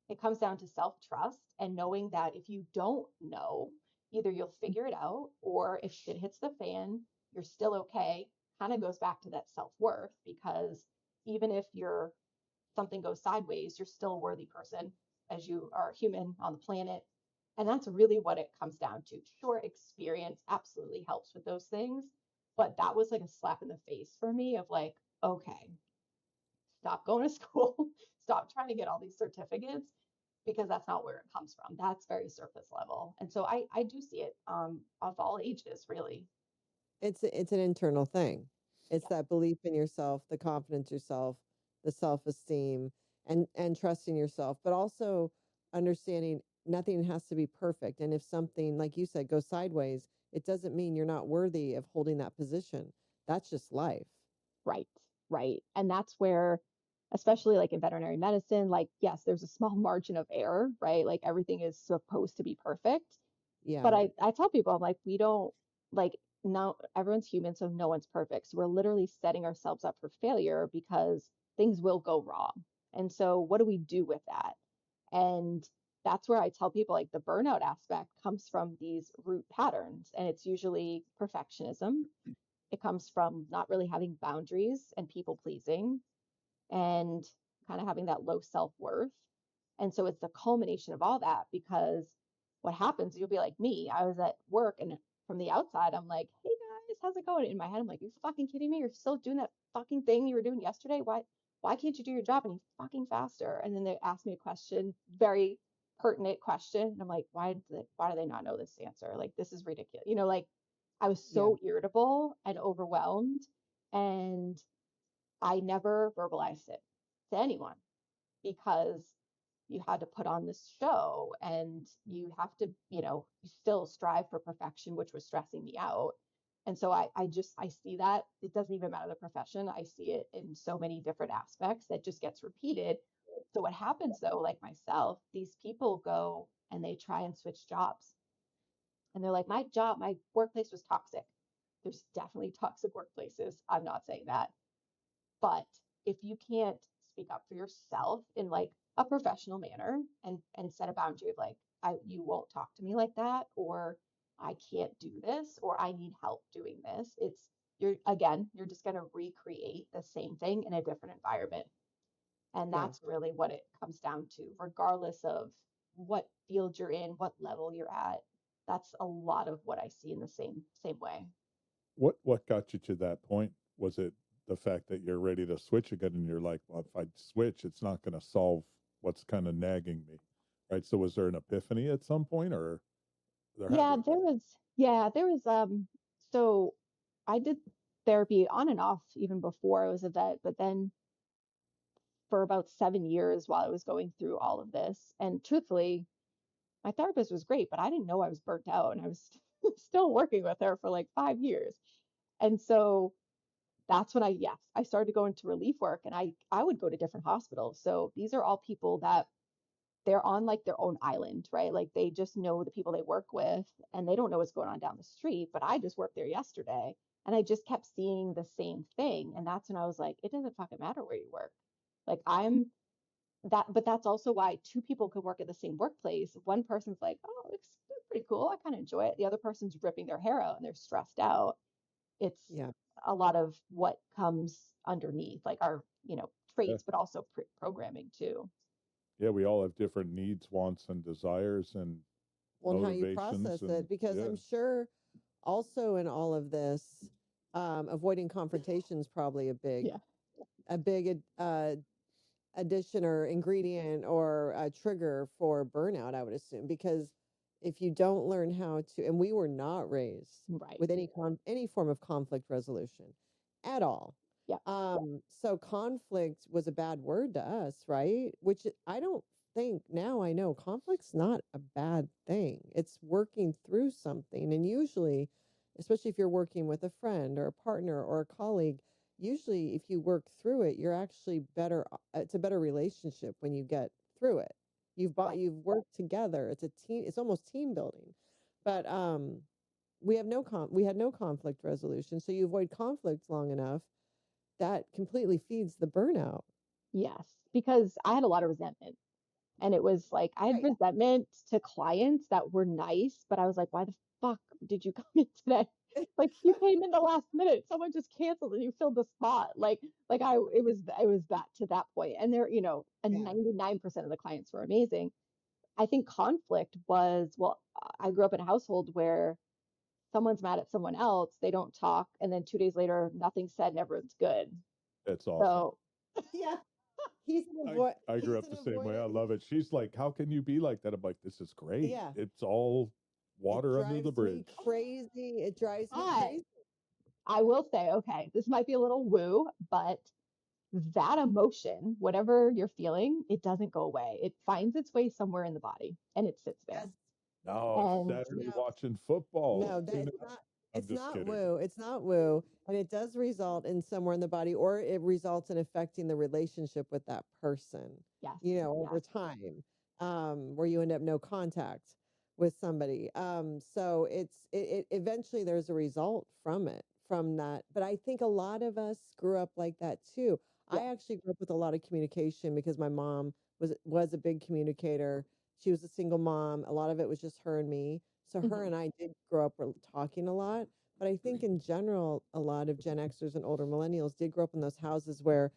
It comes down to self-trust and knowing that if you don't know, either you'll figure it out or if shit hits the fan, you're still okay. Kind of goes back to that self-worth because even if something goes sideways, you're still a worthy person as you are a human on the planet. And that's really what it comes down to. Sure, experience absolutely helps with those things, but that was like a slap in the face for me of like, okay, stop going to school, stop trying to get all these certificates because that's not where it comes from. That's very surface level. And so I do see it of all ages, really. It's an internal thing. It's Yeah, that belief in yourself, the confidence yourself, the self-esteem, and trusting yourself, but also understanding nothing has to be perfect. And if something, like you said, goes sideways, it doesn't mean you're not worthy of holding that position. That's just life. right, right. And that's where, especially like in veterinary medicine, like, yes, there's a small margin of error, right? Like everything is supposed to be perfect. But Yeah. I tell people, I'm like, we don't like no everyone's human, so no one's perfect. So we're literally setting ourselves up for failure because things will go wrong. And so what do we do with that? And that's where I tell people like the burnout aspect comes from these root patterns, and it's usually perfectionism. It comes from not really having boundaries and people pleasing and kind of having that low self-worth. And so it's the culmination of all that because what happens, you'll be like me. I was at work and from the outside, I'm like, hey guys, how's it going? In my head, I'm like, you fucking kidding me? You're still doing that fucking thing you were doing yesterday? Why can't you do your job any fucking faster? And then they ask me a question, very pertinent question. And I'm like, why do they not know this answer? Like, this is ridiculous. Like I was Yeah. so irritable and overwhelmed. And I never verbalized it to anyone because you had to put on this show and you have to, you still strive for perfection, which was stressing me out. And so I see that it doesn't even matter the profession. I see it in so many different aspects that just gets repeated. So what happens though, like myself, these people go and they try and switch jobs. And they're like, my workplace was toxic. There's definitely toxic workplaces. I'm not saying that. But if you can't speak up for yourself in like a professional manner and set a boundary of like, you won't talk to me like that, or I can't do this, or I need help doing this, you're just going to recreate the same thing in a different environment. And Yeah. that's really what it comes down to, regardless of what field you're in, what level you're at. That's a lot of what I see in the same way. What got you to that point? Was it the fact that you're ready to switch again and you're like, well, if I switch, it's not going to solve what's kind of nagging me, right? So was there an epiphany at some point, or there had to Yeah, have there been? was, yeah, there was, so I did therapy on and off even before I was a vet, but then for about 7 years while I was going through all of this. And truthfully, my therapist was great, but I didn't know I was burnt out and I was still working with her for like 5 years. And so that's when yes, I started to go into relief work and I would go to different hospitals. So these are all people that they're on like their own island, right? Like they just know the people they work with and they don't know what's going on down the street. But I just worked there yesterday and I just kept seeing the same thing. And that's when I was like, it doesn't fucking matter where you work. Like I'm that, but that's also why two people could work at the same workplace. One person's like, oh, it's pretty cool. I kind of enjoy it. The other person's ripping their hair out and they're stressed out. It's Yeah. a lot of what comes underneath, like our, Yeah. traits, but also programming too. Yeah, we all have different needs, wants, and desires and Well, and how you process motivations. And it, because yeah, I'm sure also in all of this, avoiding confrontation is probably Yeah. a big addition or ingredient or a trigger for burnout, I would assume, because if you don't learn how to, and we were not raised Right. with any form of conflict resolution at all. Yeah. So conflict was a bad word to us, right? Which I don't think now I know conflict's not a bad thing. It's working through something. And usually, especially if you're working with a friend or a partner or a colleague, usually if you work through it, you're actually better. It's a better relationship when you get through it. Right. You've worked together. It's a team. It's almost team building. But we had no conflict resolution. So you avoid conflict long enough, that completely feeds the burnout. Yes. Because I had a lot of resentment. And it was like I had Right. resentment to clients that were nice, but I was like, why the fuck did you come in today? Like you came in the last minute, someone just canceled and you filled the spot. It was that to that point. And there, and Yeah. 99% of the clients were amazing. I think conflict was, well, I grew up in a household where someone's mad at someone else, they don't talk, and then 2 days later, nothing's said and everyone's good. that's awesome. So Yeah. He's an I grew he's up an the same way. I avoidant. love it. She's like, "How can you be like that?" I'm like, "This is great. Yeah. It's all It water under the drives me bridge." crazy. It drives me but crazy. I will say, okay, this might be a little woo, but that emotion, whatever you're feeling, it doesn't go away. It finds its way somewhere in the body and it sits there. Yes. No, it's And Saturday No, watching football. no, that Tune it's out. not. I'm It's just not kidding. woo. It's not woo. And it does result in somewhere in the body, or it results in affecting the relationship with that person, yes, over yes, time, where you end up no contact with somebody. So it eventually there's a result from that. But I think a lot of us grew up like that too. yeah, I actually grew up with a lot of communication because my mom was a big communicator. She was a single mom. A lot of it was just her and me. So her hmm, and I did grow up talking a lot. But I think in general, a lot of Gen Xers and older millennials did grow up in those houses where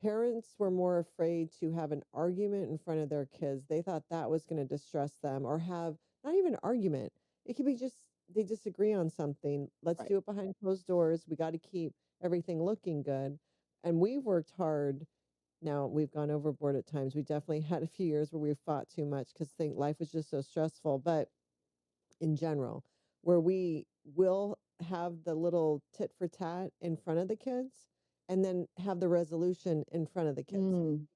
parents were more afraid to have an argument in front of their kids. They thought that was going to distress them, or have not even an argument. It could be just they disagree on something. Let's right. do it behind closed doors. We got to keep everything looking good. And we've worked hard. Now we've gone overboard at times. We definitely had a few years where we fought too much because think life was just so stressful. But in general, where we will have the little tit for tat in front of the kids and then have the resolution in front of the kids.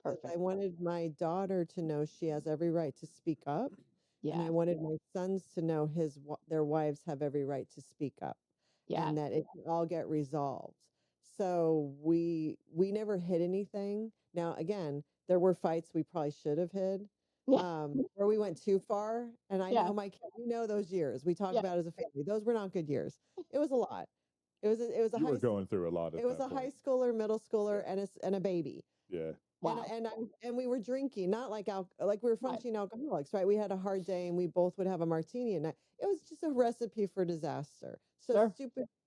Because I Perfect. wanted my daughter to know she has every right to speak up. And I Yes, wanted my sons to know their wives have every right to speak up yes, and that it can all get resolved. So we never hid anything. Now again, there were fights we probably should have hid, yeah, where we went too far. And I yeah, know we know those years we talk yeah, about as a family. Those were not good years. It was a lot. You were going through a lot at it was that a high point. schooler, middle Yeah. schooler, and a baby. Yeah. wow, And we were drinking, not like like we were right, functioning alcoholics, right? We had a hard day and we both would have a martini, and it was just a recipe for disaster. So sure,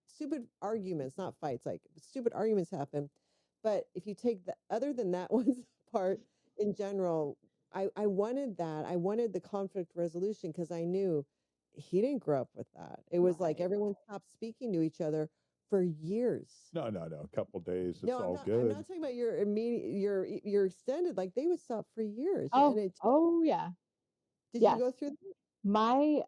stupid arguments, not fights, like stupid arguments happen. But if you take the other than that one's part in general, I wanted that. I wanted the conflict resolution because I knew he didn't grow up with that. It was like right. everyone stopped speaking to each other for years. No, no, no. A couple days, it's No, all I'm good. not talking about your immediate, your extended. Like they would stop for years, and Oh, it. oh yeah, Did you yes. go through that? My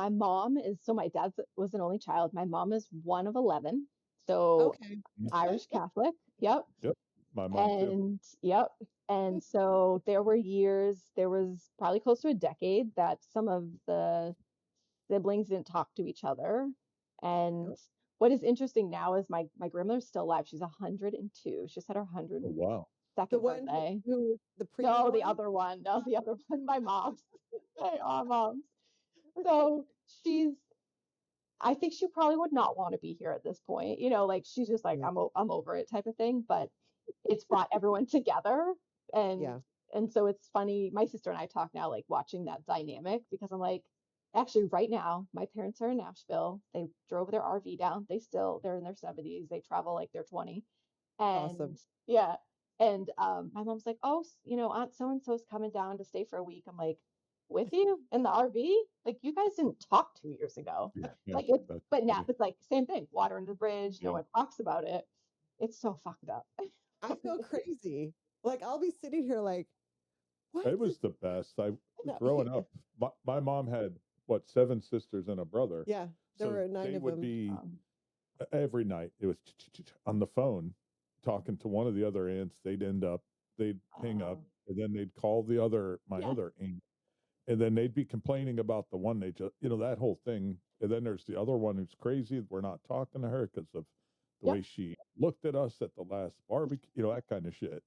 mom is, so my dad was an only child. My mom is one of 11, so Okay. Irish Catholic. Yep. Yep. My mom too. And yep. And so there were years, there was probably close to a decade that some of the siblings didn't talk to each other. And Yep. what is interesting now is my grandmother's still alive. She's 102. She just had her Oh, wow. second one birthday. who the preemie No, the one? other one. No, the other one. My mom's. Our mom's. So she's. I think she probably would not want to be here at this point. You know, like she's just like Yeah. I'm over it type of thing. But it's brought everyone together, and Yeah. so it's funny. My sister and I talk now, like watching that dynamic, because I'm like, actually, right now, my parents are in Nashville. They drove their RV down. They're in their 70s. They travel like they're 20. Awesome. And yeah. And my mom's like, oh, Aunt so and so's coming down to stay for a week. I'm like, with you in the RV? Like, you guys didn't talk 2 years ago. Yeah, yeah, Like, it's, that's but now funny. it's like same thing, water under the bridge. No Yeah, one talks about it. It's so fucked up. I feel crazy. Like I'll be sitting here like, what? it was the best. I No. growing up, my mom had what 7 sisters and a brother, Yeah, there so were 9 they of would them. be every night. It was on the phone talking to one of the other aunts. They'd hang up, Oh, and then they'd call my yes. other aunt, and then they'd be complaining about the one they just that whole thing. And then there's the other one who's crazy. We're not talking to her because of the Yep. way she looked at us at the last barbecue, that kind of shit.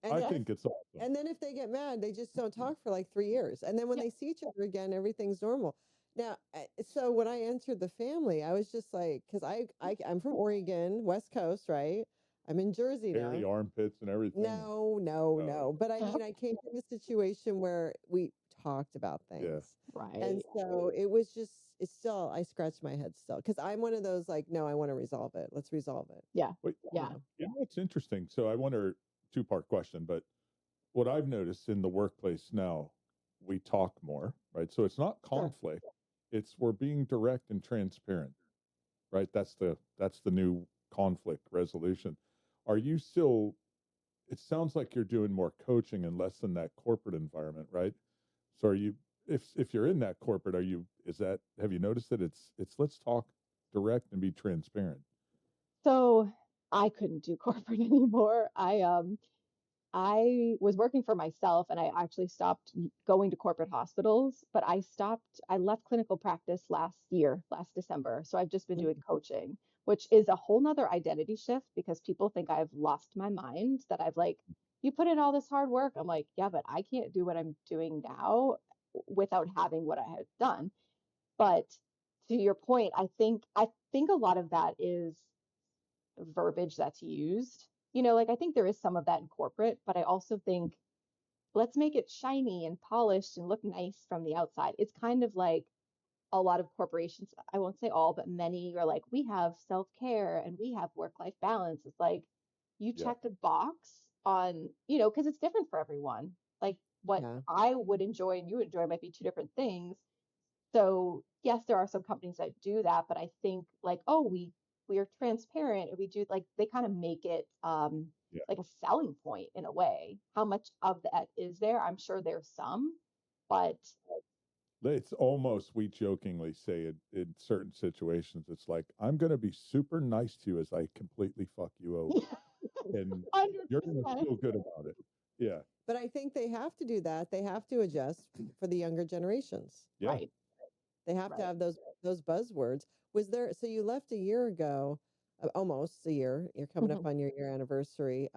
And I then think it's awesome. and then if they get mad, they just don't talk for like 3 years. And then when Yep. they see each other again, everything's normal. Now, so when I entered the family, I was just like, because I'm from Oregon, West Coast, right? I'm in Jersey Hairy now. armpits and everything. No, no, no. But I mean, I came from a situation where we talked about Yeah. things. Right. And so it was just, it's still, I scratch my head still because I'm one of those like, no, I want to resolve it. Let's resolve it. Yeah. But Yeah. it's interesting. So I wonder, two-part question, but what I've noticed in the workplace now, we talk more, right? So it's not Sure. conflict. It's we're being direct and transparent, right? That's the new conflict resolution. Are you still, it sounds like you're doing more coaching and less in that corporate environment, right? So are you, if you're in that corporate, have you noticed that it's let's talk direct and be transparent? So I couldn't do corporate anymore. I was working for myself, and I actually stopped going to corporate hospitals, but I left clinical practice last December. So I've just been doing coaching, which is a whole nother identity shift because people think I've lost my mind, that I've like, you put in all this hard work. I'm like, yeah, but I can't do what I'm doing now without having what I had done. But to your point, I think a lot of that is verbiage that's used. Like I think there is some of that in corporate, but I also think let's make it shiny and polished and look nice from the outside. It's kind of like a lot of corporations, I won't say all, but many are like, we have self-care and we have work-life balance. It's like you Yeah. checked a box on, because it's different for everyone. Like what Yeah. I would enjoy and you enjoy might be two different things. So yes, there are some companies that do that, but I think like, oh, we are transparent and we do, like, they kind of make it Yeah. like a selling point in a way. How much of that is there? I'm sure there's some, but It's almost, we jokingly say it in certain situations, it's like, I'm going to be super nice to you as I completely fuck you over. And you're going to 100%. feel good about it. Yeah. But I think they have to do that. They have to adjust for the younger generations. Yeah. Right. They have to Right. have those buzzwords. Was there, so you left a year ago, almost a year. You're coming up Mhm. on your year anniversary.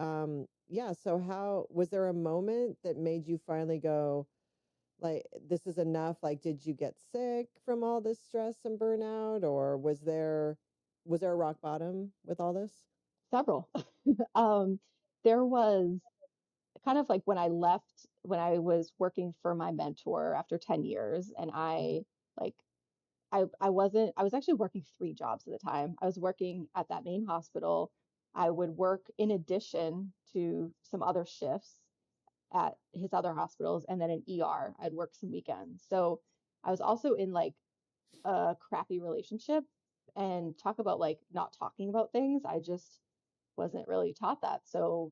Yeah, so how was there a moment that made you finally go like this is enough? Like did you get sick from all this stress and burnout or was there a rock bottom with all this? Several. um, there was kind of like when I left, when I was working for my mentor after 10 years, and like I was actually working three jobs at the time. I was working at that main hospital. I would work in addition to some other shifts at his other hospitals, and then in ER, I'd work some weekends. So I was also in like a crappy relationship, and talk about like not talking about things. I just wasn't really taught that. So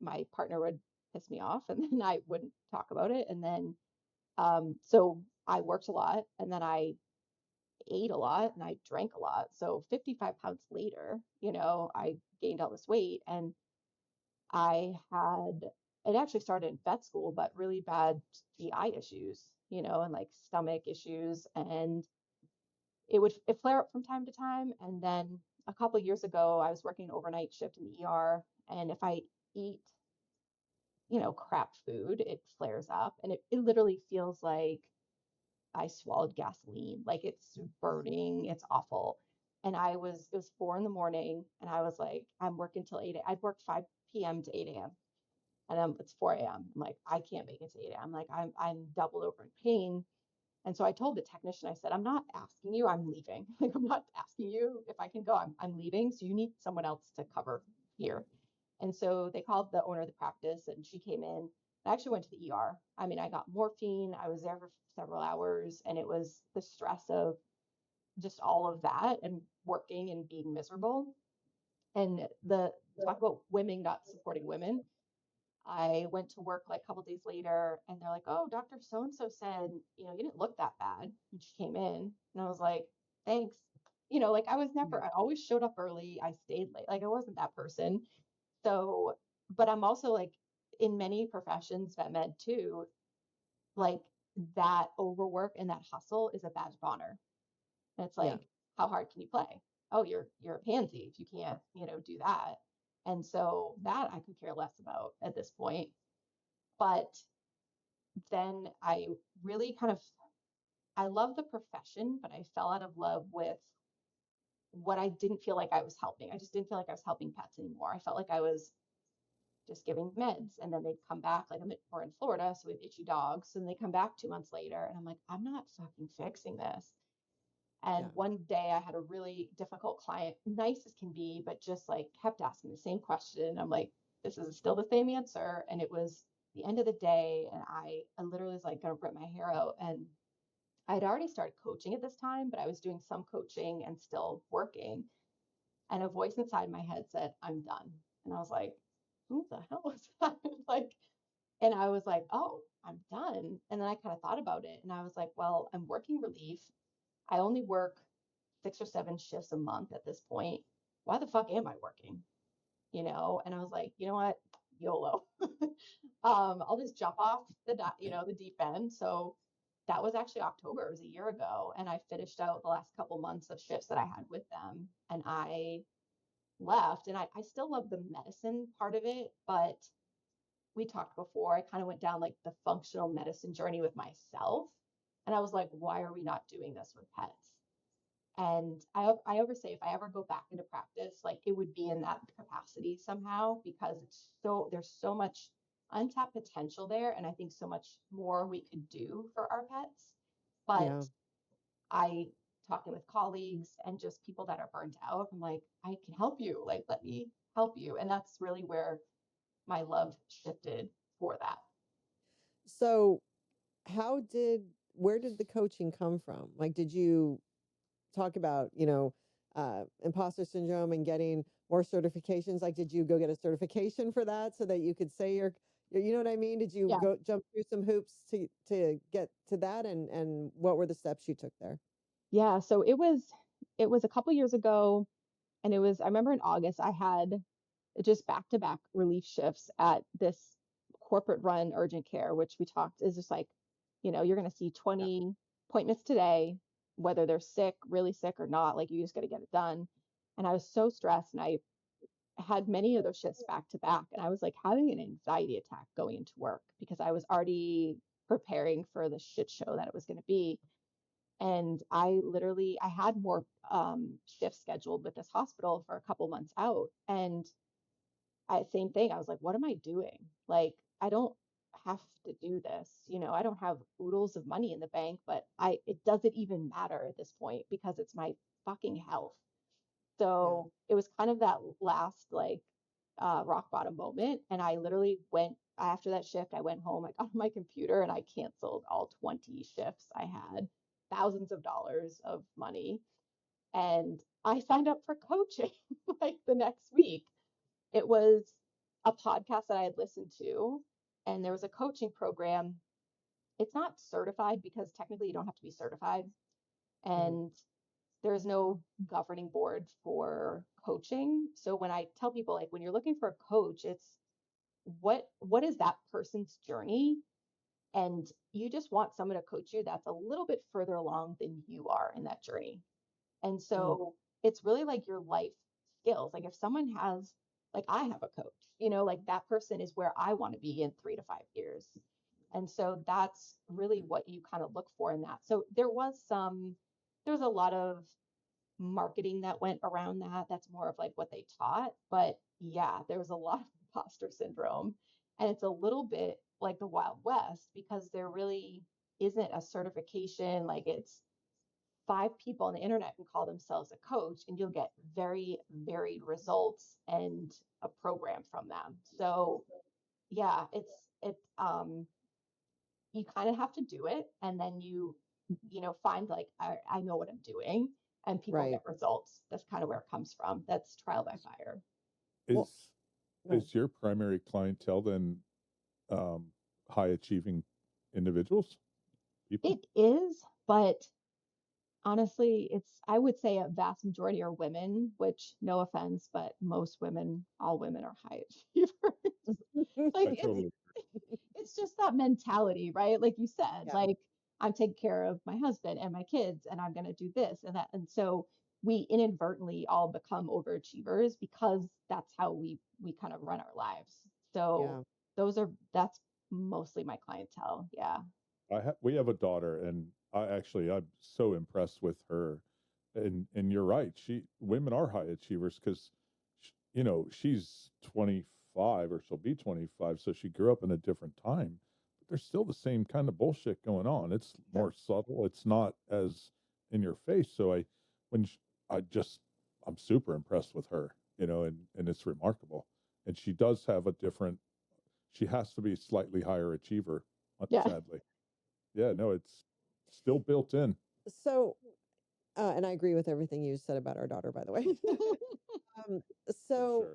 my partner would piss me off, and then I wouldn't talk about it. And then, so I worked a lot, and then I ate a lot and I drank a lot. So 55 pounds later, I gained all this weight, and it actually started in vet school, but really bad GI issues, and like stomach issues. And it flare up from time to time. And then a couple of years ago, I was working an overnight shift in the ER. And if I eat crap food, it flares up and it literally feels like I swallowed gasoline. Like it's burning, it's awful. And it was 4 in the morning and I was like, I'm working till 8. I'd work 5 p.m. to 8 a.m. And then it's 4 a.m. I'm like, I can't make it to 8 a.m. Like I'm doubled over in pain. And so I told the technician, I said, I'm not asking you, I'm leaving. Like I'm not asking you if I can go. I'm leaving. So you need someone else to cover here. And so they called the owner of the practice and she came in. I actually went to the ER. I mean, I got morphine. I was there for several hours and it was the stress of just all of that and working and being miserable. And the talk about women not supporting women. I went to work like a couple days later and they're like, oh, Dr. So-and-so said, you didn't look that bad when she came in. And I was like, thanks. Like I was never, I always showed up early. I stayed late. Like I wasn't that person. So, but I'm also like in many professions, vet med too, like that overwork and that hustle is a badge of honor. And it's Yeah. like, how hard can you play? Oh, you're a pansy if you can't, do that. And so that I could care less about at this point. But then I really I love the profession, but I fell out of love with what I didn't feel like I was helping. I just didn't feel like I was helping pets anymore. I felt like I was just giving meds and then they'd come back like we're in Florida, so we have itchy dogs, and they come back 2 months later and I'm like, I'm not fucking fixing this. And Yeah. one day I had a really difficult client, nice as can be, but just like kept asking the same question. I'm like, this is still the same answer. And it was the end of the day. And I literally was like, gonna rip my hair out. And I'd already started coaching at this time, but I was doing some coaching and still working. And a voice inside my head said, I'm done. And I was like, who the hell was that? Like, and I was like, oh, I'm done. And then I kind of thought about it and I was like, well, I'm working relief. I only work 6 or 7 shifts a month at this point. Why the fuck am I working? And I was like, you know what? YOLO. I'll just jump off the deep end. So that was actually October. It was a year ago. And I finished out the last couple months of shifts that I had with them. And I left. And I still love the medicine part of it, but we talked before, I kind of went down like the functional medicine journey with myself. And I was like, why are we not doing this with pets? And I always say if I ever go back into practice, like it would be in that capacity somehow because there's so much untapped potential there. And I think so much more we could do for our pets. But Yeah. I talking with colleagues and just people that are burnt out, I'm like, I can help you. Like, let me help you. And that's really where my love shifted for that. So where did the coaching come from? Like, did you talk about, imposter syndrome and getting more certifications? Like, did you go get a certification for that so that you could say you know what I mean? Did you Yeah. go jump through some hoops to get to that? And what were the steps you took there? Yeah. So it was a couple years ago and I remember in August I had just back-to-back relief shifts at this corporate run urgent care, which we talked is just like, you're going to see Yeah. 20 appointments today, whether they're sick, really sick or not, like you just got to get it done. And I was so stressed and I had many of those shifts back to back. And I was like having an anxiety attack going into work because I was already preparing for the shit show that it was going to be. And I had more shifts scheduled with this hospital for a couple months out. And same thing. I was like, what am I doing? Like, I don't have to do this. I don't have oodles of money in the bank, but it doesn't even matter at this point because it's my fucking health. Yeah. So it was kind of that last like rock bottom moment. And I literally went after that shift, I went home, I got on my computer and I canceled all 20 shifts I had, thousands of dollars of money. And I signed up for coaching like the next week. It was a podcast that I had listened to, and there was a coaching program. It's not certified because technically you don't have to be certified. Hmm. And there's no governing board for coaching. So when I tell people like when you're looking for a coach, it's what is that person's journey? And you just want someone to coach you that's a little bit further along than you are in that journey. And Hmm. so it's really like your life skills. Like if someone has like I have a coach, you know, like that person is where I want to be in 3 to 5 years. And so that's really what you kind of look for in that. So there's a lot of marketing that went around that. That's more of like what they taught. But yeah, there was a lot of imposter syndrome. And it's a little bit like the Wild West because there really isn't a certification. Like it's 5 people on the internet can call themselves a coach and you'll get very varied results and a program from them. So yeah, you kind of have to do it and then you find like I know what I'm doing and people Right. get results. That's kind of where it comes from. That's trial by fire. Well, Is go is your primary clientele then um, high achieving individuals, people? It is, but honestly, I would say a vast majority are women, which no offense, but most women, all women are high achievers. Like I totally it's just that mentality, right? Like you said, yeah, like I'm taking care of my husband and my kids and I'm going to do this and that. And so we inadvertently all become overachievers because that's how we kind of run our lives. So yeah, that's mostly my clientele. Yeah. we have a daughter, and I'm so impressed with her. And you're right. Women are high achievers because, she's 25 or she'll be 25, so she grew up in a different time. But there's still the same kind of bullshit going on. It's sure. more subtle. It's not as in your face. So when sh I just, I'm super impressed with her, and it's remarkable. And she does have a different. She has to be a slightly higher achiever, Yeah. sadly. Yeah, no, it's still built in So, and I agree with everything you said about our daughter, by the way. Um, for so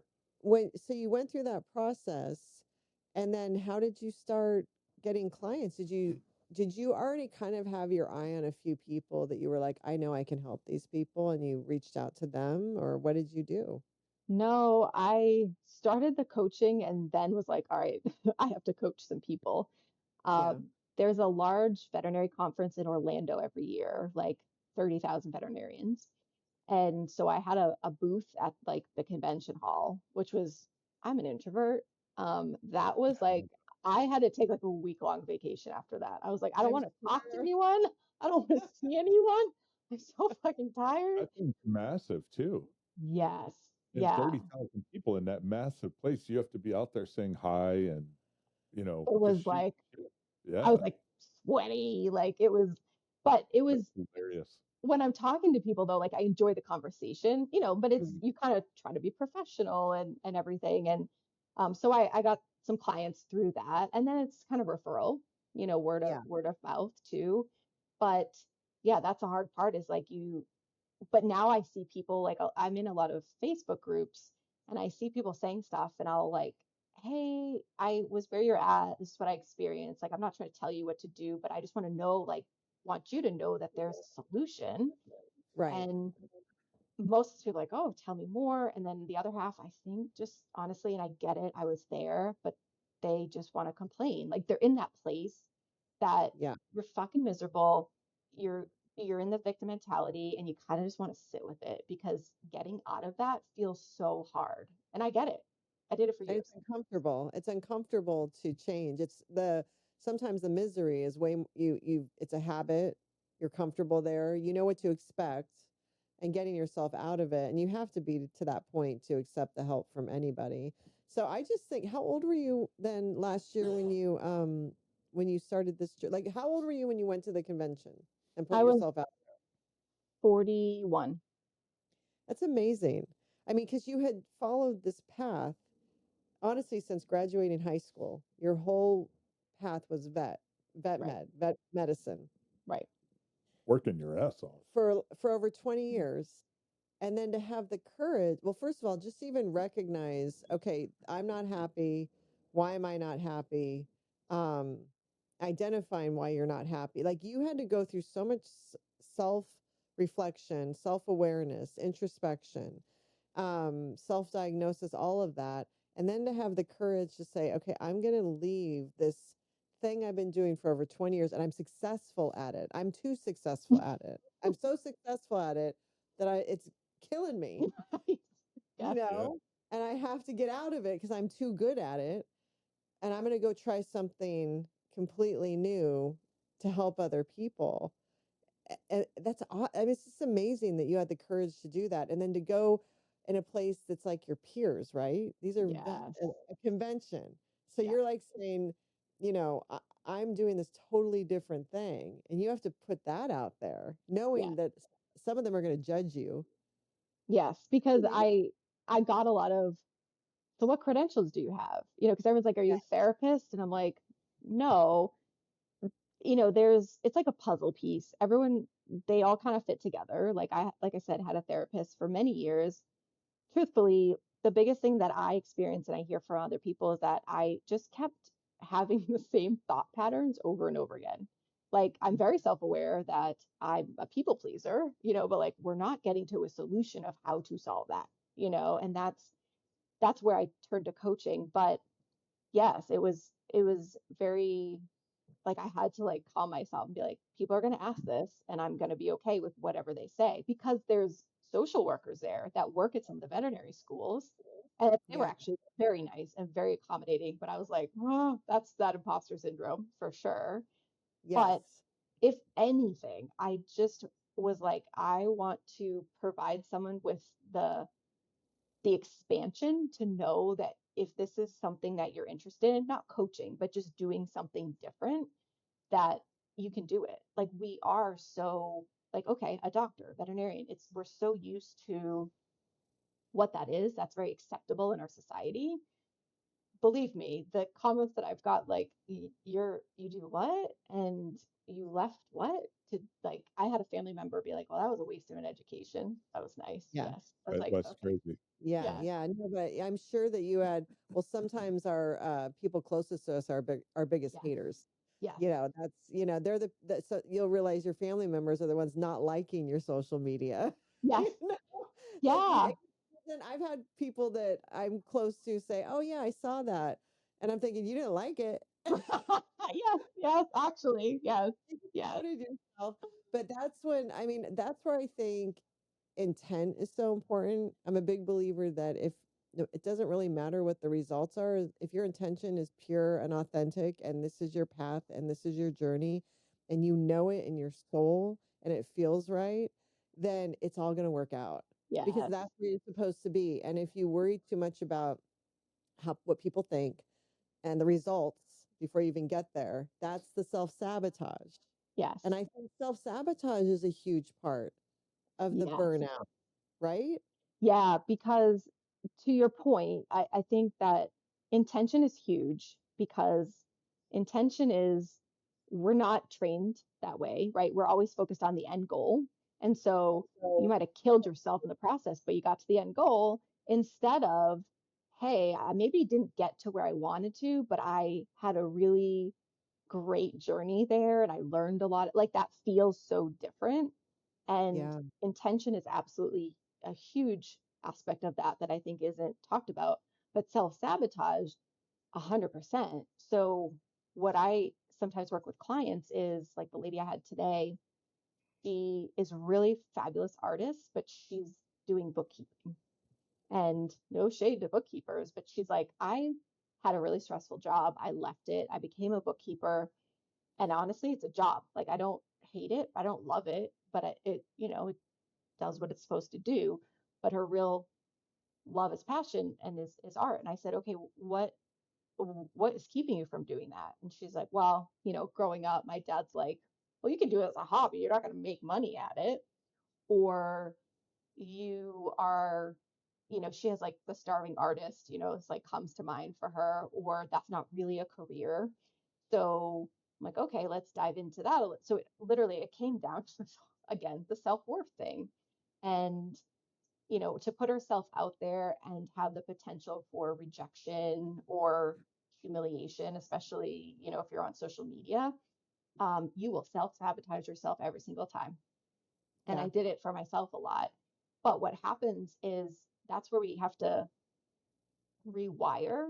sure. so you went through that process, and then how did you start getting clients? Did you already kind of have your eye on a few people that you were like, I know I can help these people, and you reached out to them, or what did you do? No, I started the coaching and then was like, all right, I have to coach some people. Yeah. There's a large veterinary conference in Orlando every year, like 30,000 veterinarians. And so I had a booth at like the convention hall, which was, I'm an introvert. That was like, I had to take like a week-long vacation after that. I was like, I don't I'm want to talk to sure. anyone. I don't want to see anyone. I'm so fucking tired. That thing's massive too. Yes. And Yeah. 30,000 people in that massive place, you have to be out there saying hi and, It just was shoot. like, I Yeah, was like sweaty, like it was, but it that's was hilarious. when I'm talking to people though, like I enjoy the conversation, but it's Mhm. you kind of try to be professional and everything. And so I got some clients through that, and then it's kind of referral, Yeah. word of mouth too. But yeah, that's a hard part is like but now I see people like I'm in a lot of Facebook groups and I see people saying stuff and I'll like, hey, I was where you're at. This is what I experienced. Like, I'm not trying to tell you what to do, but I just want to know, like, want you to know that there's a solution. Right. And most people are like, oh, tell me more. And then the other half, I think, just honestly, and I get it, I was there, but they just want to complain. Like they're in that place that Yeah. you're fucking miserable. You're you're in the victim mentality and you kind of just want to sit with it because getting out of that feels so hard. And I get it. I did it for And years. it's uncomfortable. It's uncomfortable to change. Sometimes the misery is it's a habit. You're comfortable there. You know what to expect and getting yourself out of it. And you have to be to that point to accept the help from anybody. So I just think, how old were you then last year when you started this like how old were you when you went to the convention and put I was yourself out? 41. That's amazing. I mean, because you had followed this path honestly, since graduating high school, your whole path was Right. vet medicine Right. Working your ass off. for over 20 years. And then to have the courage, well, first of all, just even recognize, okay, I'm not happy. Why am I not happy? Um, Identifying why you're not happy. Like you had to go through so much self reflection, self awareness, introspection, self diagnosis, all of that. And then to have the courage to say, okay, I'm going to leave this thing I've been doing for over 20 years and I'm successful at it. I'm too successful at it. I'm so successful at it that it's killing me, Right. you Yes. Yeah. know? and I have to get out of it because I'm too good at it. And I'm going to go try something completely new to help other people. And I mean, it's just amazing that you had the courage to do that. And then to go in a place that's like your peers, right? These are Yes. a convention. So Yeah. you're like saying, I'm doing this totally different thing. And you have to put that out there, Yeah. knowing that some of them are going to judge you. Yes. Because I got a lot of, so what credentials do you have? Because everyone's like, are you Yeah. a therapist? And I'm like, no. It's like a puzzle piece. Everyone, they all kind of fit together. Like I said, had a therapist for many years. Truthfully, the biggest thing that I experience and I hear from other people is that I just kept having the same thought patterns over and over again. Like I'm very self-aware that I'm a people pleaser, but like we're not getting to a solution of how to solve that, and that's where I turned to coaching. But yes, it was very like I had to like calm myself and be like, people are going to ask this and I'm going to be okay with whatever they say because there's social workers there that work at some of the veterinary schools. And they were Yeah. actually very nice and very accommodating. But I was like, oh, that's that imposter syndrome for sure. But Yes. if anything, I just was like, I want to provide someone with the expansion to know that if this is something that you're interested in, not coaching, but just doing something different, that you can do it. Like we are so like, okay, a doctor, veterinarian, we're so used to what that is. That's very acceptable in our society. Believe me, the comments that I've got, like, you do what? And you left what? To like, I had a family member be like, well, that was a waste of an education. That was nice. Yeah. Yes. I was That like, was okay. crazy. Yeah, Yeah. yeah, no, but I'm sure that you had. Well, sometimes our people closest to us are our biggest Yes. haters. Yes. They're so you'll realize your family members are the ones not liking your social media. Yes. you know, like Yeah. then I've had people that I'm close to say, "Oh yeah, I saw that," and I'm thinking you didn't like it. Yes. Yes. Actually. Yes. You Yes. doubted yourself. But that's when, I mean, that's where I think intent is so important. I'm a big believer that if no, it doesn't really matter what the results are, if your intention is pure and authentic, and this is your path and this is your journey, and you know it in your soul and it feels right, then it's all going to work out because Yes. that's where you're supposed to be. And if you worry too much about what people think and the results before you even get there, that's the self-sabotage. And Yes. I think self-sabotage is a huge part of the Yes. burnout, right? Yeah, because to your point, I think that intention is huge because intention is, we're not trained that way, right? We're always focused on the end goal. And so you might have killed yourself in the process, but you got to the end goal instead of, hey, I maybe didn't get to where I wanted to, but I had a really great journey there and I learned a lot. Like that feels so different. And Yeah. intention is absolutely a huge aspect of that that I think isn't talked about. But self-sabotage, 100%. So what I sometimes work with clients is like the lady I had today. She is a really fabulous artist, but she's doing bookkeeping. And no shade to bookkeepers, but she's like, I had a really stressful job. I left it. I became a bookkeeper. And honestly, it's a job. Like I don't hate it. I don't love it, but it does what it's supposed to do. But her real love is passion and is art. And I said, okay, what is keeping you from doing that? And she's like, well, growing up, my dad's like, well, you can do it as a hobby. You're not going to make money at it. Or you are, she has like the starving artist, it's like comes to mind for her, or that's not really a career. So I'm like, okay, let's dive into that. So it came down to, again, the self-worth thing. And, to put herself out there and have the potential for rejection or humiliation, especially, if you're on social media, you will self-sabotage yourself every single time. And I Yeah. did it for myself a lot. But what happens is that's where we have to rewire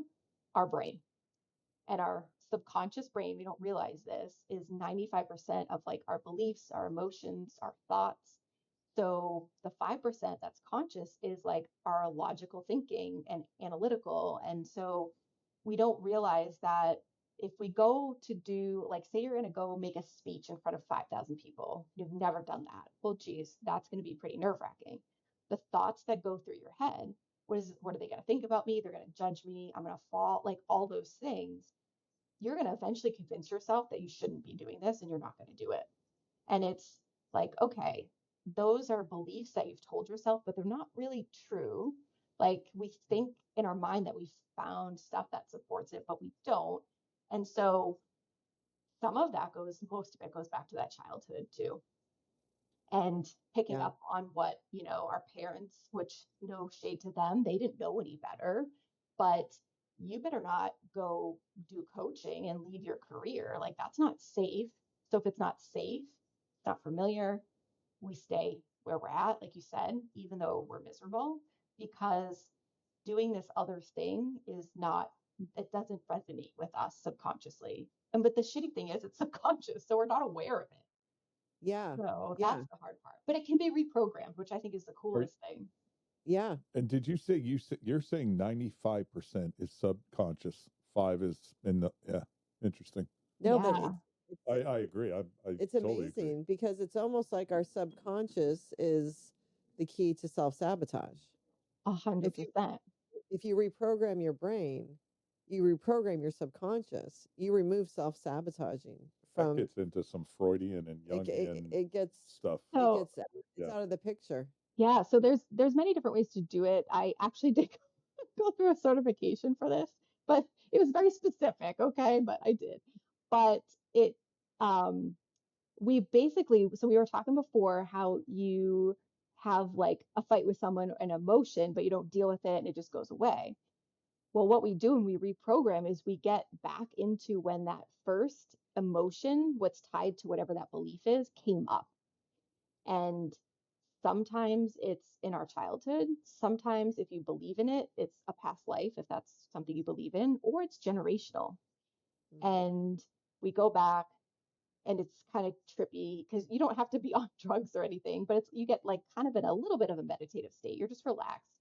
our brain. And our subconscious brain, we don't realize this, is 95% of like our beliefs, our emotions, our thoughts. So the 5% that's conscious is like our logical thinking and analytical. And so we don't realize that if we go to do, like, say you're going to go make a speech in front of 5,000 people, you've never done that. Well, geez, that's going to be pretty nerve wracking. The thoughts that go through your head, what are they going to think about me? They're going to judge me. I'm going to fall, like all those things. You're going to eventually convince yourself that you shouldn't be doing this and you're not going to do it. And it's like, okay, those are beliefs that you've told yourself, but they're not really true. Like we think in our mind that we've found stuff that supports it, but we don't. And so most of it goes back to that childhood too. And picking Yeah. up on what, our parents, which no shade to them, they didn't know any better, but you better not go do coaching and leave your career. Like that's not safe. So if it's not safe, it's not familiar, we stay where we're at, like you said, even though we're miserable, because doing this other thing it doesn't resonate with us subconsciously. But the shitty thing is it's subconscious, so we're not aware of it. Yeah. So Yeah. that's the hard part. But it can be reprogrammed, which I think is the Or, coolest thing. Yeah. and did you say you're saying 95% is subconscious, five is in the interesting. No, but Yeah, I agree. I it's totally agree. amazing because it's almost like our subconscious is the key to self-sabotage. If you 100%. if you reprogram your brain, you reprogram your subconscious, you remove self-sabotaging That from gets into some Freudian and Jungian it gets stuff. So it's Yeah. out of the picture. yeah, so there's many different ways to do it. I actually did go through a certification for this, but it was very specific, okay? But I did. But it um we were talking before how you have like a fight with someone, an emotion, but you don't deal with it and it just goes away. Well, what we do when we reprogram is we get back into when that first emotion, what's tied to whatever that belief is, came up. And sometimes it's in our childhood. Sometimes, if you believe in it, it's a past life, if that's something you believe in, or it's generational. Mhm. And we go back, and it's kind of trippy because you don't have to be on drugs or anything, but you get like kind of in a little bit of a meditative state. You're just relaxed.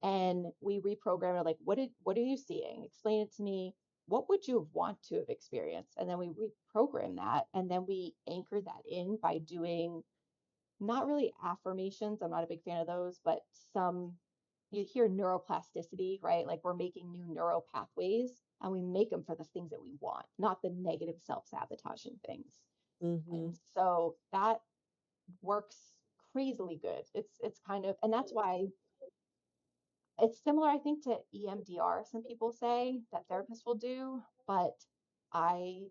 And we reprogram it like, what are you seeing? Explain it to me. What would you want to have experienced? And then we reprogram that. And then we anchor that in by doing not really affirmations. I'm not a big fan of those, but some, you hear neuroplasticity, right? Like we're making new neural pathways and we make them for the things that we want, not the negative self-sabotaging things. And Mhm. so that works crazily good. It's kind of, and that's why it's similar, I think, to EMDR, some people say that therapists will do, but I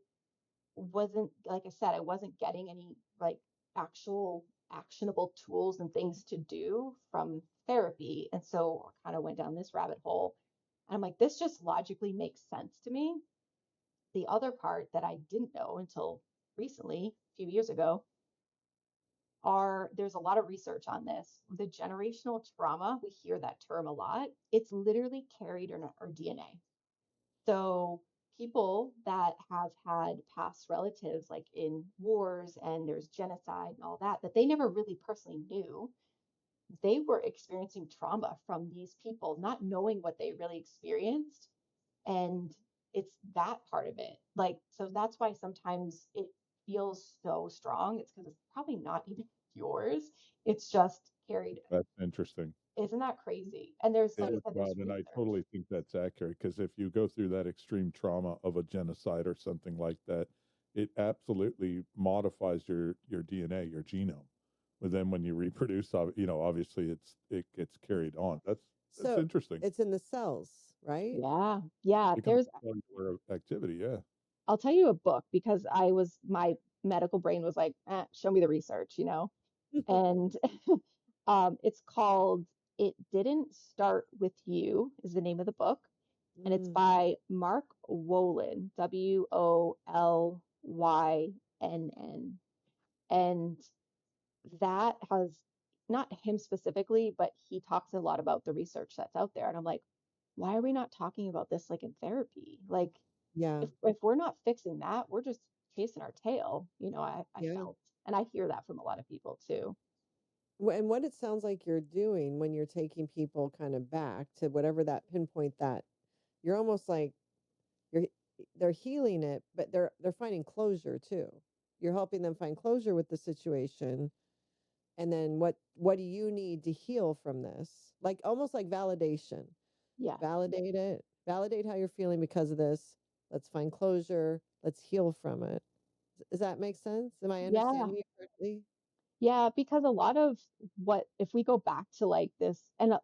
wasn't, like I said, I wasn't getting any like actual actionable tools and things to do from therapy. And so I kind of went down this rabbit hole. And I'm like, this just logically makes sense to me. The other part that I didn't know until recently, a few years ago, there's a lot of research on this. The generational trauma, we hear that term a lot. It's literally carried in our DNA. So people that have had past relatives like in wars and there's genocide and all that, that they never really personally knew, they were experiencing trauma from these people, not knowing what they really experienced. And it's that part of it. Like, so that's why sometimes it feels so strong. It's because it's probably not even yours. It's just carried. That's interesting. Isn't that crazy? And there's, It like I is said, there's wild, and I research. totally think that's accurate because if you go through that extreme trauma of a genocide or something like that, it absolutely modifies your DNA, your genome. But then when you reproduce, obviously it gets carried on. That's So interesting. it's in the cells, right? Yeah. Yeah. Becomes There's, cellular activity. Yeah, I'll tell you a book because my medical brain was like, show me the research, And it's called It Didn't Start With You, is the name of the book. And it's Mm. by Mark Wolynn, Wolynn. And that has not him specifically, but he talks a lot about the research that's out there. And I'm like, why are we not talking about this like in therapy? Like, Yeah. if we're not fixing that, we're just chasing our tail. I Yeah. felt, and I hear that from a lot of people too. And what it sounds like you're doing when you're taking people kind of back to whatever that pinpoint, that you're almost like you're they're healing it, but they're finding closure too. You're helping them find closure with the situation. And then what do you need to heal from this? Like almost like validation. Yes. Validate it. Validate how you're feeling because of this. Let's find closure. Let's heal from it. Does that make sense? Am I Yeah. understanding you correctly? Yeah, because a lot of what, if we go back to like this, and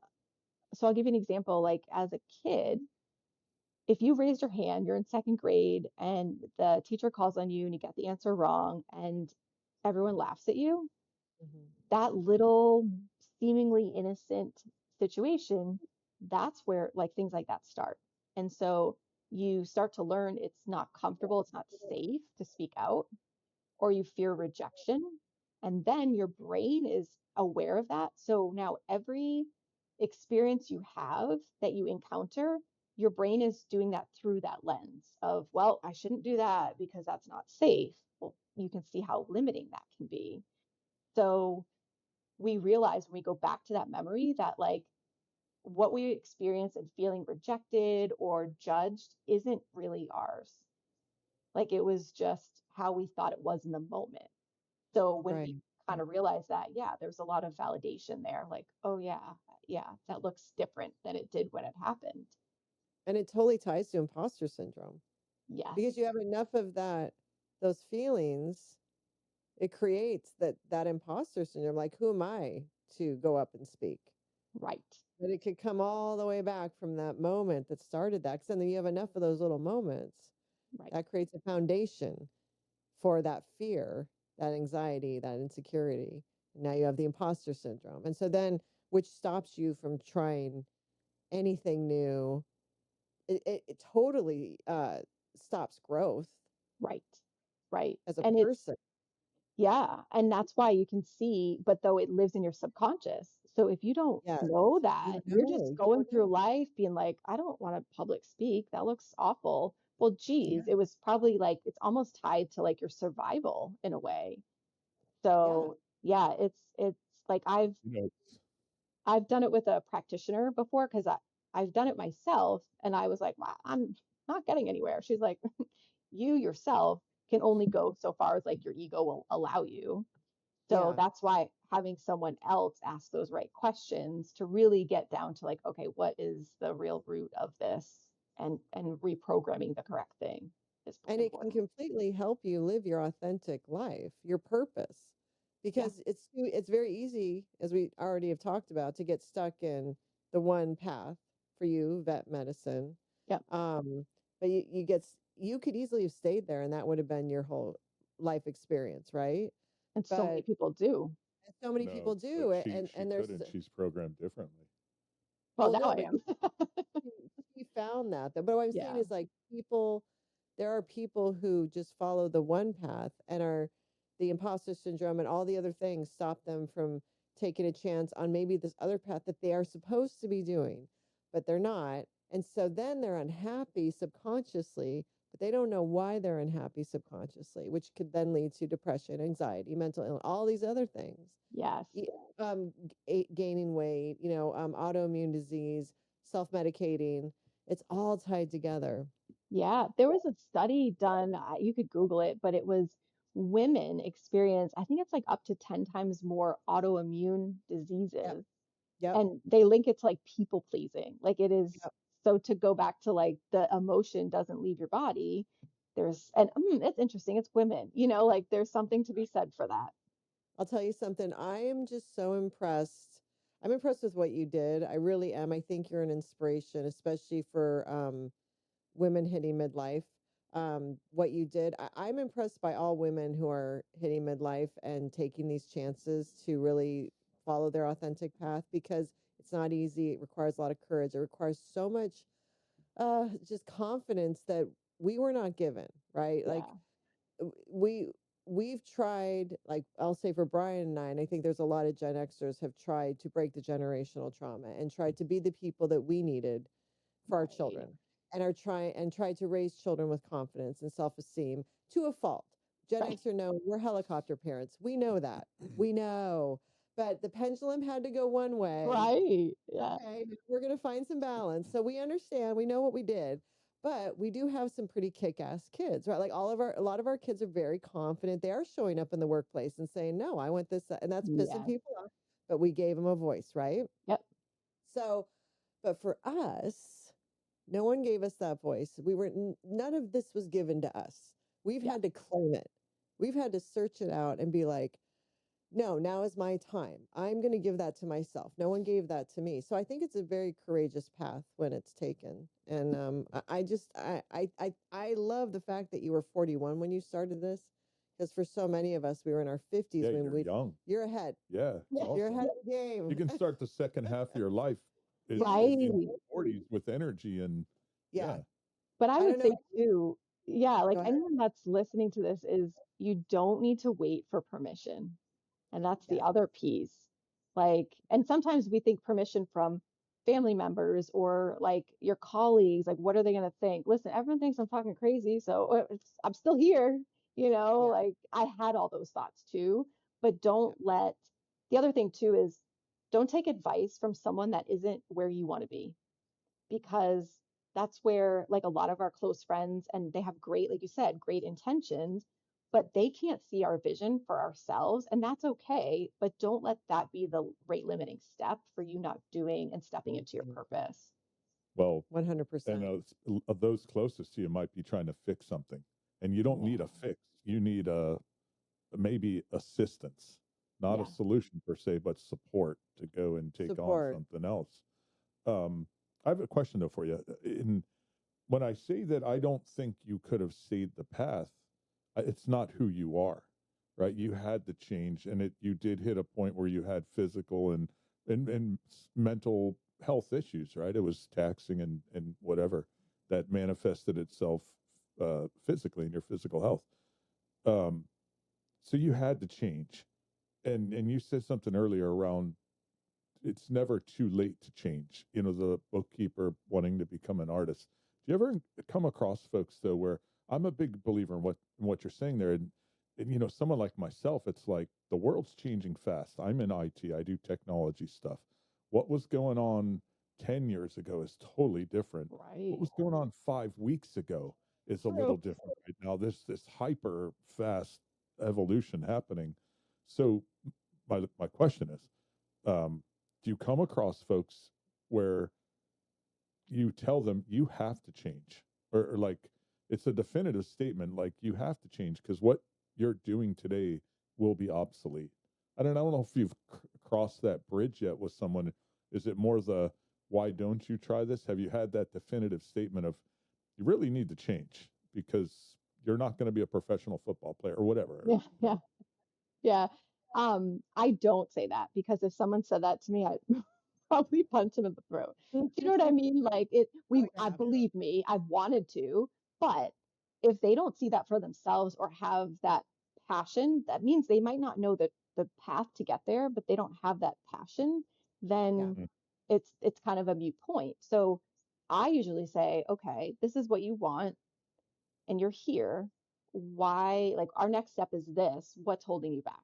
so I'll give you an example, like as a kid, if you raised your hand, you're in second grade, and the teacher calls on you and you get the answer wrong, and everyone laughs at you, Mhm. that little seemingly innocent situation, that's where like things like that start. And so you start to learn it's not comfortable, it's not safe to speak out, or you fear rejection. And then your brain is aware of that. So now every experience you have that you encounter, your brain is doing that through that lens of, well, I shouldn't do that because that's not safe. Well, you can see how limiting that can be. So we realize when we go back to that memory that like what we experience and feeling rejected or judged isn't really ours. Like it was just how we thought it was in the moment. So when we Right. kind of realize that, yeah, there's a lot of validation there. Like, oh yeah, yeah, that looks different than it did when it happened. And it totally ties to imposter syndrome Yes, because you have enough of those feelings, it creates that imposter syndrome. Like, who am I to go up and speak? right, But it could come all the way back from that moment that started that. Because then you have enough of those little moments right, that creates a foundation for that fear, that anxiety, that insecurity. And now you have the imposter syndrome. And so then, which stops you from trying anything new. It totally stops growth right, right. as a And it's, person. yeah, and that's why you can see, but though it lives in your subconscious. So if you don't Yes. know You that, don't you're just know. You going don't know. through life being like, I don't want to public speak. That looks awful. Well, Yeah. geez, it was probably like it's almost tied to like your survival in a way. Yeah. So yeah, it's like You know, it's, I've done it with a practitioner before because I've done it myself and I was like, wow, I'm not getting anywhere. She's like, you yourself can only go so far as like your ego will allow you. So Yeah. that's why having someone else ask those right questions to really get down to like, okay, what is the real root of this, and reprogramming the correct thing is And it can important. completely help you live your authentic life, your purpose. Yeah. Because it's very easy, as we already have talked about, to get stuck in the one path for you, vet medicine. Yep. Um, but you could easily have stayed there and that would have been your whole life experience, right? And so many But people do. so many people no, but do it, she and there's couldn't. She's programmed differently. Well, well, now no, I but am. she, she found that though. But what I'm saying Yeah. is like people, there are people who just follow the one path and are the imposter syndrome and all the other things stop them from taking a chance on maybe this other path that they are supposed to be doing, but they're not. And so then they're unhappy subconsciously, but they don't know why they're unhappy subconsciously, which could then lead to depression, anxiety, mental illness, all these other things. Yes. Y- Gaining weight, autoimmune disease, self-medicating. It's all tied together. Yeah, there was a study done, you could Google it, but it was women experience, I think it's like up to 10 times more autoimmune Yep. diseases. Yep. And they link it to like people pleasing. Like it is, Yep. so to go back to like the emotion doesn't leave your body, and it's interesting, it's women, like there's something to be said for that. I'll tell you something. I am just so impressed. I'm impressed with what you did. I really am. I think you're an inspiration, especially for women hitting midlife. What you did, I'm impressed by all women who are hitting midlife and taking these chances to really follow their authentic path because it's not easy. It requires a lot of courage. It requires so much just confidence that we were not given, right? Like Yeah. we we've tried, like I'll say for Brian and I think there's a lot of Gen Xers have tried to break the generational trauma and tried to be the people that we needed for our Right. children and are trying and try to raise children with confidence and self-esteem to a fault. Gen Right. Xer know we're helicopter parents. We know that. We know. but the pendulum had to go one way. Right. Yeah. Okay, we're going to find some balance. So we understand, we know what we did, but we do have some pretty kick-ass kids, right? Like a lot of our kids are very confident. They are showing up in the workplace and saying, no, I want this, and that's pissing Yeah. people off, but we gave them a voice, right? Yep. So, but for us, no one gave us that voice. None of this was given to us. We've Yeah. had to claim it. We've had to search it out and be like, no, now is my time. I'm going to give that to myself. No one gave that to me. So I think it's a very courageous path when it's taken. And I love the fact that you were 41 when you started this, because for so many of us, we were in our 50s Yeah, when you're young. you're ahead. Yeah, it's awesome. You're ahead of the game. You can start the second half of your life Right. in your 40s with energy and Yeah. But I I would don't say know. too, yeah, like Go ahead. anyone that's listening to this is you don't need to wait for permission. And that's the Yeah. other piece. Like, and sometimes we think permission from family members or like your colleagues, like, what are they going to think? Listen, everyone thinks I'm fucking crazy. So I'm still here, you know, Yeah. like I had all those thoughts too, but don't let, the other thing too is don't take advice from someone that isn't where you want to be, because that's where like a lot of our close friends, and they have great, like you said, great intentions, but they can't see our vision for ourselves, and that's okay, but don't let that be the rate limiting step for you not doing and stepping into your purpose. well, 100%. and of those closest to you might be trying to fix something, and you don't need a fix. You need maybe assistance, not Yeah. a solution per se, but support to go and take Support. on something else. I have a question though for you. When I say that I don't think you could have stayed the path, it's not who you are, right? You had to change, and you did hit a point where you had physical and mental health issues, right? It was taxing and whatever that manifested itself physically in your physical health. So you had to change, and you said something earlier around it's never too late to change. You know, the bookkeeper wanting to become an artist. Do you ever come across folks though where I'm a big believer in what you're saying there, and you know, someone like myself, it's like the world's changing fast. I'm in IT. I do technology stuff. What was going on 10 years ago is totally different. Right. What was going on 5 weeks ago is a little different right now. There's this hyper fast evolution happening. So my question is, do you come across folks where you tell them you have to change, or like it's a definitive statement, like you have to change because what you're doing today will be obsolete? I don't know if you've crossed that bridge yet with someone. Is it more the why don't you try this? Have you had that definitive statement of you really need to change because you're not going to be a professional football player or whatever? Yeah. Yeah. Yeah. I don't say that, because if someone said that to me, I probably punch him in the throat. Do you know what I mean? Like I believe me, I've wanted to, but if they don't see that for themselves or have that passion, that means they might not know the path to get there, but they don't have that passion, then it's kind of a moot point. So I usually say, okay, this is what you want and you're here. Why, like our next step is this. What's holding you back?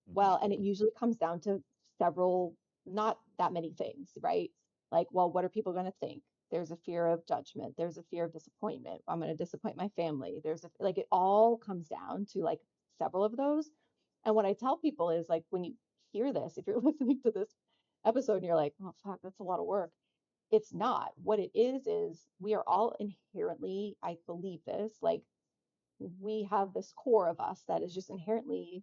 Well, and it usually comes down to several, not that many things, right? Like, well, what are people going to think? There's a fear of judgment. There's a fear of disappointment. I'm going to disappoint my family. Like, it all comes down to like several of those. And what I tell people is like, when you hear this, if you're listening to this episode and you're like, oh, fuck, that's a lot of work. It's not. What it is we are all inherently, I believe this, like, we have this core of us that is just inherently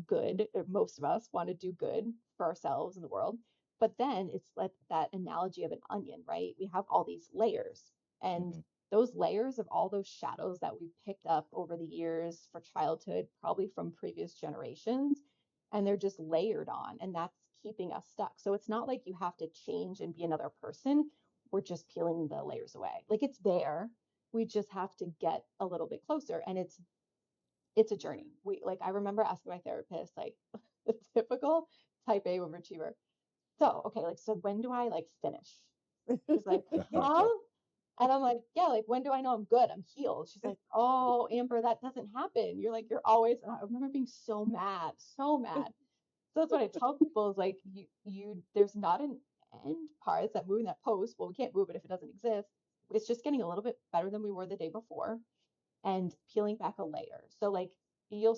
good, or most of us want to do good for ourselves and the world. But then it's like that analogy of an onion, right? We have all these layers, and those layers of all those shadows that we've picked up over the years for childhood, probably from previous generations, and they're just layered on, and that's keeping us stuck. So it's not like you have to change and be another person. We're just peeling the layers away. Like, it's there. We just have to get a little bit closer, and it's a journey. I remember asking my therapist, like, the typical type A overachiever. So, okay, like, so when do I like finish? She's like, huh? And I'm like, yeah, like, when do I know I'm good? I'm healed. She's like, oh, Amber, that doesn't happen. You're like, you're always, and I remember being so mad, so mad. So that's what I tell people is like there's not an end part. It's that moving that post. Well, we can't move it if it doesn't exist. It's just getting a little bit better than we were the day before and peeling back a layer. So like you'll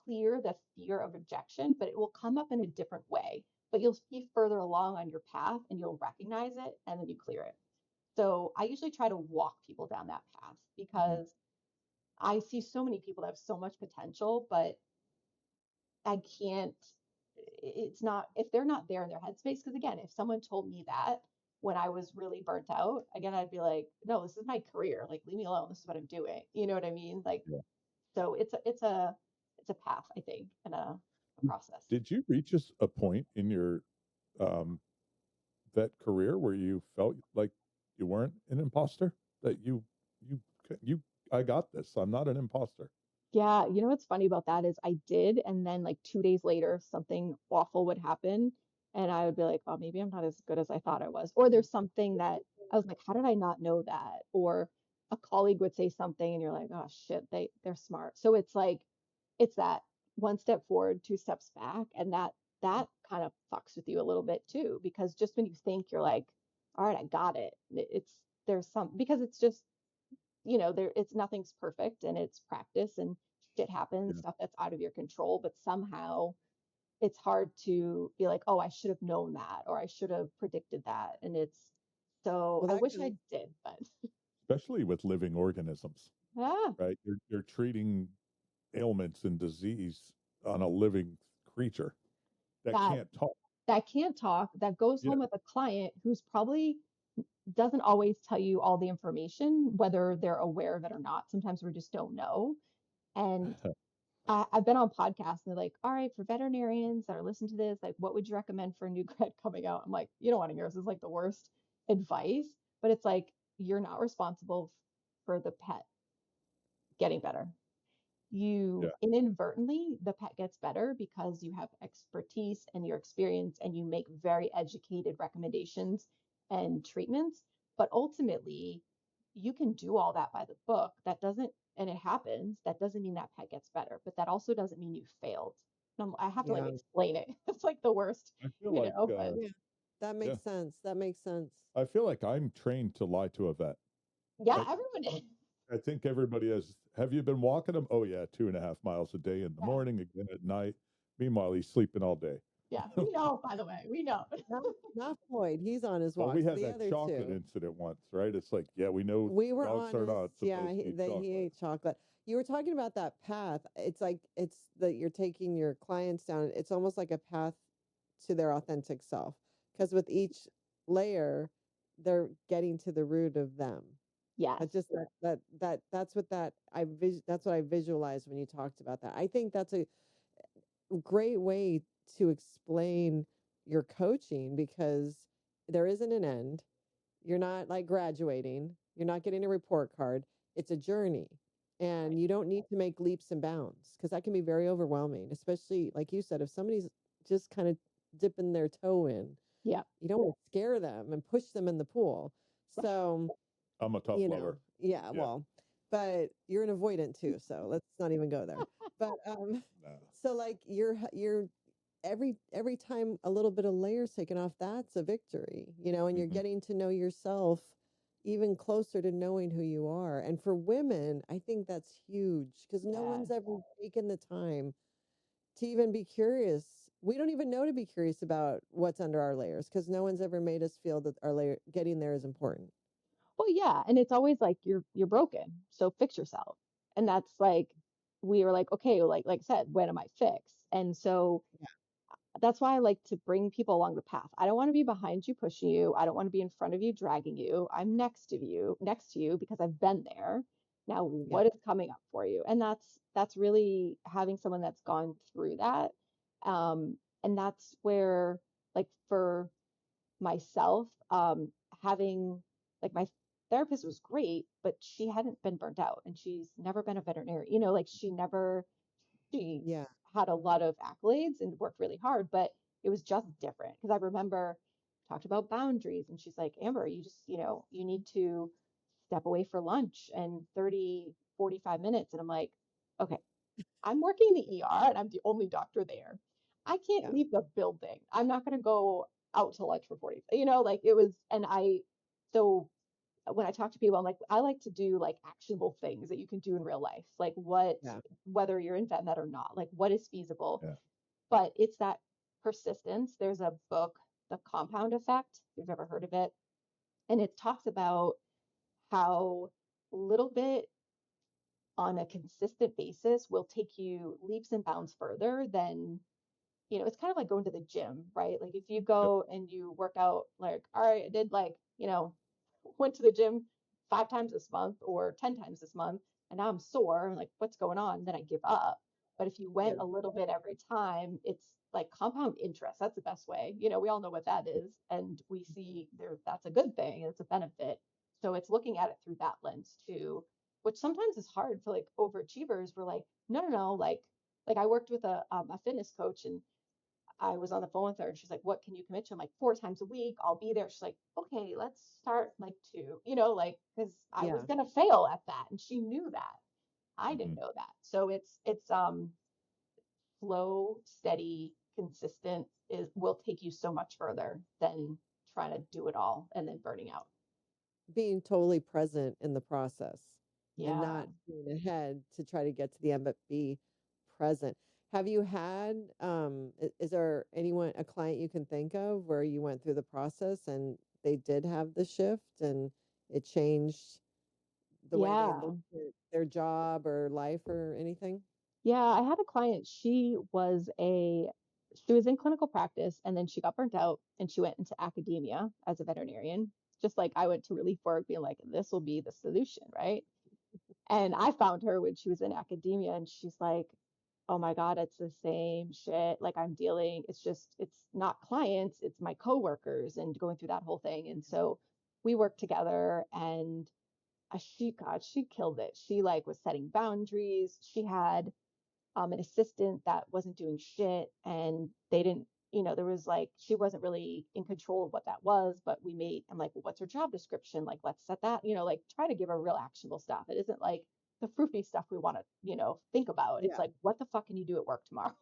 clear the fear of rejection, but it will come up in a different way. But you'll be further along on your path and you'll recognize it and then you clear it. So I usually try to walk people down that path Mhm. because I see so many people that have so much potential, but I can't, it's not, if they're not there in their headspace, because again, if someone told me that when I was really burnt out, again, I'd be like, no, this is my career. Like, leave me alone. This is what I'm doing. You know what I mean? Like, Yeah. so it's a path, I think, and a process. Did you reach a point in your um, vet career where you felt like you weren't an imposter? That you you I got this. I'm not an imposter. Yeah, you know what's funny about that is I did, and then like 2 days later, something awful would happen, and I would be like, oh, maybe I'm not as good as I thought I was. Or there's something that I was like, how did I not know that? Or a colleague would say something, and you're like, oh shit, they're smart. So it's like, it's that one step forward, two steps back, and that kind of fucks with you a little bit too, because just when you think you're like, all right, I got it, it's there's some because it's just there it's nothing's perfect and it's practice and shit happens, Yeah. stuff that's out of your control, but somehow it's hard to be like, oh, I should have known that or I should have predicted that. And it's so Well, I that wish I goes. did, but Especially with living organisms, ah, right? You're treating ailments and disease on a living creature that that can't talk. that can't talk, that goes Yeah. home with a client who's probably doesn't always tell you all the information, whether they're aware of it or not. Sometimes we just don't know. And I've been on podcasts and they're like, all right, for veterinarians that are listening to this, like, what would you recommend for a new grad coming out? I'm like, you don't want to hear this. This is like the worst advice, but it's like, you're not responsible for the pet getting better. You Yeah. inadvertently, the pet gets better because you have expertise and your experience and you make very educated recommendations and treatments. But ultimately, you can do all that by the book. That doesn't, and it happens, that doesn't mean that pet gets better, but that also doesn't mean you failed. And I have to like Yeah. explain it. It's like the worst, I feel like but Yeah. That yeah, makes sense. That makes sense. I feel like I'm trained to lie to a vet. yeah, I everyone is. I think everybody has. Have you been walking them? Oh yeah, 2.5 miles a day in the Yeah. morning, again at night. Meanwhile, he's sleeping all day. Yeah. We know, by the way, we know. Not not Floyd. He's on his Well, we walks. had The that other chocolate two. incident once, right? It's like, yeah, we know We were dogs are honest. not Yeah, supposed to eat he chocolate. ate chocolate. You were talking about that path. It's like it's that you're taking your clients down. It's almost like a path to their authentic self. Because with each layer, they're getting to the root of them. Yes. I just that's what that's what I visualized when you talked about that. I think that's a great way to explain your coaching because there isn't an end. You're not like graduating, you're not getting a report card. It's a journey. Right. And you don't need to make leaps and bounds because that can be very overwhelming, especially like you said, if somebody's just kind of dipping their toe in, Yeah. you don't want to scare them and push them in the pool. So, I'm a tough lover. yeah, Yeah. well, but you're an avoidant too, so let's not even go there. But No. so like you're every time a little bit of layers taken off, that's a victory, and you're Mhm. getting to know yourself even closer to knowing who you are. And for women, I think that's huge because no Yeah. one's ever taken the time to even be curious. We don't even know to be curious about what's under our layers because no one's ever made us feel that our layer getting there is important. Well, yeah, and it's always like you're broken, so fix yourself. And that's like we were like, okay, like I said, when am I fixed? And so Yeah. that's why I like to bring people along the path. I don't want to be behind you pushing you. I don't want to be in front of you dragging you. I'm next to you because I've been there. Now, Yeah. what is coming up for you? And that's really having someone that's gone through that. And that's where like for myself, having like my therapist was great, but she hadn't been burnt out and she's never been a veterinarian, like she Yeah. had a lot of accolades and worked really hard, but it was just different. Because I remember talked about boundaries and she's like, Amber, you just, you need to step away for lunch and 30, 45 minutes. And I'm like, okay, I'm working the ER and I'm the only doctor there. I can't Yeah. leave the building. I'm not going to go out to lunch for 40, you know, like it was, and so when I talk to people, I'm like, I like to do like actionable things that you can do in real life. Like what, Yeah. whether you're in vet med or not, like what is feasible, Yeah. but it's that persistence. There's a book, The Compound Effect, if you've ever heard of it. And it talks about how little bit on a consistent basis will take you leaps and bounds further than, you know, it's kind of like going to the gym, right? Like if you Yep. go and you work out, like, all right, I did like, you know, went to the gym 5 times this month or 10 times this month, and now I'm sore, like, what's going on? Then I give up. But if you went Yeah. a little bit every time, it's like compound interest. That's the best way. You know, we all know what that is. And we see there that's a good thing, it's a benefit. So it's looking at it through that lens too, which sometimes is hard for like overachievers. We're like, no, no, no, like I worked with a fitness coach and I was on the phone with her and she's like, what can you commit to? I'm like, 4 times a week, I'll be there. She's like, okay, let's start like 2, you know, like, because I was Yeah. gonna fail at that. And she knew that. I Hmm. didn't know that. So it's slow, steady, consistent is will take you so much further than trying to do it all and then burning out. Being totally present in the process and Yeah. not being ahead to try to get to the end, but be present. Have you had, is there anyone, a client you can think of where you went through the process and they did have the shift and it changed the way they Yeah. looked at their job or life or anything? Yeah, I had a client, she was in clinical practice and then she got burnt out and she went into academia as a veterinarian, just like I went to relief work being like, this will be the solution, right? And I found her when she was in academia and she's like, oh my God, it's the same shit. Like it's not clients, it's my coworkers and going through that whole thing. And so we worked together and she killed it. She like was setting boundaries. She had an assistant that wasn't doing shit and they didn't, you know, there was like she wasn't really in control of what that was, but I'm like, well, what's her job description, like let's set that, you know, like try to give her real actionable stuff. It isn't like the froofy stuff we want to, you know, think about. It's Yeah. like, what the fuck can you do at work tomorrow?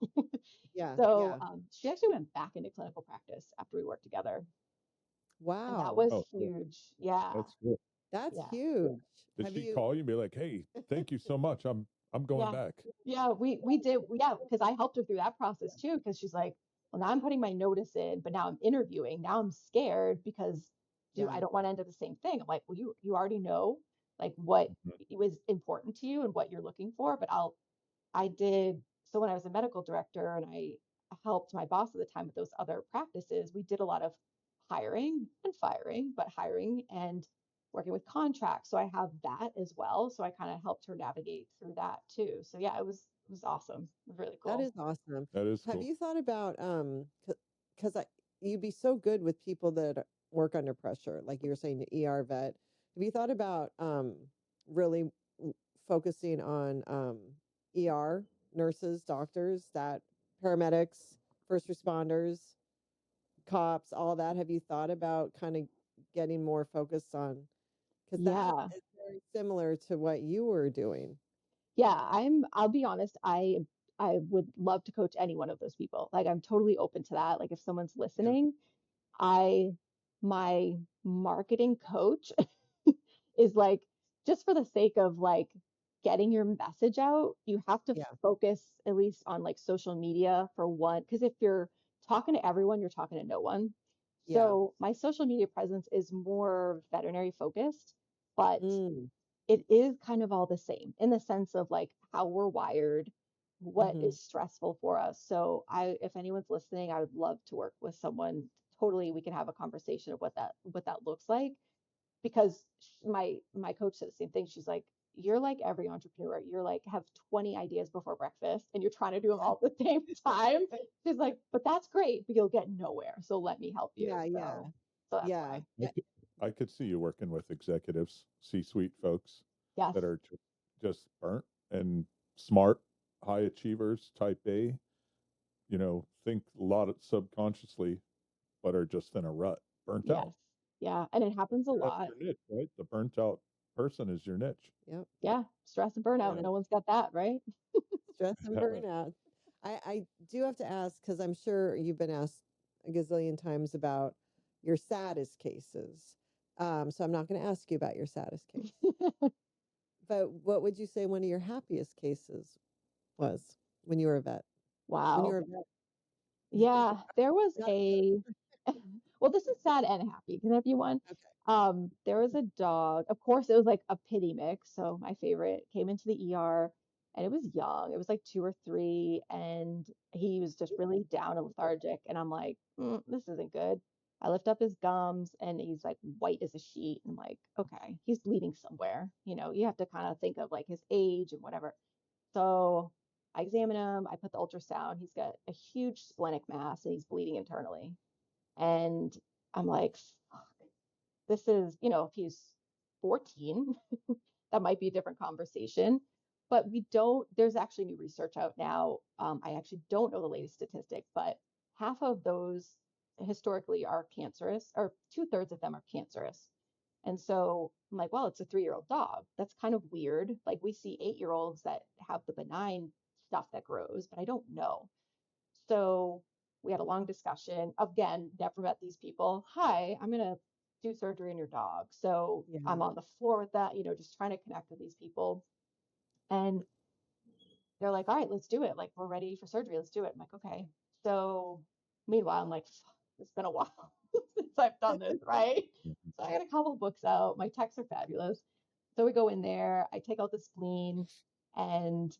Yeah. So Yeah. she actually went back into clinical practice after we worked together, and that Wow. was Oh, cool. huge. Yeah. That's cool. That's Yeah. huge. Did Have she you, call you and be like, "Hey, thank you so much. I'm going Yeah. back." Yeah, we did. Yeah, because I helped her through that process too. Because she's like, well, now I'm putting my notice in, but now I'm interviewing. Now I'm scared because I yeah, don't want to end up the same thing. I'm like, well, you already know like what Mhm. was important to you and what you're looking for. But I did. So when I was a medical director and I helped my boss at the time with those other practices, we did a lot of hiring and firing, but hiring and working with contracts. So I have that as well. So I kind of helped her navigate through that too. So yeah, it was awesome. It was really that cool. is awesome. That is Have cool. you thought about because you'd be so good with people that work under pressure, like you were saying, the ER vet. Have you thought about really focusing on ER nurses, doctors, that paramedics, first responders, cops, all that? Have you thought about kind of getting more focused on because that Yeah. is very similar to what you were doing. Yeah, I'll be honest, I would love to coach any one of those people. Like I'm totally open to that. Like if someone's Yeah. listening, I my marketing coach is like just for the sake of like getting your message out, you have to Yeah. focus at least on like social media for one, because if you're talking to everyone, you're talking to no one. Yeah. So my social media presence is more veterinary focused, but Mm. it is kind of all the same in the sense of like how we're wired, what Hmm. is stressful for us. So if anyone's listening, I would love to work with someone. Totally, we can have a conversation of what that looks like because my coach said the same thing. She's like, you're like every entrepreneur. You're like have 20 ideas before breakfast and you're trying to do them all at the same time. She's like, but that's great, but you'll get nowhere. So let me help you. Yeah. Yeah. So that's Yeah. why. I could, I could see you working with executives, C-suite folks Yes. that are just burnt and smart, high achievers, type A, think a lot of subconsciously, but are just in a rut, burnt Yes. out. Yeah. And it happens a That's lot. your niche, right? The burnt out person is your niche. Yep. Yeah. Stress and burnout. Yeah. No one's got that, right? Stress and burnout. I do have to ask because I'm sure you've been asked a gazillion times about your saddest cases. So I'm not going to ask you about your saddest case. But what would you say one of your happiest cases was when you were a vet? When you Wow. were a vet? Yeah, there was Not a well, this is sad and happy. Can I have you one? okay. There was a dog. Of course, it was like a pity mix. So my favorite came into the ER and it was young. It was like 2 or 3, and he was just really down and lethargic. And I'm like, this isn't good. I lift up his gums and he's like white as a sheet. And I'm like, okay, he's bleeding somewhere. You have to kind of think of like his age and whatever. So I examine him, I put the ultrasound. He's got a huge splenic mass and he's bleeding internally. And I'm like, this is, if he's 14, that might be a different conversation. But there's actually new research out now. I actually don't know the latest statistic, but half of those historically are cancerous, or 2/3 of them are cancerous. And so I'm like, well, it's a 3-year-old dog. That's kind of weird. Like we see 8-year-olds that have the benign stuff that grows, but I don't know. So we had a long discussion. Again, never met these people. Hi, I'm going to do surgery on your dog. So Yeah. I'm on the floor with that, just trying to connect with these people. And they're like, all right, let's do it. Like, we're ready for surgery. Let's do it. I'm like, okay. So meanwhile, I'm like, it's been a while since I've done this, right? Mhm. So I got a couple books out. My texts are fabulous. So we go in there, I take out the spleen, and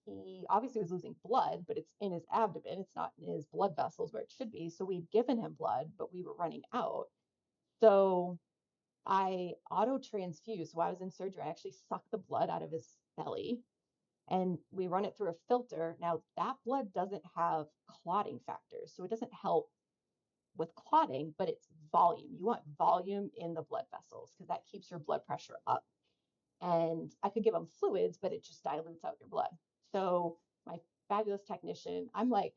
he obviously was losing blood, but it's in his abdomen. It's not in his blood vessels where it should be. So we'd given him blood, but we were running out. So I auto transfused. So while I was in surgery, I actually sucked the blood out of his belly and we run it through a filter. Now, that blood doesn't have clotting factors. So it doesn't help with clotting, but it's volume. You want volume in the blood vessels because that keeps your blood pressure up. And I could give him fluids, but it just dilutes out your blood. So my fabulous technician, I'm like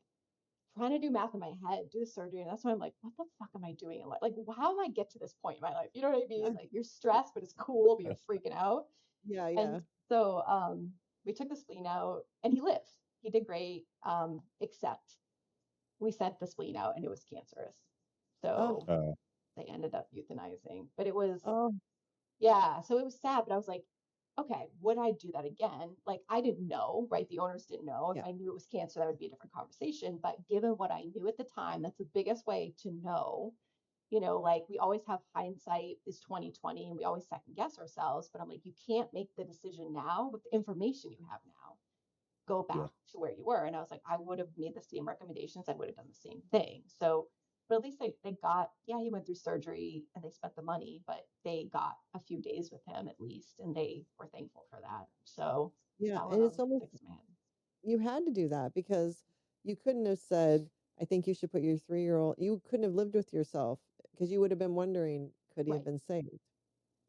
trying to do math in my head, do the surgery, and that's why I'm like, what the fuck am I doing in life? Like, how am I get to this point in my life? You know what I mean? Like you're stressed, but it's cool, but you're freaking out. Yeah, And yeah. so we took the spleen out, and he lived. He did great, except we sent the spleen out, and it was cancerous. Oh, So Uh, they ended up euthanizing. But it was oh, yeah, so it was sad, but I was like, okay, would I do that again? Like, I didn't know, right? The owners didn't know. If yeah. I knew it was cancer, that would be a different conversation. But given what I knew at the time, that's the biggest way to know. Like we always have hindsight is 2020 and we always second guess ourselves, but I'm like, you can't make the decision now with the information you have now. Go yeah, back to where you were. And I was like, I would have made the same recommendations. I would have done the same thing. So, but at least they got, yeah, he went through surgery and they spent the money, but they got a few days with him at least. And they were thankful for that. So Yeah. that one And it's always almost, sticks in my head. you had to do that because you couldn't have said, I think you should put your 3-year-old, you couldn't have lived with yourself because you would have been wondering, could he have Right. been saved?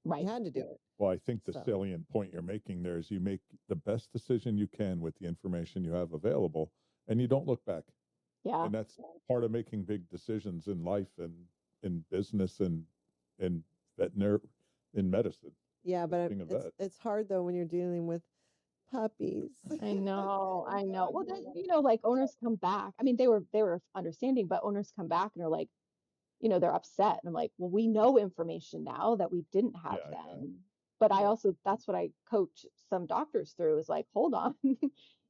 You Right. had to do it. well, I think the So, salient point you're making there is you make the best decision you can with the information you have available, and you don't look back. Yeah. And that's part of making big decisions in life and in business and in veterinary in medicine. yeah, Just but being a it's vet. it's hard though when you're dealing with puppies. I know. I know. Well, then, like owners come back. I mean, they were understanding, but owners come back and are like, they're upset. And I'm like, well, we know information now that we didn't have Yeah, yeah, then. But I yeah, also, that's what I coach some doctors through is like, hold on.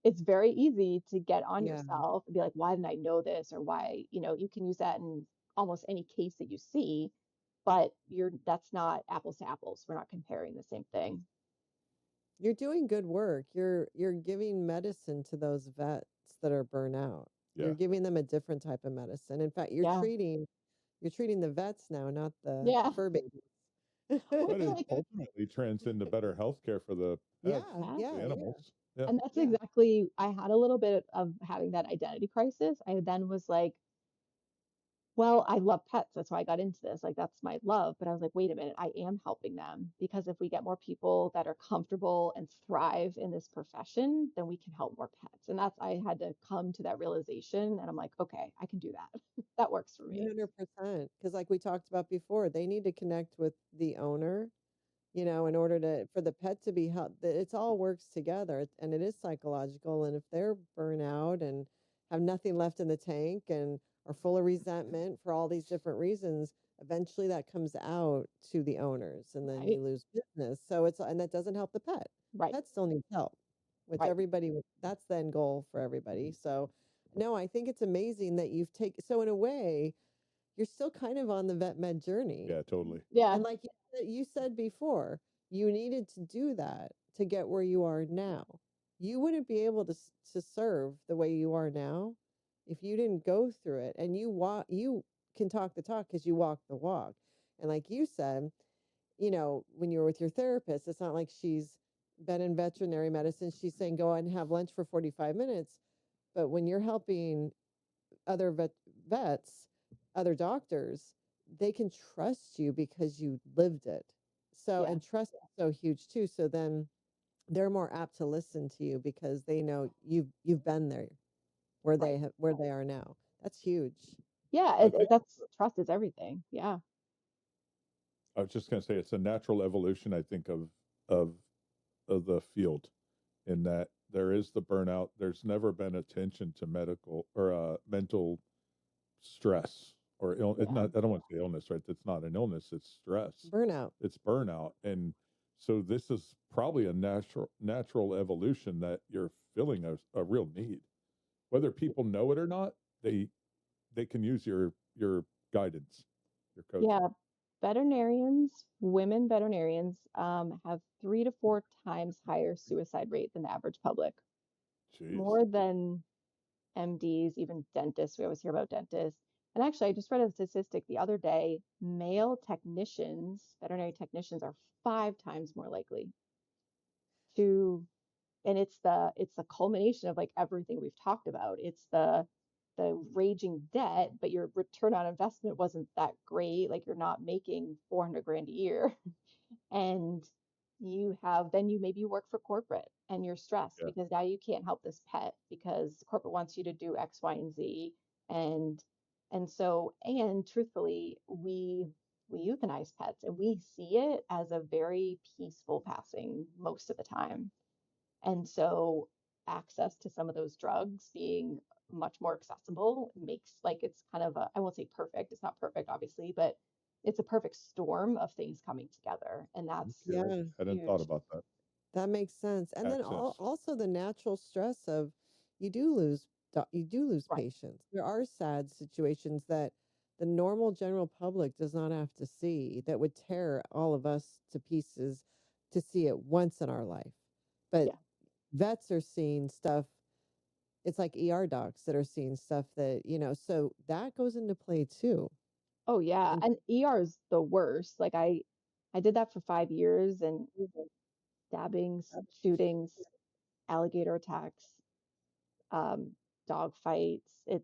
It's very easy to get on Yeah. yourself and be like, why didn't I know this? Or why, you can use that in almost any case that you see, but that's not apples to apples. We're not comparing the same thing. You're doing good work. You're giving medicine to those vets that are burnt out. You're yeah. giving them a different type of medicine. In fact, Yeah. you're treating the vets now, not the Yeah. fur babies. Well, But it's it like, ultimately trends into better healthcare for the pets, Yeah, yeah. the yeah, yeah, animals. Yeah, And that's yeah. exactly, I had a little bit of having that identity crisis. I then was like, well, I love pets. That's why I got into this. Like, that's my love. But I was like, wait a minute, I am helping them because if we get more people that are comfortable and thrive in this profession, then we can help more pets. And I had to come to that realization. And I'm like, okay, I can do that. That works for me. 100%. Because like we talked about before, they need to connect with the owner, in order for the pet to be helped. It's all works together and it is psychological. And if they're burnt out and have nothing left in the tank and are full of resentment for all these different reasons, eventually that comes out to the owners and then you Right. lose business. So and that doesn't help the pet. Right. Pet still needs help, which Right. that's the end goal for everybody. So no, I think it's amazing that you've taken, so in a way, you're still kind of on the vet med journey. Yeah, totally. Yeah. And like you said before, you needed to do that to get where you are now. You wouldn't be able to serve the way you are now if you didn't go through it. And you can talk the talk because you walk the walk. And like you said, when you're with your therapist, it's not like she's been in veterinary medicine. She's saying go out and have lunch for 45 minutes. But when you're helping other vets, other doctors, they can trust you because you lived it. So, Yeah. and trust is so huge too. So then they're more apt to listen to you because they know you've been there where Right. where they are now. That's huge. Yeah. I think That's trust is everything. Yeah. I was just going to say it's a natural evolution, I think, of of the field, in that there is the burnout. There's never been attention to medical or mental stress or it's Yeah. not. I don't want to say illness, right? It's not an illness. It's stress. Burnout. It's burnout, and so this is probably a natural evolution that you're filling a real need, whether people know it or not. They can use your guidance, your coaching. Yeah. Veterinarians, women veterinarians, have 3 to 4 times higher suicide rate than the average public, Jeez. more than MDs, even dentists. We always hear about dentists. And actually, I just read a statistic the other day. Male technicians, veterinary technicians, are 5 times more likely to, and it's the culmination of like everything we've talked about. It's the raging debt, but your return on investment wasn't that great. Like you're not making 400 grand a year. And then you maybe work for corporate and you're stressed Yeah. because now you can't help this pet because corporate wants you to do X, Y, and Z. And and truthfully, we euthanize pets and we see it as a very peaceful passing most of the time. And so access to some of those drugs being much more accessible makes, like, it's kind of I won't say perfect, it's not perfect obviously, but it's a perfect storm of things coming together. And that's You're right. Yeah, I hadn't thought huge. about that. that makes sense. And then Access. also the natural stress of you do lose you do lose Right. patients. There are sad situations that the normal general public does not have to see that would tear all of us to pieces to see it once in our life. But Yeah. vets are seeing stuff. It's like ER docs that are seeing stuff that, so that goes into play too. Oh yeah. And And ER is the worst. Like I did that for 5 years, and stabbings, shootings, alligator attacks, um, dog fights. It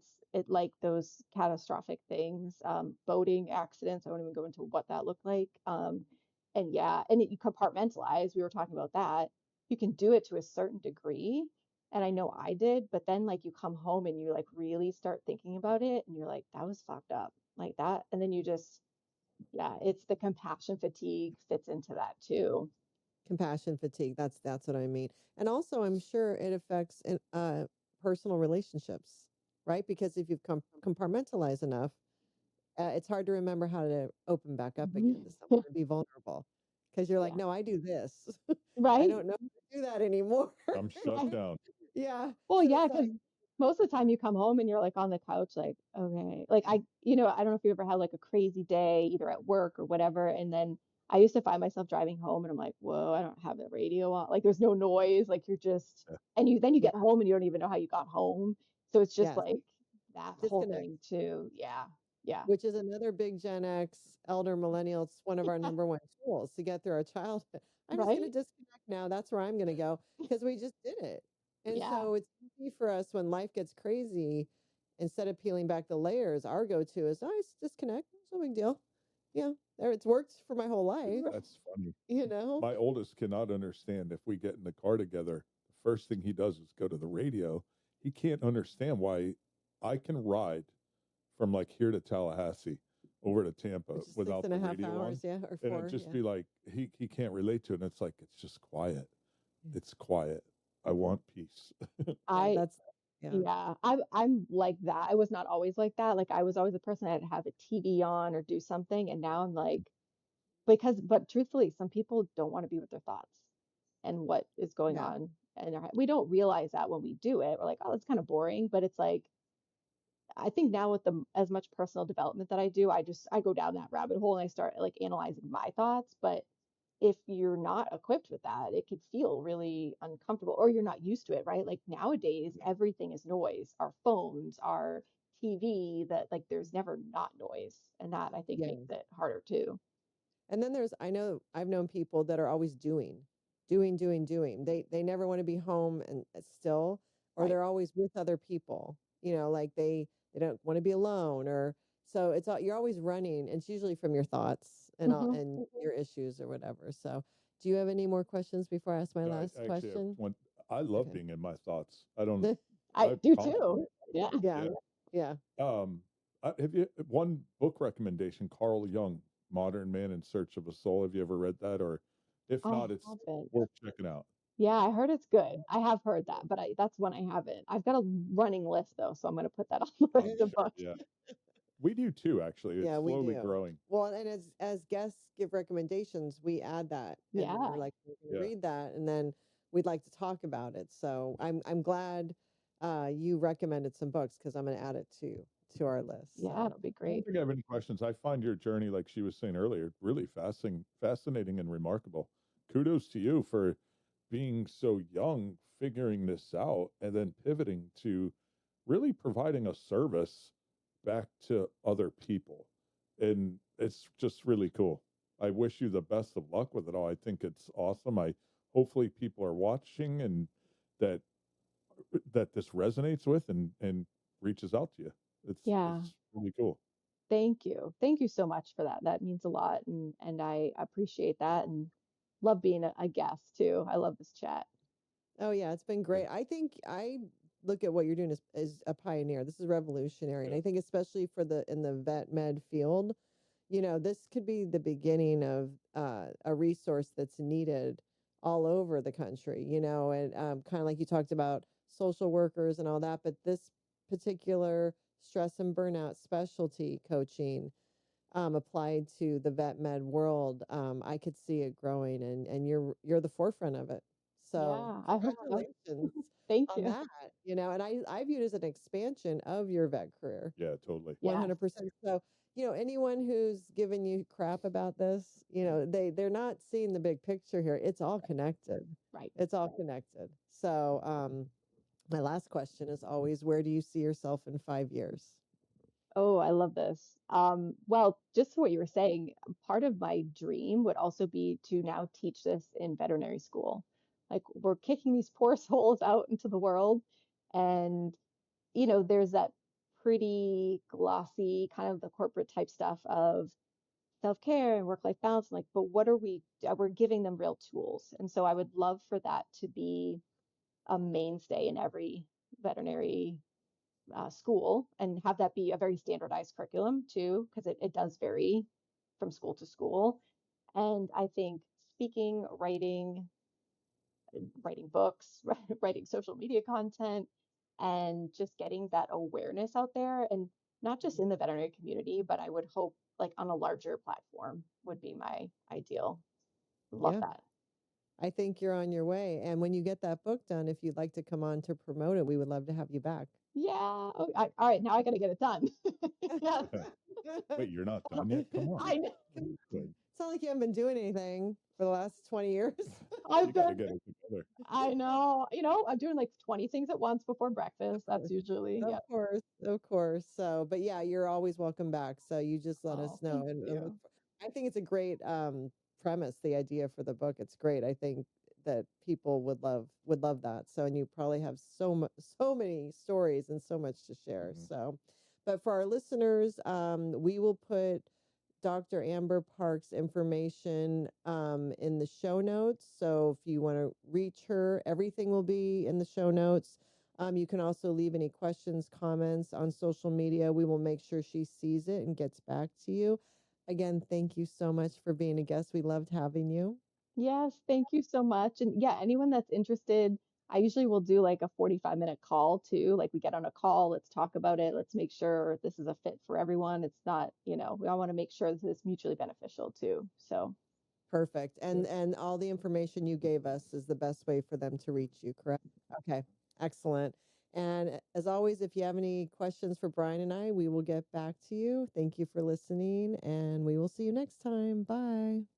like those catastrophic things, boating accidents. I won't even go into what that looked like. And yeah, and you compartmentalize. We were talking about that. You can do it to a certain degree, and I know I did. But then like you come home and you like really start thinking about it, and you're like, that was fucked up, like that. And then you just, yeah, it's the compassion fatigue fits into that too. compassion fatigue, that's what I mean. And also I'm sure it affects personal relationships, right? Because if you've compartmentalized enough, it's hard to remember how to open back up again to someone and be vulnerable because you're like, Yeah. no, I do this. I Right. don't know how to do that anymore. I'm shut down. Yeah. Well, So yeah, it's because like, most of the time you come home and you're like on the couch, like, okay, like I don't know if you ever had like a crazy day, either at work or whatever. And then I used to find myself driving home and I'm like, whoa, I don't have the radio on. Like there's no noise. Like you're just, Yeah. and you yeah, get home and you don't even know how you got home. So it's just yes, like that whole disconnect. thing too. Yeah. Yeah. Which is another big Gen X elder millennial. It's one of our number one tools to get through our childhood. I'm just going Right? to disconnect now. That's where I'm going to go because we just did it. And Yeah. so it's easy for us when life gets crazy. Instead of peeling back the layers, our go-to is, oh, just disconnect. It's no big deal. Yeah, there it's worked for my whole life. That's funny. You know, My oldest cannot understand if we get in the car together, the first thing he does is go to the radio. He can't understand why I can ride from like here to Tallahassee over to Tampa which is six without and the a half radio on. hours, yeah, or And it'd four, just yeah. be like he can't relate to it. And it's like it's just quiet. Yeah. It's quiet. I want peace. I That's Yeah. Yeah, I'm like that. I was not always like that. Like I was always the person that had to have a TV on or do something, and now I'm like but truthfully, some people don't want to be with their thoughts and what is going Yeah. on, and we don't realize that when we do it. We're like, oh, that's kind of boring, but it's like I think now with the as much personal development that I do, I go down that rabbit hole and I start like analyzing my thoughts. But if you're not equipped with that, it could feel really uncomfortable or you're not used to it, right? Like nowadays, everything is noise. Our phones, our TV, that like there's never not noise. And that I think Yeah. makes it harder too. And then I've known people that are always doing. They never want to be home and still, or Right. they're always with other people. Like they don't want to be alone, or so it's all you're always running. And it's usually from your thoughts and all Hmm. and your issues or whatever. So, do you have any more questions before I ask my Yeah, last I actually have question? one. I love Okay. being in my thoughts. I don't. I I do constantly. too. Yeah. Yeah. Yeah. Yeah. Um. Have you one book recommendation? Carl Jung, Modern Man in Search of a Soul. Have you ever read that? Or if I not, it's haven't. worth checking out. Yeah, I heard it's good. I have heard that, but that's one I haven't. I've got a running list though, so I'm going to put that on the I'm list of sure. books. Yeah, we do too. Actually, it's Yeah, we slowly do. growing. Well, and as guests give recommendations, we add that and Yeah. we're like, we're gonna Yeah. read that and then we'd like to talk about it. So I'm glad you recommended some books because I'm gonna add it to our list. Yeah, So it'll be I don't great. think I have any questions. I find your journey, like she was saying earlier, really fascinating and remarkable. Kudos to you for being so young, figuring this out, and then pivoting to really providing a service back to other people. And it's just really cool. I wish you the best of luck with it all. I think it's awesome. I hopefully people are watching and that this resonates with and reaches out to you. Yeah. It's really cool. Thank you. Thank you so much for that. That means a lot and I appreciate that and love being a guest too. I love this chat. oh yeah, it's been Yeah, great. I think I look at what you're doing as a pioneer. This is revolutionary. And yeah. I think especially for the in the vet med field, this could be the beginning of a resource that's needed all over the country, and kind of like you talked about social workers and all that, but this particular stress and burnout specialty coaching applied to the vet med world, I could see it growing, and you're the forefront of it. So Yeah, I hope so. congratulations Thank on you. that. And I view it as an expansion of your vet career. Yeah, totally. Yes. 100%. So, anyone who's giving you crap about this, they're not seeing the big picture here. It's all connected. Right. It's all connected. So, my last question is always, where do you see yourself in 5 years? Oh, I love this. Well, just what you were saying, part of my dream would also be to now teach this in veterinary school. Like we're kicking these poor souls out into the world, and there's that pretty glossy kind of the corporate type stuff of self-care and work-life balance. Like, but what are we're giving them real tools. And so I would love for that to be a mainstay in every veterinary school and have that be a very standardized curriculum too, because it does vary from school to school. And I think speaking, writing books, writing social media content, and just getting that awareness out there, and not just in the veterinary community, but I would hope like on a larger platform would be my ideal. Love Yeah, that. I think you're on your way. And when you get that book done, if you'd like to come on to promote it, we would love to have you back. Yeah. Oh, all right. Now I got to get it done. Yes. Wait, you're not done yet? Come on. I know. Wait, It's not like you haven't been doing anything for the last 20 years. you I've got to been get it together. I know. I'm doing like 20 things at once before breakfast. That's usually, Of yeah. course, of course. So, but yeah, you're always welcome back. So you just let us Oh, know. thank And you. I think it's a great premise, the idea for the book. It's great. I think that people would love that. So, and you probably have so many stories and so much to share. Mhm. So, but for our listeners, we will put Dr. Amber Park's information in the show notes. So if you want to reach her, everything will be in the show notes. You can also leave any questions, comments on social media. We will make sure she sees it and gets back to you. Again, thank you so much for being a guest. We loved having you. Yes, thank you so much. And yeah, anyone that's interested, I usually will do like a 45-minute call too. Like we get on a call, let's talk about it. Let's make sure this is a fit for everyone. It's not, we all want to make sure that it's mutually beneficial too. So Perfect. And all the information you gave us is the best way for them to reach you, correct? Okay. Excellent. And as always, if you have any questions for Brian and I, we will get back to you. Thank you for listening, and we will see you next time. Bye.